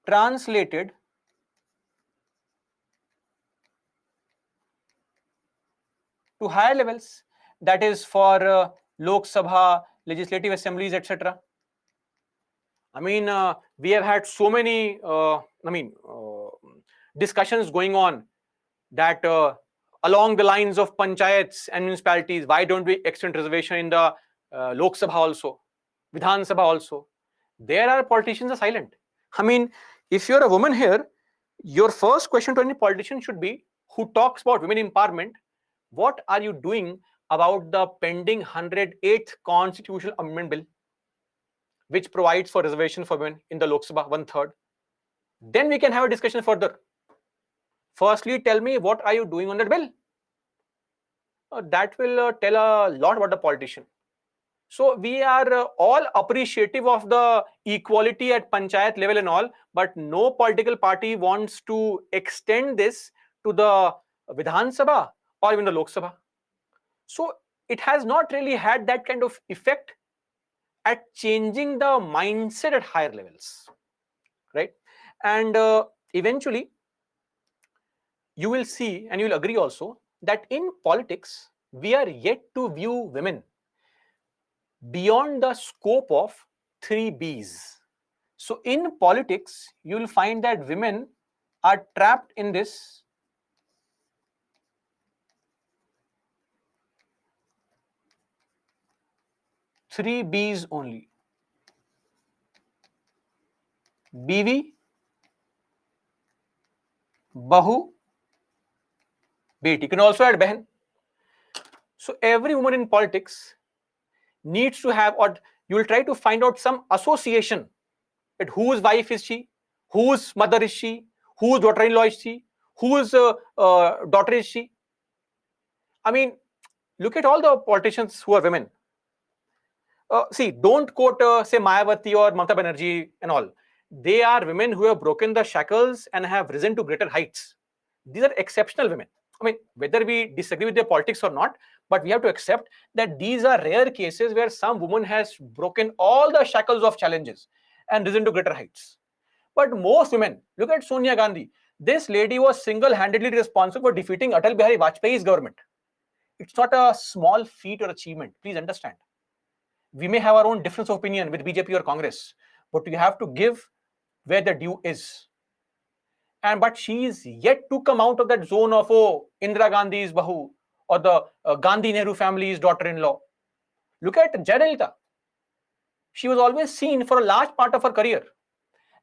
translated to higher levels, that is for Lok Sabha, legislative assemblies, etc. I mean, we have had so many, discussions going on that along the lines of panchayats and municipalities, why don't we extend reservation in the Lok Sabha also, Vidhan Sabha also? There are politicians are silent. I mean, if you're a woman here, your first question to any politician should be, who talks about women empowerment, what are you doing about the pending 108th constitutional amendment bill, which provides for reservation for women in the Lok Sabha, one third? Then we can have a discussion further. Firstly, tell me, what are you doing on that bill? That will tell a lot about the politician. So we are all appreciative of the equality at panchayat level and all, but no political party wants to extend this to the Vidhan Sabha or even the Lok Sabha. So it has not really had that kind of effect at changing the mindset at higher levels, right? And eventually, you will see and you will agree also that in politics, we are yet to view women beyond the scope of three Bs. So in politics, you will find that women are trapped in this three Bs only. BV, Bahu, Beti. You can also add Behan. So every woman in politics needs to have, or you will try to find out some association at whose wife is she, whose mother is she, whose daughter-in-law is she, whose daughter is she. I mean, look at all the politicians who are women. See, don't quote, say, Mayawati or Mamata Banerjee and all. They are women who have broken the shackles and have risen to greater heights. These are exceptional women. I mean, whether we disagree with their politics or not, but we have to accept that these are rare cases where some woman has broken all the shackles of challenges and risen to greater heights. But most women, look at Sonia Gandhi. This lady was single-handedly responsible for defeating Atal Bihari Vajpayee's government. It's not a small feat or achievement. Please understand. We may have our own difference of opinion with BJP or Congress, but you have to give where the due is. And but she is yet to come out of that zone of, oh, Indira Gandhi's Bahu or the Gandhi Nehru family's daughter-in-law. Look at Jayalalitha. She was always seen for a large part of her career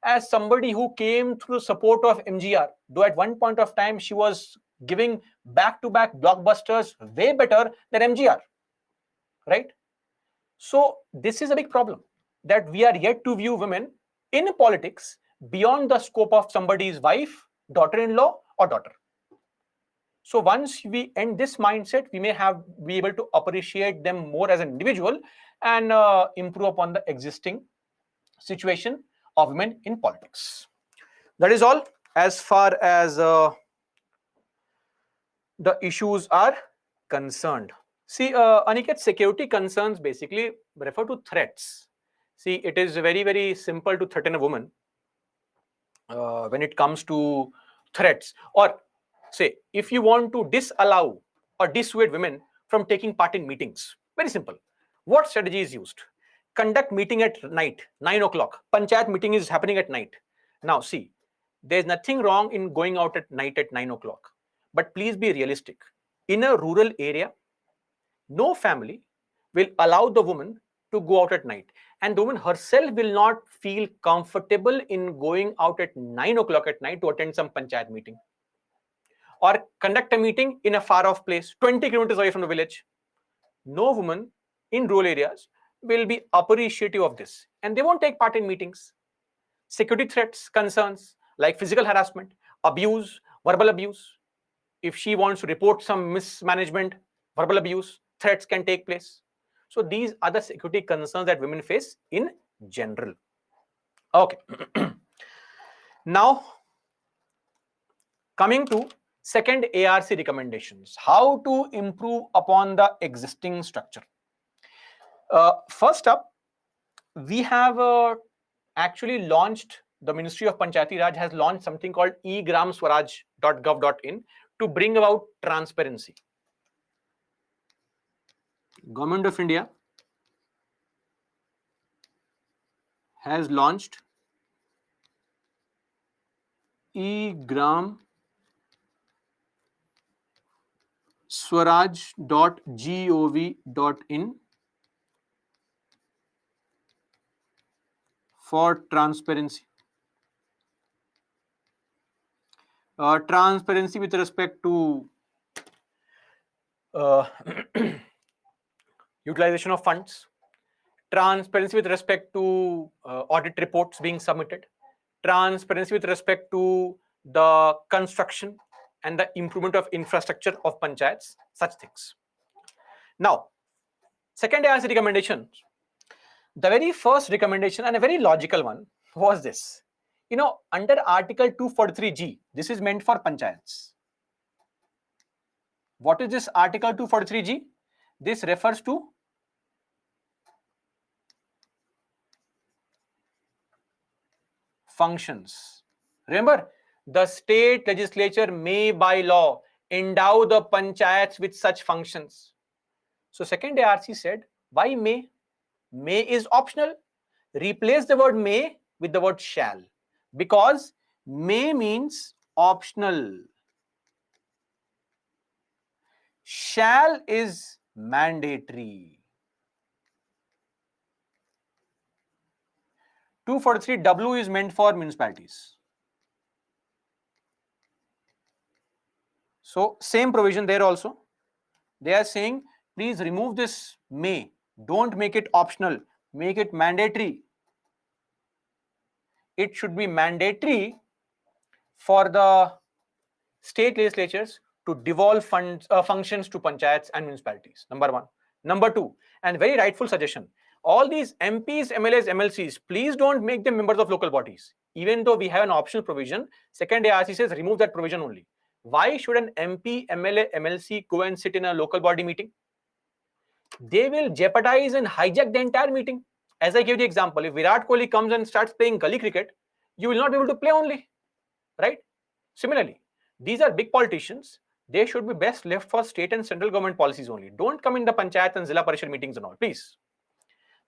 as somebody who came through the support of MGR, though at one point of time she was giving back-to-back blockbusters way better than MGR, right? So this is a big problem, that we are yet to view women in politics beyond the scope of somebody's wife, daughter-in-law, or daughter. So once we end this mindset, we may be able to appreciate them more as an individual and improve upon the existing situation of women in politics. That is all as far as the issues are concerned. See, Aniket, security concerns basically refer to threats. See, it is very, very simple to threaten a woman when it comes to threats. Or say, if you want to disallow or dissuade women from taking part in meetings, very simple. What strategy is used? Conduct meeting at night, 9 o'clock. Panchayat meeting is happening at night. Now, see, there's nothing wrong in going out at night at 9 o'clock. But please be realistic. In a rural area, no family will allow the woman to go out at night, and the woman herself will not feel comfortable in going out at 9 o'clock at night to attend some panchayat meeting or conduct a meeting in a far off place 20 kilometers away from the village. No woman in rural areas will be appreciative of this, and they won't take part in meetings. Security threats, concerns like physical harassment, abuse, verbal abuse. If she wants to report some mismanagement, verbal abuse, threats can take place. So these are the security concerns that women face in general. Okay. Now, coming to second ARC recommendations, how to improve upon the existing structure. First up, we have actually launched, the Ministry of Panchayati Raj has launched something called egramswaraj.gov.in to bring about transparency. Government of India has launched egram swaraj.gov.in for transparency. Transparency with respect to uh, utilization of funds, transparency with respect to audit reports being submitted, transparency with respect to the construction and the improvement of infrastructure of panchayats, such things. Now, second ARC recommendation, the very first recommendation and a very logical one was this. Under Article 243G, this is meant for panchayats. What is this Article 243G? This refers to functions. Remember, the state legislature may by law endow the panchayats with such functions. So second ARC said, why may? May is optional. Replace the word may with the word shall, because may means optional. Shall is mandatory. 243W is meant for municipalities. So same provision there also. They are saying, please remove this may. Don't make it optional. Make it mandatory. It should be mandatory for the state legislatures to devolve functions to panchayats and municipalities. Number one. Number two, and very rightful suggestion, all these MPs, MLAs, MLCs, please don't make them members of local bodies. Even though we have an optional provision, second ARC says remove that provision only. Why should an MP, MLA, MLC go and sit in a local body meeting? They will jeopardize and hijack the entire meeting. As I gave the example, if Virat Kohli comes and starts playing gully cricket, you will not be able to play only, right? Similarly, these are big politicians. They should be best left for state and central government policies only. Don't come in the panchayat and Zilla Parishad meetings and all, please.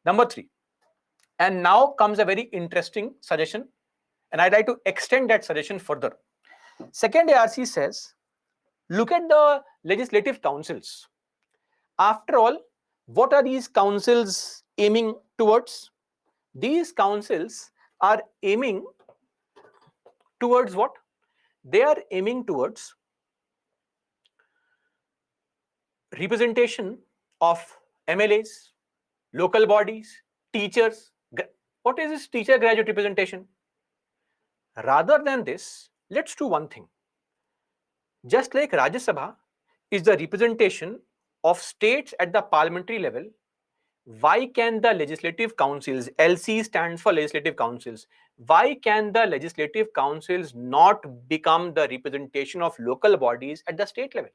Number three, and now comes a very interesting suggestion, and I'd like to extend that suggestion further. Second ARC says, look at the legislative councils. After all, what are these councils aiming towards? These councils are aiming towards what? They are aiming towards representation of MLAs, local bodies, teachers. What is this teacher graduate representation? Rather than this, let's do one thing. Just like Rajya Sabha is the representation of states at the parliamentary level, why can the legislative councils, LC stands for legislative councils, why can the legislative councils not become the representation of local bodies at the state level?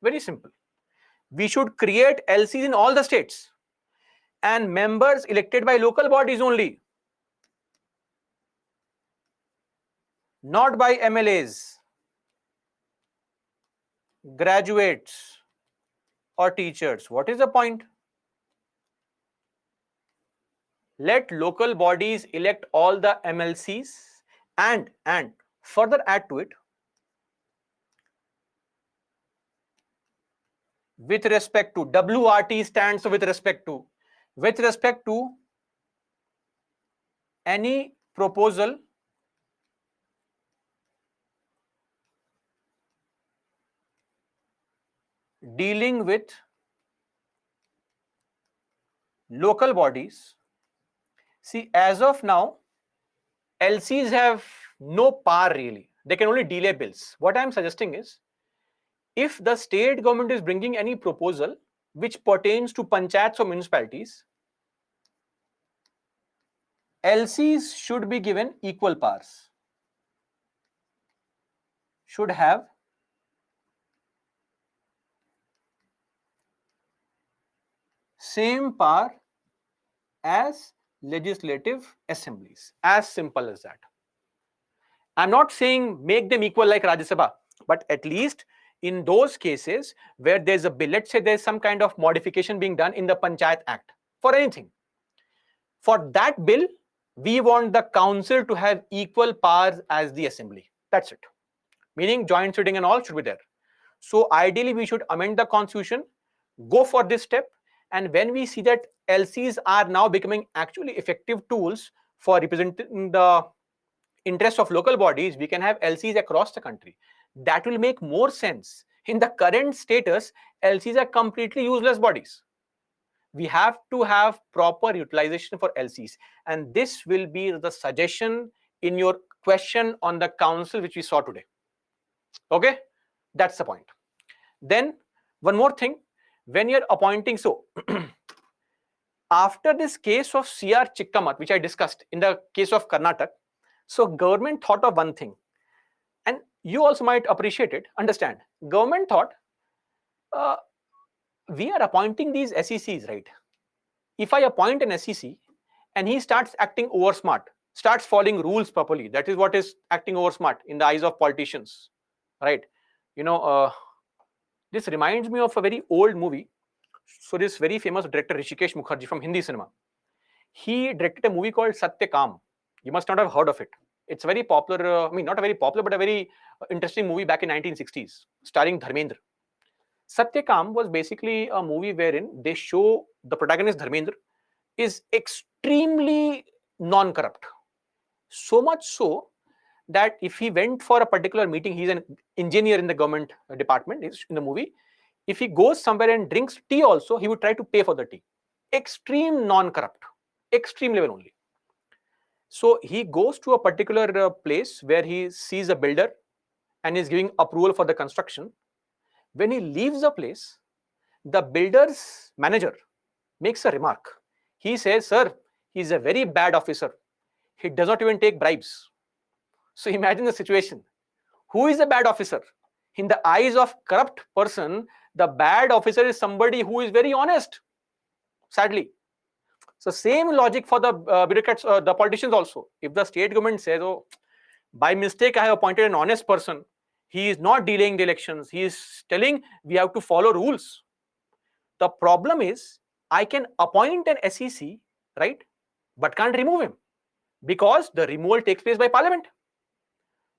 Very simple. We should create LCs in all the states and members elected by local bodies only, not by MLAs, graduates, or teachers. What is the point? Let local bodies elect all the MLCs and further add to it, with respect to WRT stands with respect to any proposal dealing with local bodies. See, as of now, LCs have no power really. They can only delay bills. What I am suggesting is, if the state government is bringing any proposal which pertains to panchayats or municipalities, LCs should be given equal powers, should have same power as legislative assemblies. As simple as that. I'm not saying make them equal like Rajya Sabha, but at least in those cases where there's a bill, let's say there's some kind of modification being done in the Panchayat Act for anything. For that bill, We want the council to have equal powers as the assembly. That's it. Meaning joint sitting and all should be there. So ideally, we should amend the constitution, go for this step, and when we see that LCs are now becoming actually effective tools for representing the interests of local bodies, we can have LCs across the country. That will make more sense. In the current status, LCs are completely useless bodies. We have to have proper utilization for LCs, and this will be the suggestion in your question on the council which we saw today. Okay, that's the point. Then one more thing, when you're appointing, so after this case of CR Chikkamat, which I discussed in the case of Karnataka, so government thought of one thing, and you also might appreciate it, understand. Government thought, uh, we are appointing these SECs, right? If I appoint an SEC and he starts acting over smart, starts following rules properly, that is what is acting over smart in the eyes of politicians, right? You know, this reminds me of a very old movie. So this very famous director Rishikesh Mukherjee from Hindi cinema, he directed a movie called Satyakam. You must not have heard of it. It's very popular. I mean, not a very popular, but a very interesting movie back in 1960s, starring Dharmendra. Satyakam was basically a movie wherein they show the protagonist Dharmendra is extremely non-corrupt. So much so that if he went for a particular meeting, he's an engineer in the government department in the movie. If he goes somewhere and drinks tea also, he would try to pay for the tea. Extreme non-corrupt, extreme level only. So he goes to a particular place where he sees a builder and is giving approval for the construction. When he leaves the place, the builder's manager makes a remark. He says, "Sir, he's a very bad officer. He does not even take bribes." So imagine the situation. Who is a bad officer? In the eyes of corrupt person, the bad officer is somebody who is very honest, sadly. So same logic for the bureaucrats, the politicians also. If the state government says, "Oh, by mistake, I have appointed an honest person. He is not delaying the elections. He is telling we have to follow rules." The problem is, I can appoint an SEC, right? But can't remove him because the removal takes place by parliament.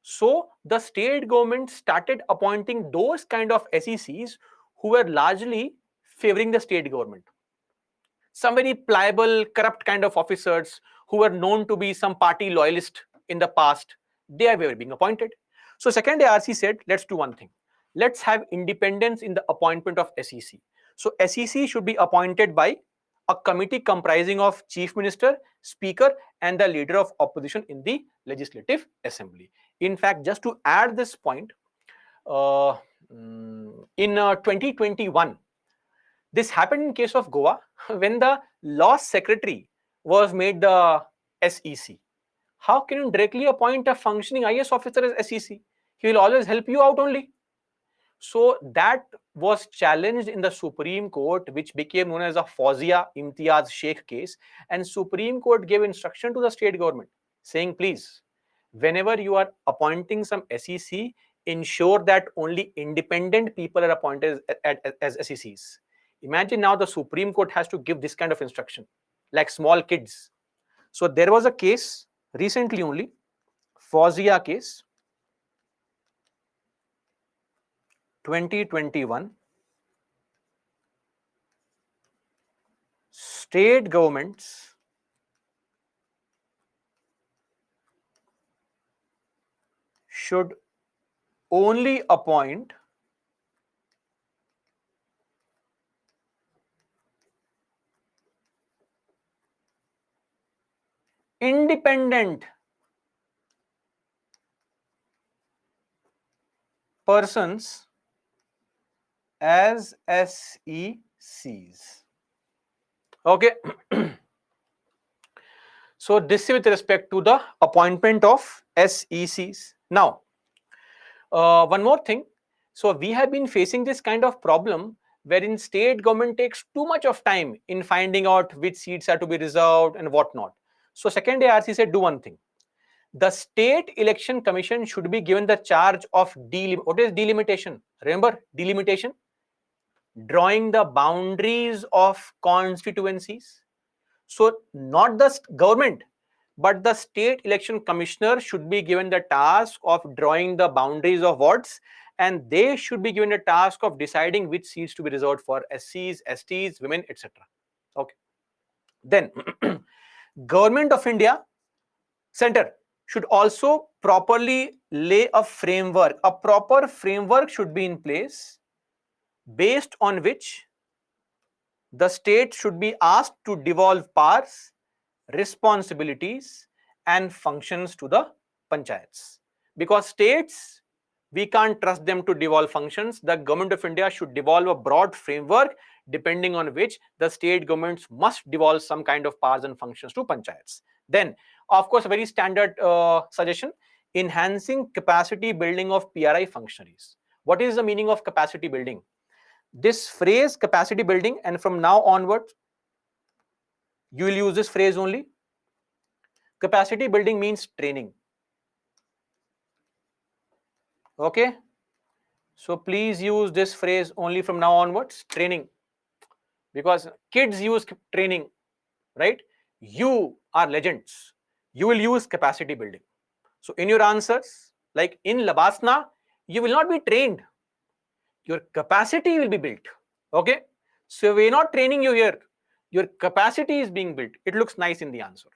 So the state government started appointing those kind of SECs who were largely favoring the state government. Some very pliable, corrupt kind of officers who were known to be some party loyalist in the past, they were being appointed. So second ARC said, let's do one thing. Let's have independence in the appointment of SEC. So SEC should be appointed by a committee comprising of chief minister, speaker, and the leader of opposition in the legislative assembly. In fact, just to add this point, in 2021, this happened in case of Goa when the law secretary was made the SEC. How can you directly appoint a functioning IS officer as SEC? He will always help you out only. So that was challenged in the Supreme Court, which became known as a Fauziya Imtiaz Sheikh case. And Supreme Court gave instruction to the state government saying, please, whenever you are appointing some SEC, ensure that only independent people are appointed as SECs. Imagine now the Supreme Court has to give this kind of instruction, like small kids. So there was a case recently only, Fauziya case, 2021. State governments should only appoint independent persons as SECs. Okay. So this is with respect to the appointment of SECs. Now, one more thing. So we have been facing this kind of problem wherein state government takes too much of time in finding out which seats are to be reserved and whatnot. So second ARC said, do one thing. The State Election Commission should be given the charge of what is delimitation? Remember delimitation? Drawing the boundaries of constituencies. So not the government, but the state election commissioner should be given the task of drawing the boundaries of wards, and they should be given the task of deciding which seats to be reserved for SCs, STs, women, etc. Okay. Then Government of India center should also properly lay a framework. A proper framework should be in place based on which the state should be asked to devolve powers, responsibilities, and functions to the panchayats. Because states, we can't trust them to devolve functions. The Government of India should devolve a broad framework depending on which the state governments must devolve some kind of powers and functions to panchayats. Then, of course, a very standard suggestion, enhancing capacity building of PRI functionaries. What is the meaning of capacity building? This phrase capacity building, and from now onwards you will use this phrase only. Capacity building means training. Okay, so please use this phrase only from now onwards, training, because kids use training, right? You are legends, you will use capacity building. So in your answers, like in Labasna, you will not be trained, your capacity will be built. Okay, so we're not training you here, your capacity is being built. It looks nice in the answer.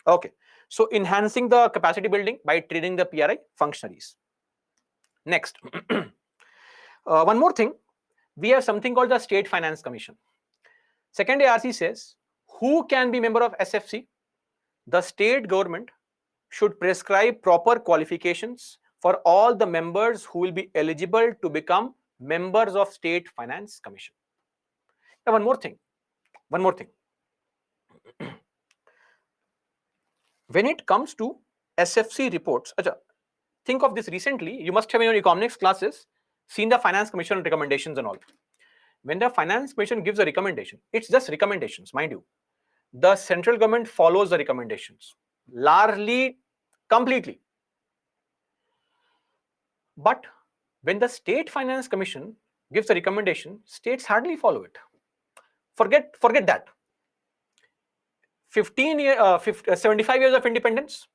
Okay, so enhancing the capacity building by training the PRI functionaries. Next, one more thing, we have something called the State Finance Commission. Second ARC says, who can be member of SFC? The state government should prescribe proper qualifications for all the members who will be eligible to become members of State Finance Commission. Now, one more thing. When it comes to SFC reports, think of this recently, you must have in your economics classes seen the Finance Commission recommendations and all. When the Finance Commission gives a recommendation, it's just recommendations, mind you. The central government follows the recommendations largely, completely. But when the State Finance Commission gives a recommendation, states hardly follow it. Forget that. 75 years of independence.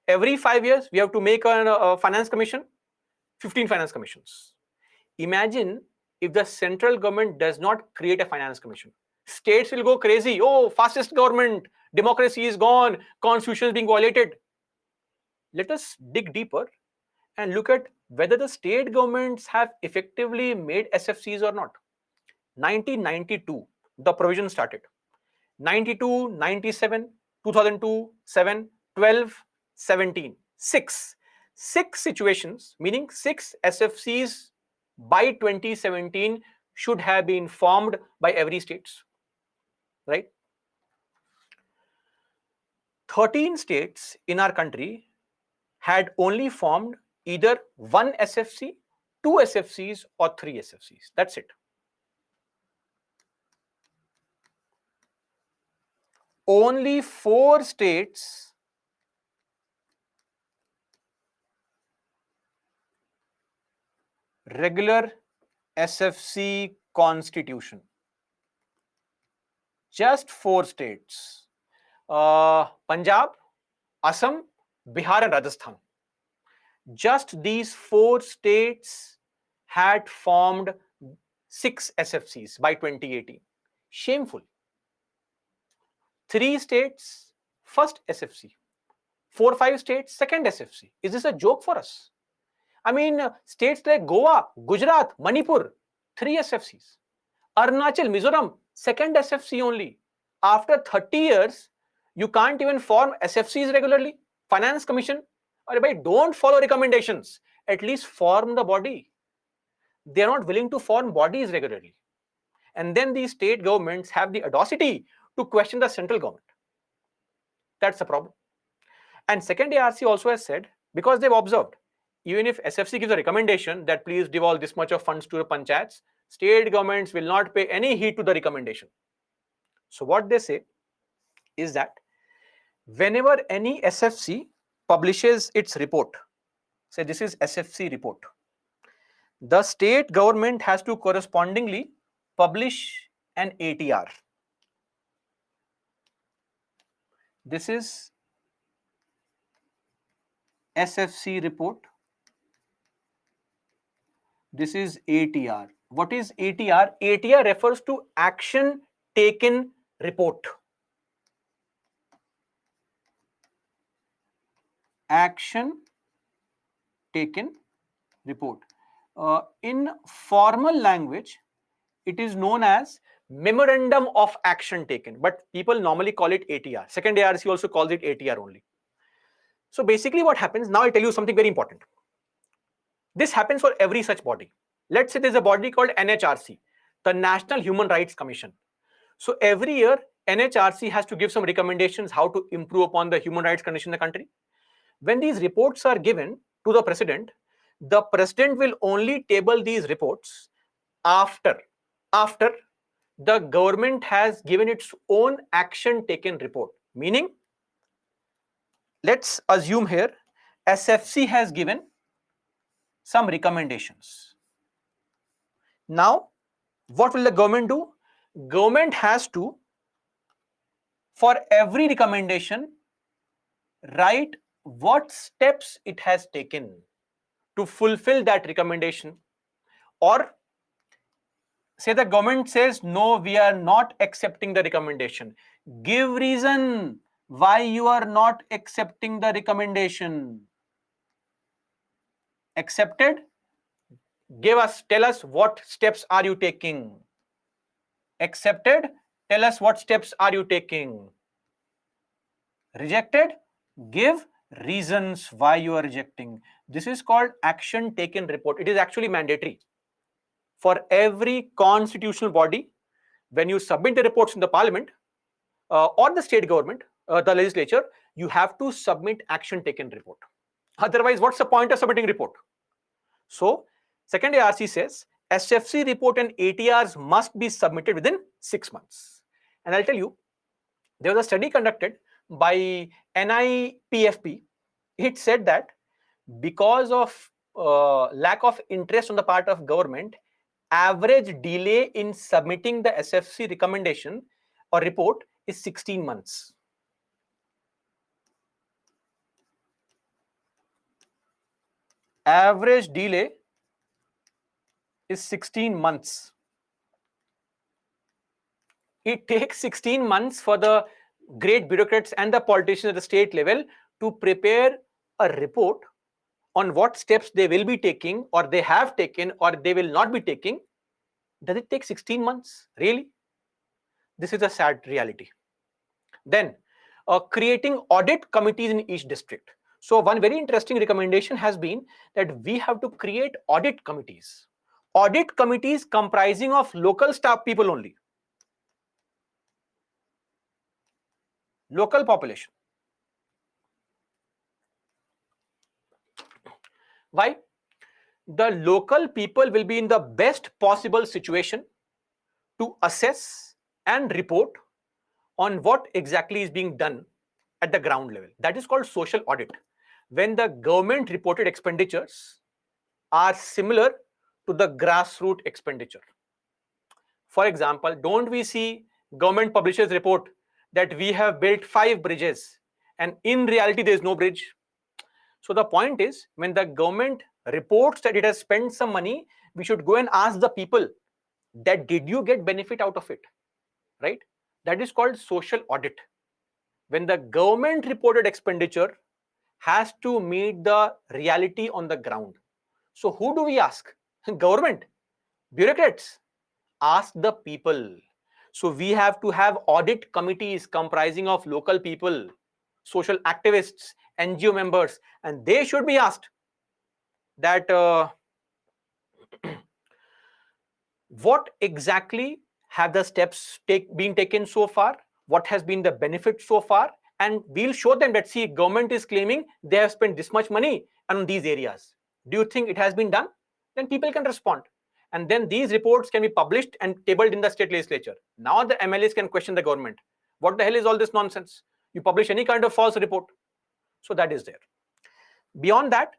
Every 5 years, we have to make a finance commission, 15 finance commissions. Imagine if the central government does not create a finance commission. States will go crazy. Oh, fastest government, democracy is gone, constitution is being violated. Let us dig deeper and look at whether the state governments have effectively made SFCs or not. 1992, the provision started. 92, 97, 2002, 7, 12, 17. Six situations, meaning 6 SFCs by 2017 should have been formed by every states, right? 13 states in our country had only formed either 1 SFC, 2 SFCs, or 3 SFCs. That's it. Only 4 states regular SFC constitution. Just 4 states. Punjab, Assam, Bihar and Rajasthan. Just these 4 states had formed 6 SFCs by 2018. Shameful. 3 states, first SFC. 4, 5 states, second SFC. Is this a joke for us? I mean, states like Goa, Gujarat, Manipur, 3 SFCs. Arunachal, Mizoram, second SFC only. After 30 years, you can't even form SFCs regularly. Finance Commission, don't follow recommendations. At least form the body. They are not willing to form bodies regularly. And then these state governments have the audacity to question the central government. That's the problem. And second ARC also has said, because they've observed, even if SFC gives a recommendation that please devolve this much of funds to the panchayats, state governments will not pay any heed to the recommendation. So what they say is that whenever any SFC publishes its report, say this is SFC report, the state government has to correspondingly publish an ATR. This is SFC report. This is ATR. What is ATR? ATR refers to action taken report. Action taken report. In formal language, it is known as memorandum of action taken, but people normally call it ATR. Second ARC also calls it ATR only. So basically what happens, now I tell you something very important. This happens for every such body. Let's say there's a body called NHRC, the National Human Rights Commission. So every year, NHRC has to give some recommendations how to improve upon the human rights condition in the country. When these reports are given to the president will only table these reports after the government has given its own action taken report. Meaning, let's assume here SFC has given some recommendations. Now, what will the government do? Government has to, for every recommendation, write what steps it has taken to fulfill that recommendation. Or say the government says, no, we are not accepting the recommendation. Give reason why you are not accepting the recommendation. Accepted? Tell us what steps are you taking. Accepted? Tell us what steps are you taking. Rejected? Give reasons why you are rejecting. This is called action taken report. It is actually mandatory for every constitutional body. When you submit the reports in the parliament or the state government, the legislature, you have to submit action taken report. Otherwise, what's the point of submitting report? So, second ARC says SFC report and ATRs must be submitted within 6 months. And I'll tell you, there was a study conducted by IP5B. It said that because of lack of interest on the part of government, average delay in submitting the SFC recommendation or report is 16 months. Average delay is 16 months. It takes 16 months for the great bureaucrats and the politicians at the state level to prepare a report on what steps they will be taking, or they have taken, or they will not be taking. Does it take 16 months? Really? This is a sad reality. Then, creating audit committees in each district. So, one very interesting recommendation has been that we have to create audit committees. Audit committees comprising of local staff people only. Local population. Why? The local people will be in the best possible situation to assess and report on what exactly is being done at the ground level. That is called social audit. When the government reported expenditures are similar to the grassroots expenditure. For example, don't we see government publishes report that we have built 5 bridges and in reality there is no bridge? So the point is, when the government reports that it has spent some money, we should go and ask the people that did you get benefit out of it, right? That is called social audit. When the government reported expenditure has to meet the reality on the ground. So who do we ask? Government, bureaucrats. Ask the people. So we have to have audit committees comprising of local people, social activists, NGO members, and they should be asked that what exactly have the steps been taken so far, what has been the benefit so far, and we'll show them that, see, government is claiming they have spent this much money on these areas. Do you think it has been done? Then people can respond. And then these reports can be published and tabled in the state legislature. Now the MLAs can question the government. What the hell is all this nonsense? You publish any kind of false report. So that is there. Beyond that,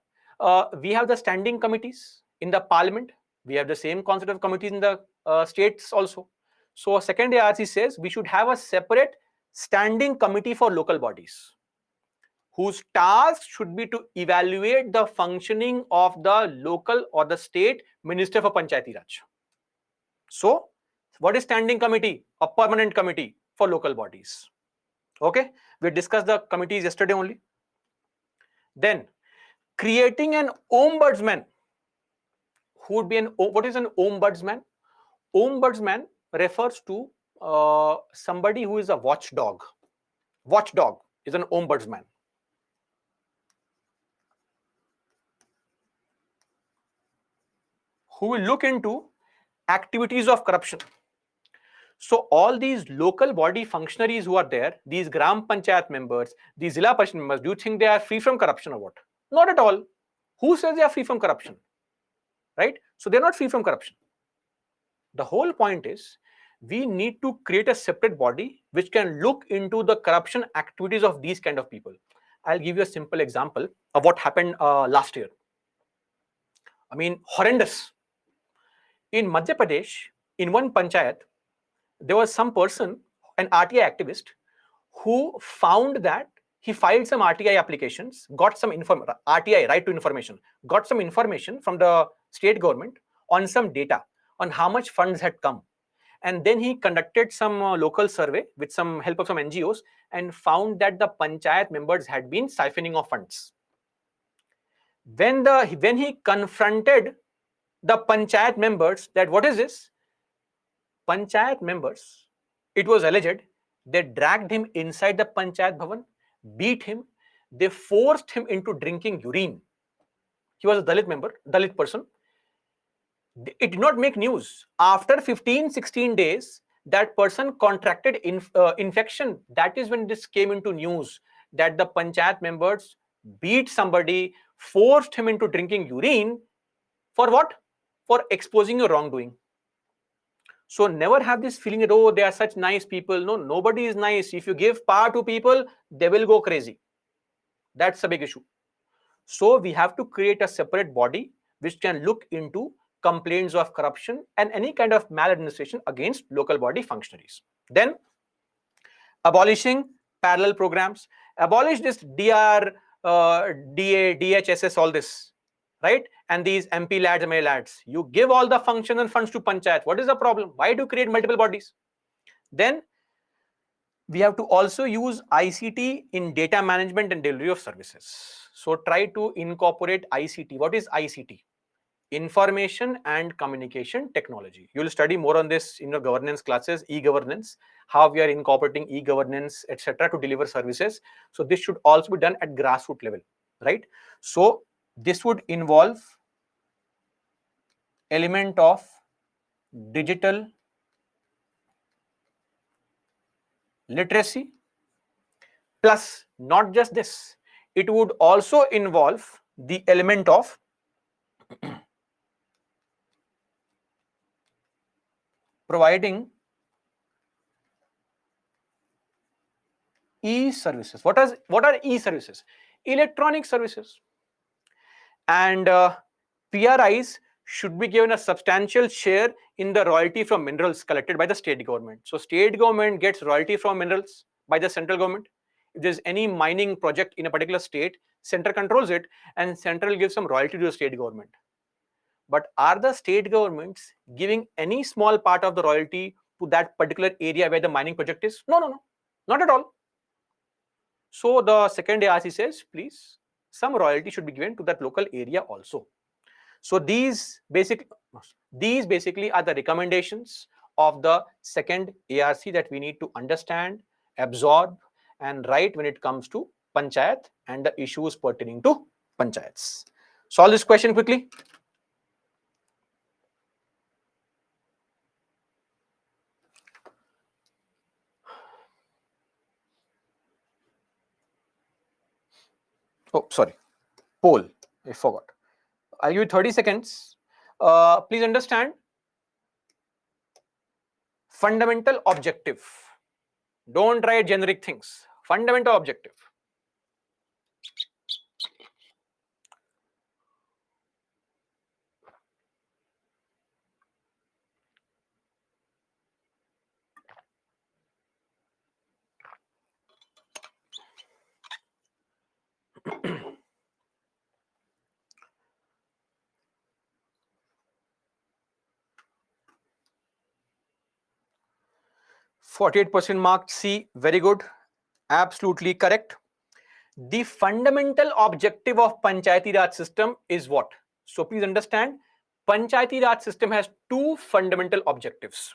we have the standing committees in the parliament. We have the same concept of committees in the states also. So second ARC says we should have a separate standing committee for local bodies whose task should be to evaluate the functioning of the local or the state Minister for Panchayati Raj. So, what is standing committee? A permanent committee for local bodies. Okay, we discussed the committees yesterday only. Then, creating an ombudsman. Who would be what is an ombudsman? Ombudsman refers to somebody who is a watchdog. Watchdog is an ombudsman. Who will look into activities of corruption. So all these local body functionaries who are there, these Gram Panchayat members, these Zilla Parishad members, do you think they are free from corruption or what? Not at all. Who says they are free from corruption? Right? So they're not free from corruption. The whole point is we need to create a separate body which can look into the corruption activities of these kind of people. I'll give you a simple example of what happened last year. I mean, horrendous. In Madhya Pradesh, in one panchayat, there was some person, an RTI activist, who found that he filed some RTI applications, got some RTI, right to information, got some information from the state government on some data on how much funds had come. And then he conducted some local survey with some help of some NGOs and found that the panchayat members had been siphoning of funds. When he confronted the panchayat members that what is this? Panchayat members, it was alleged, they dragged him inside the Panchayat Bhavan, beat him, they forced him into drinking urine. He was a Dalit member, Dalit person. It did not make news. After 15, 16 days, that person contracted infection. That is when this came into news that the Panchayat members beat somebody, forced him into drinking urine. For what? For exposing your wrongdoing. So never have this feeling that, oh, they are such nice people. No, nobody is nice. If you give power to people, they will go crazy. That's a big issue. So we have to create a separate body which can look into complaints of corruption and any kind of maladministration against local body functionaries. Then abolishing parallel programs. Abolish this DR, DA, DHSS, all this, right? And these MP lads, MA lads. You give all the functions and funds to Panchayat. What is the problem? Why do you create multiple bodies? Then we have to also use ICT in data management and delivery of services. So try to incorporate ICT. What is ICT? Information and communication technology. You will study more on this in your governance classes, e-governance, how we are incorporating e-governance, etc., to deliver services. So this should also be done at grassroots level, right? So this would involve element of digital literacy, plus not just this, it would also involve the element of providing e-services. What are e-services? Electronic services. And PRIs should be given a substantial share in the royalty from minerals collected by the state government. So state government gets royalty from minerals by the central government. If there's any mining project in a particular state, center controls it and central gives some royalty to the state government. But are the state governments giving any small part of the royalty to that particular area where the mining project is? No, no, no, not at all. So the second ARC says, please, some royalty should be given to that local area also. So these basically are the recommendations of the second ARC that we need to understand, absorb, and write when it comes to panchayat and the issues pertaining to panchayats. Solve this question quickly. Oh, sorry. Poll. I forgot. I'll give you 30 seconds. Please understand. Fundamental objective. Don't write generic things. Fundamental objective. 48% marked C. Very good. Absolutely correct. The fundamental objective of Panchayati Raj system is what? So please understand, Panchayati Raj system has two fundamental objectives.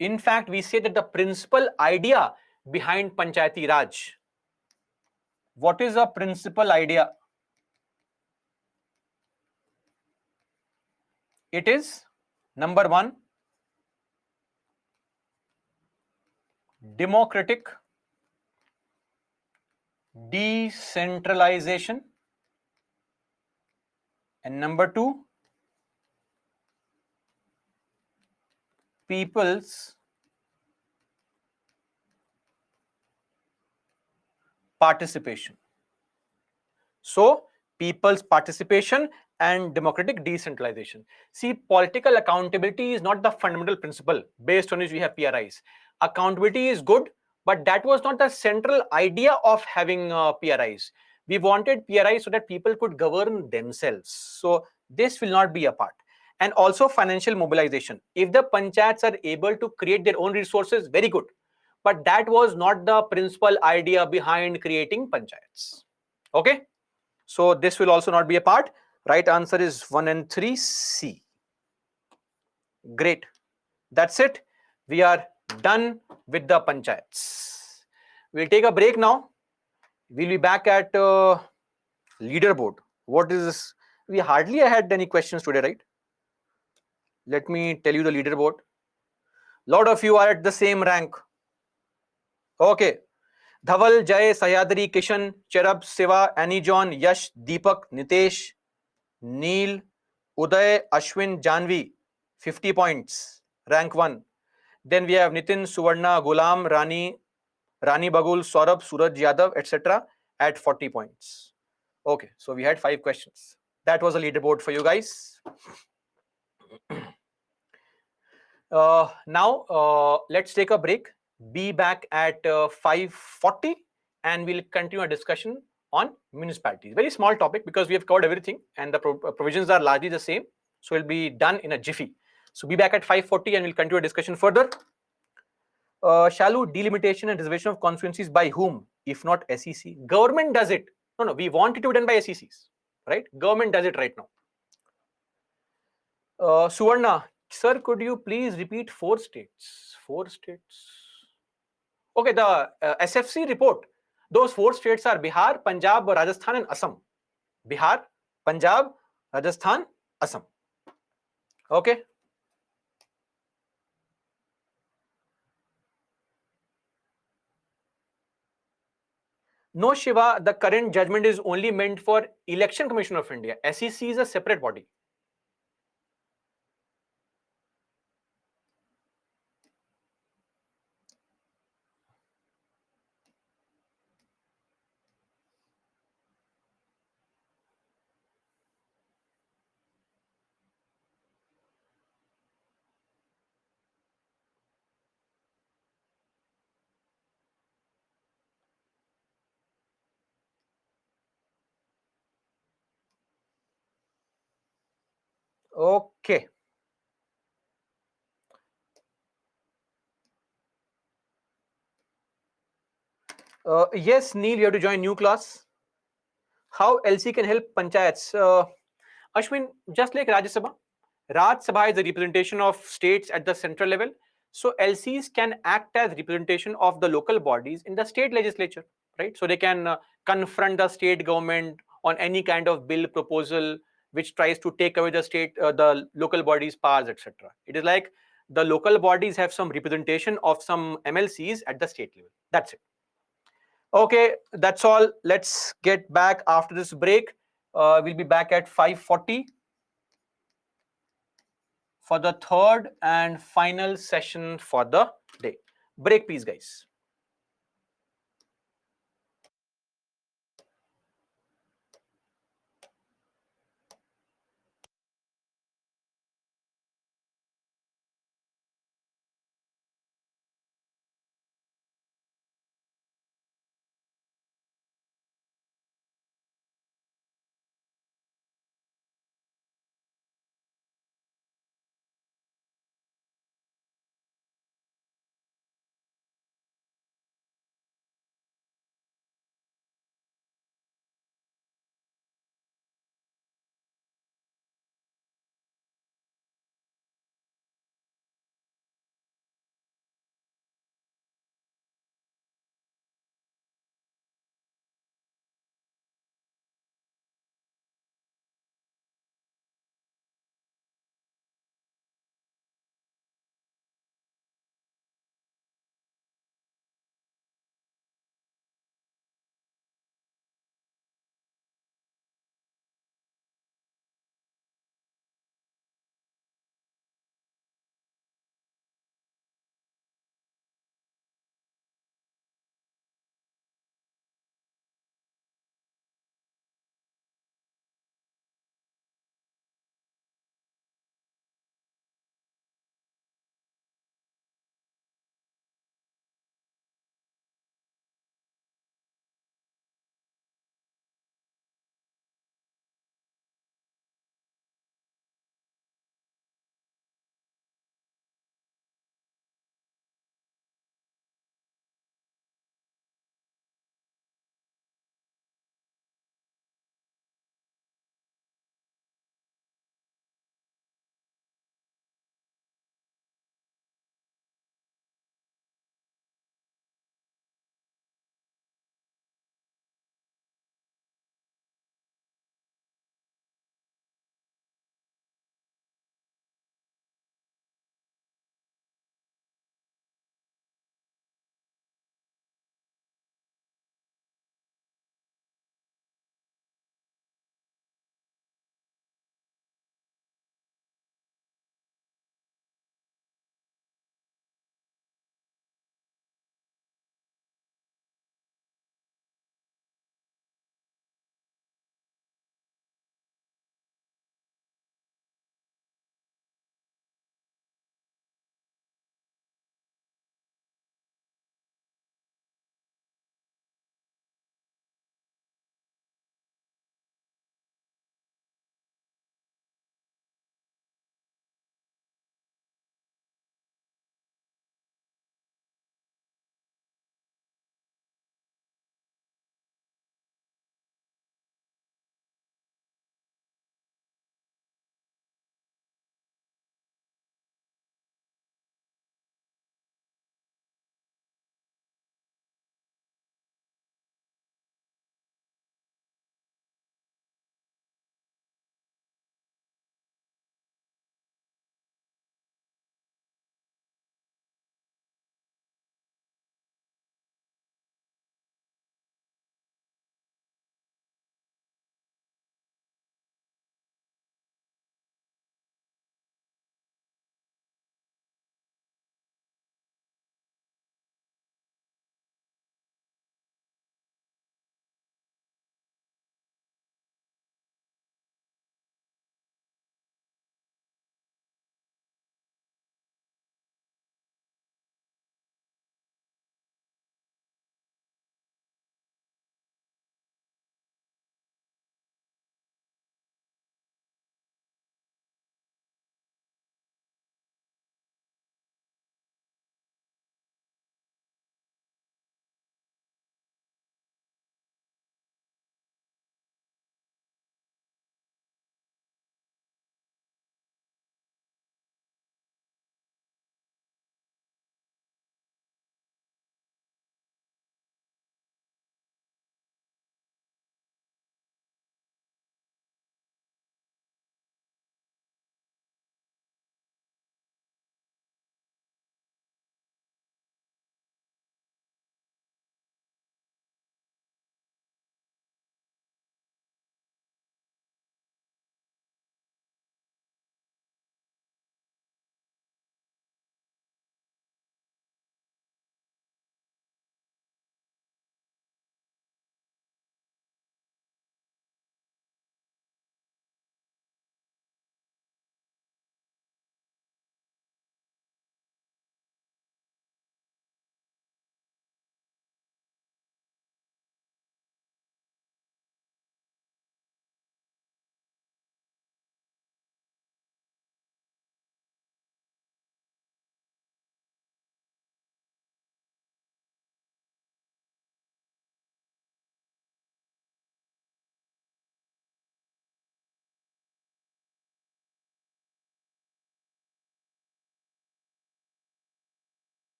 In fact, we say that the principal idea behind Panchayati Raj. What is a principal idea? It is number one, democratic decentralization, and number two, people's participation. So, people's participation and democratic decentralization. See, political accountability is not the fundamental principle based on which we have PRIs. Accountability is good, but that was not the central idea of having PRIs. We wanted PRIs so that people could govern themselves. So, this will not be a part. And also financial mobilization. If the panchayats are able to create their own resources, very good. But that was not the principal idea behind creating panchayats. Okay? So this will also not be a part. Right answer is 1 and 3 C. Great. That's it. We are done with the panchayats. We'll take a break now. We'll be back at leaderboard. What is this? We hardly had any questions today, right? Let me tell you the leaderboard. Lot of you are at the same rank. Okay. Dhaval, Jay, Sayadri, Kishan, Cherab, Siva, Annie John, Yash, Deepak, Nitesh, Neil, Uday, Ashwin, Janvi, 50 points, rank 1. Then we have Nitin, Suvarna, Gulam, Rani Bagul, Saurabh, Suraj Yadav, etc. at 40 points. Okay, so we had 5 questions. That was a leaderboard for you guys. Now, let's take a break. Be back at 5:40 and we'll continue our discussion on municipalities. Very small topic because we have covered everything and the provisions are largely the same. So it'll be done in a jiffy. So be back at 5:40 and we'll continue our discussion further. Shallow delimitation and reservation of constituencies by whom, if not SEC? Government does it. No, we want it to be done by SECs, right? Government does it right now. Suvarna, sir, could you please repeat 4 states? 4 states. Okay, the SFC report. Those 4 states are Bihar, Punjab, Rajasthan, and Assam. Bihar, Punjab, Rajasthan, Assam. Okay. No, Shiva, the current judgment is only meant for Election Commission of India. SEC is a separate body. Okay. Yes, Neil, you have to join new class. How LC can help panchayats? Ashwin, just like Rajya Sabha, Raj Sabha is the representation of states at the central level. So LCs can act as representation of the local bodies in the state legislature, right? So they can confront the state government on any kind of bill proposal which tries to take away the local bodies' powers, etc. It is like the local bodies have some representation of some MLCs at the state level. That's it. Okay, that's all. Let's get back after this break. We'll be back at 5:40 for the third and final session for the day. Break, please, guys.